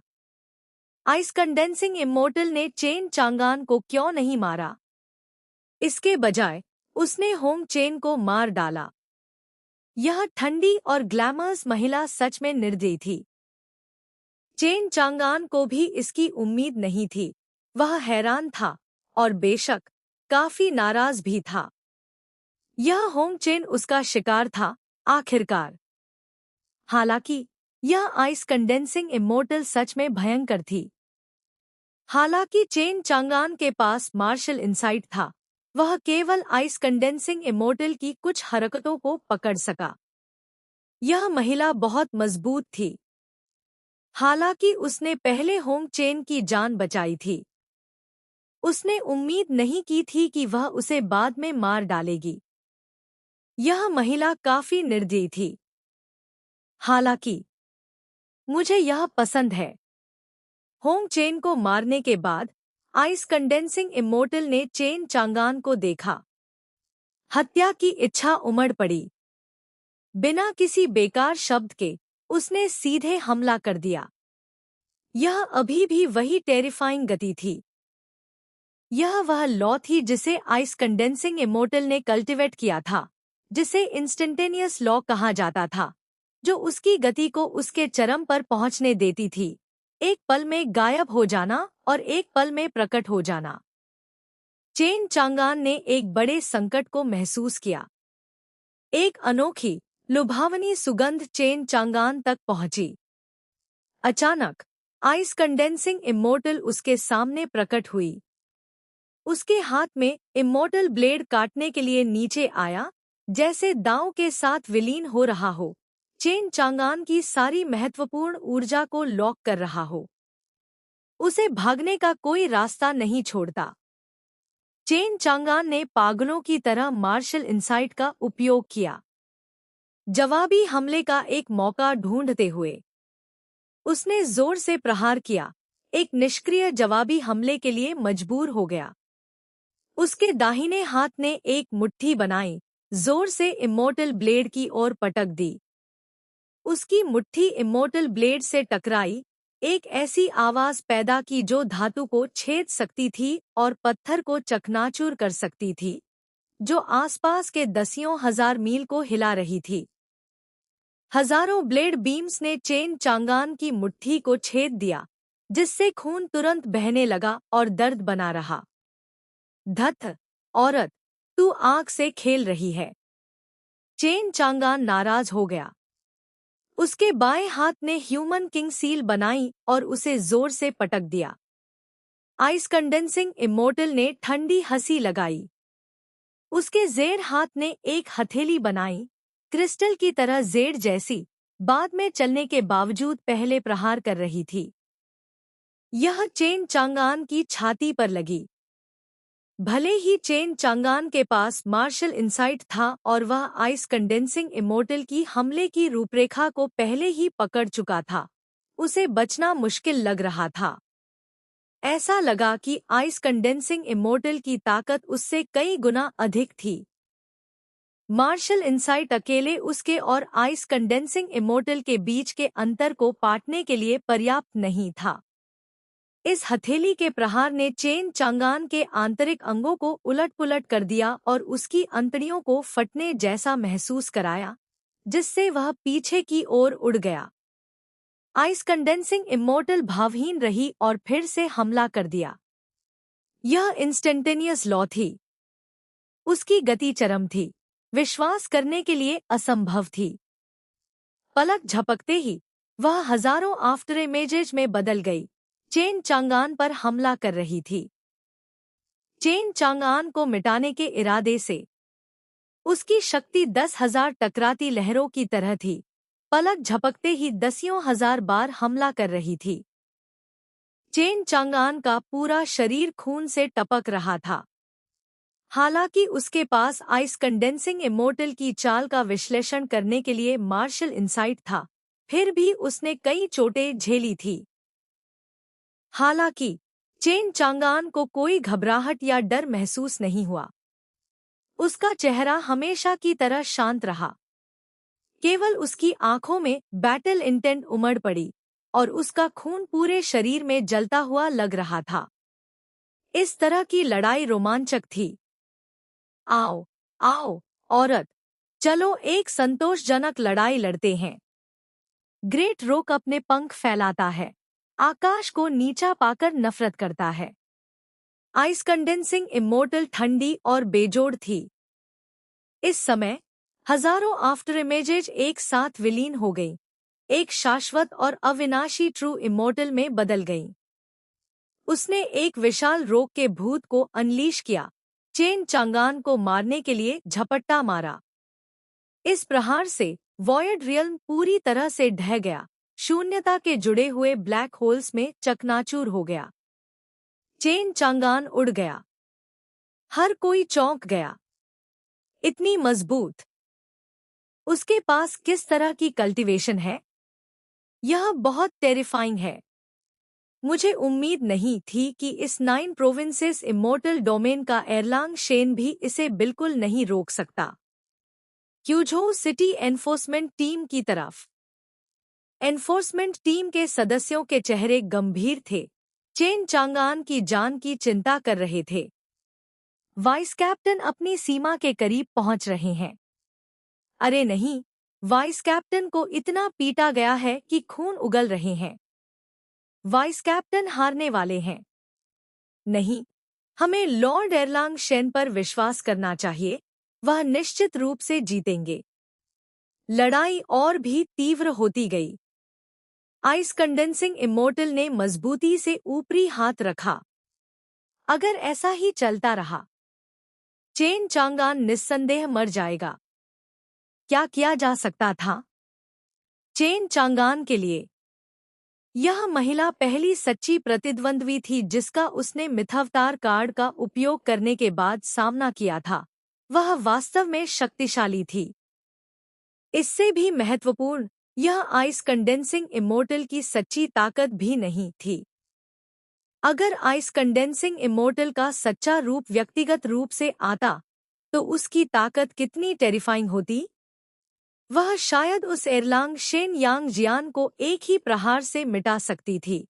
आइस कंडेंसिंग इमोर्टल ने चेन चांगान को क्यों नहीं मारा? इसके बजाय उसने होंग चेन को मार डाला। यह ठंडी और ग्लैमर्स महिला सच में निर्दयी थी। चेन चांगान को भी इसकी उम्मीद नहीं थी। वह हैरान था और बेशक काफी नाराज भी था। यह होंग चेन उसका शिकार था, आखिरकार। हालांकि यह आइस कंडेंसिंग इमोर्टल सच में भयंकर थी। हालांकि चेन चांगान के पास मार्शल इंसाइट था, वह केवल आइस कंडेंसिंग इमोर्टल की कुछ हरकतों को पकड़ सका। यह महिला बहुत मजबूत थी। हालांकि उसने पहले होंग चेन की जान बचाई थी। उसने उम्मीद नहीं की थी कि वह उसे बाद में मार डालेगी। यह महिला काफी निर्दयी थी। हालांकि मुझे यह पसंद है। होंग चेन को मारने के बाद आइस कंडेंसिंग इमोर्टल ने चेन चांगान को देखा। हत्या की इच्छा उमड़ पड़ी। बिना किसी बेकार शब्द के उसने सीधे हमला कर दिया। यह अभी भी वही टेरिफाइंग गति थी। यह वह लॉ थी जिसे आइस कंडेंसिंग इमोर्टल ने कल्टिवेट किया था, जिसे इंस्टेंटेनियस लॉ कहा जाता था, जो उसकी गति को उसके चरम पर पहुंचने देती थी, एक पल में गायब हो जाना और एक पल में प्रकट हो जाना। चेन चांगान ने एक बड़े संकट को महसूस किया। एक अनोखी, लुभावनी सुगंध चेन चांगान तक पहुंची। अचानक आइस कंडेंसिंग इमोर्टल उसके सामने प्रकट हुई। उसके हाथ में इमोर्टल ब्लेड काटने के लिए नीचे आया, जैसे दांव के साथ विलीन हो रहा हो, चेन चांगान की सारी महत्वपूर्ण ऊर्जा को लॉक कर रहा हो। उसे भागने का कोई रास्ता नहीं छोड़ता। चेन चांगान ने पागलों की तरह मार्शल इंसाइट का उपयोग किया, जवाबी हमले का एक मौका ढूंढते हुए। उसने जोर से प्रहार किया, एक निष्क्रिय जवाबी हमले के लिए मजबूर हो गया। उसके दाहिने हाथ ने एक मुट्ठी बनाई, जोर से इमोर्टल ब्लेड की ओर पटक दी। उसकी मुट्ठी इमोर्टल ब्लेड से टकराई, एक ऐसी आवाज पैदा की जो धातु को छेद सकती थी और पत्थर को चकनाचूर कर सकती थी, जो आसपास के दसियों हजार मील को हिला रही थी। हजारों ब्लेड बीम्स ने चेन चांगान की मुट्ठी को छेद दिया, जिससे खून तुरंत बहने लगा और दर्द बना रहा। धत, औरत, तू आग से खेल रही है। चेन चांगान नाराज हो गया। उसके बाएं हाथ ने ह्यूमन किंग सील बनाई और उसे जोर से पटक दिया। आइस कंडेंसिंग इमोर्टल ने ठंडी हंसी लगाई। उसके जेर हाथ ने एक हथेली बनाई, क्रिस्टल की तरह जेड जैसी, बाद में चलने के बावजूद पहले प्रहार कर रही थी। यह चेन चांगान की छाती पर लगी। भले ही चेन चांगान के पास मार्शल इंसाइट था और वह आइस कंडेंसिंग इमोर्टल की हमले की रूपरेखा को पहले ही पकड़ चुका था, उसे बचना मुश्किल लग रहा था। ऐसा लगा कि आइस कंडेंसिंग इमोर्टल की ताकत उससे कई गुना अधिक थी। मार्शल इंसाइट अकेले उसके और आइस कंडेंसिंग इमोर्टल के बीच के अंतर को पाटने के लिए पर्याप्त नहीं था। इस हथेली के प्रहार ने चेन चांगान के आंतरिक अंगों को उलट-पुलट कर दिया और उसकी अंतड़ियों को फटने जैसा महसूस कराया, जिससे वह पीछे की ओर उड़ गया। आइस कंडेंसिंग इमोर्टल भावहीन रही और फिर से हमला कर दिया। यह इंस्टेंटेनियस लॉ थी। उसकी गति चरम थी, विश्वास करने के लिए असंभव थी। पलक झपकते ही वह हजारों आफ्टर इमेजेज में बदल गई, चेन चांगान पर हमला कर रही थी। चेन चांगान को मिटाने के इरादे से। उसकी शक्ति 10,000 टकराती लहरों की तरह थी, पलक झपकते ही दसियों हजार बार हमला कर रही थी। चेन चांगान का पूरा शरीर खून से टपक रहा था। हालांकि उसके पास आइस कंडेंसिंग इमोर्टल की चाल का विश्लेषण करने के लिए मार्शल इंसाइट था, फिर भी उसने कई चोटें झेली थी। हालांकि चेन चांगान को कोई घबराहट या डर महसूस नहीं हुआ। उसका चेहरा हमेशा की तरह शांत रहा। केवल उसकी आंखों में बैटल इंटेंट उमड़ पड़ी और उसका खून पूरे शरीर में जलता हुआ लग रहा था। इस तरह की लड़ाई रोमांचक थी। आओ, आओ, औरत, चलो एक संतोषजनक लड़ाई लड़ते हैं। ग्रेट रोक अपने पंख फैलाता है, आकाश को नीचा पाकर नफरत करता है। आइस कंडेंसिंग इमोर्टल ठंडी और बेजोड़ थी। इस समय हजारों आफ्टर इमेजेज एक साथ विलीन हो गईं, एक शाश्वत और अविनाशी ट्रू इमोर्टल में बदल गईं। उसने एक विशाल रोक के भूत को अनलीश किया, चेन चांगान को मारने के लिए झपट्टा मारा। इस प्रहार से वॉयड रियल्म पूरी तरह से ढह गया, शून्यता के जुड़े हुए ब्लैक होल्स में चकनाचूर हो गया। चेन चांगान उड़ गया। हर कोई चौंक गया। इतनी मजबूत। उसके पास किस तरह की कल्टीवेशन है? यह बहुत टेरिफाइंग है। मुझे उम्मीद नहीं थी कि इस 9 प्रोविंसेस इमोर्टल डोमेन का एरलांग शेन भी इसे बिल्कुल नहीं रोक सकता। क्यूझो सिटी एनफोर्समेंट टीम की तरफ। एनफोर्समेंट टीम के सदस्यों के चेहरे गंभीर थे, चेन चांगान की जान की चिंता कर रहे थे। वाइस कैप्टन अपनी सीमा के करीब पहुंच रहे हैं। अरे नहीं, वाइस कैप्टन को इतना पीटा गया है कि खून उगल रहे हैं। वाइस कैप्टन हारने वाले हैं। नहीं, हमें लॉर्ड एरलांग शेन पर विश्वास करना चाहिए, वह निश्चित रूप से जीतेंगे। लड़ाई और भी तीव्र होती गई। आइस कंडेंसिंग इमोर्टल ने मजबूती से ऊपरी हाथ रखा। अगर ऐसा ही चलता रहा, चेन चांगान निस्संदेह मर जाएगा। क्या किया जा सकता था? चेन चांगान के लिए यह महिला पहली सच्ची प्रतिद्वंद्वी थी जिसका उसने मिथावतार कार्ड का उपयोग करने के बाद सामना किया था। वह वास्तव में शक्तिशाली थी। इससे भी महत्वपूर्ण, यह आइस कंडेंसिंग इमोर्टल की सच्ची ताकत भी नहीं थी। अगर आइस कंडेंसिंग इमोर्टल का सच्चा रूप व्यक्तिगत रूप से आता, तो उसकी ताकत कितनी टेरिफाइंग होती। वह शायद उस एरलांग शेन यांग जियान को एक ही प्रहार से मिटा सकती थी,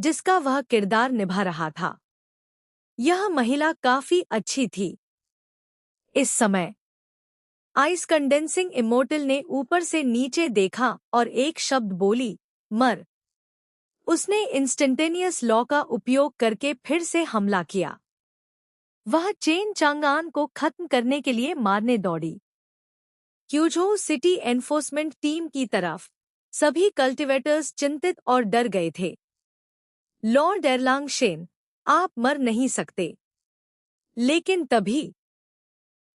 जिसका वह किरदार निभा रहा था। यह महिला काफी अच्छी थी। इस समय आइस कंडेंसिंग इमोर्टल ने ऊपर से नीचे देखा और एक शब्द बोली, मर। उसने इंस्टेंटेनियस लॉ का उपयोग करके फिर से हमला किया। वह चेन चांगान को खत्म करने के लिए मारने दौड़ी। क्यूझोउ सिटी एनफोर्समेंट टीम की तरफ सभी कल्टिवेटर्स चिंतित और डर गए थे। लॉर्ड एरलांग शेन, आप मर नहीं सकते। लेकिन तभी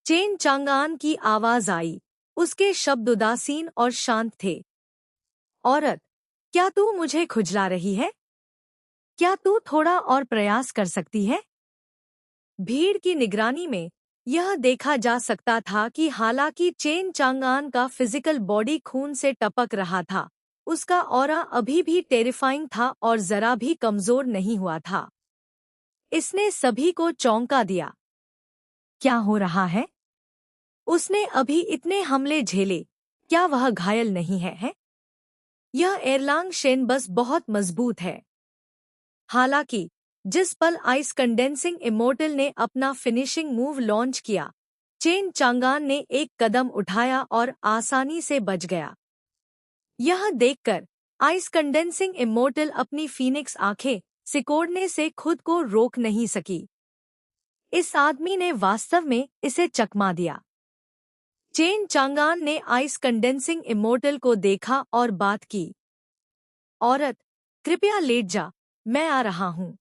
चेन चांगान की आवाज आई। उसके शब्द उदासीन और शांत थे। औरत, क्या तू मुझे खुजला रही है? क्या तू थोड़ा और प्रयास कर सकती है? भीड़ की निगरानी में यह देखा जा सकता था कि हालांकि चेन चांगान का फिजिकल बॉडी खून से टपक रहा था, उसका ऑरा अभी भी टेरिफाइंग था और जरा भी कमजोर नहीं हुआ था। इसने सभी को चौंका दिया। क्या हो रहा है? उसने अभी इतने हमले झेले, क्या वह घायल नहीं है? यह एरलांग शेन बस बहुत मजबूत है। हालांकि जिस पल आइस कंडेंसिंग इमोर्टल ने अपना फिनिशिंग मूव लॉन्च किया, चेन चांगान ने एक कदम उठाया और आसानी से बच गया। यह देखकर आइस कंडेंसिंग इमोर्टल अपनी फीनिक्स आंखें सिकोड़ने से खुद को रोक नहीं सकी। इस आदमी ने वास्तव में इसे चकमा दिया। चेन चांगान ने आइस कंडेंसिंग इमोर्टल को देखा और बात की। औरत, कृपया लेट जा, मैं आ रहा हूँ।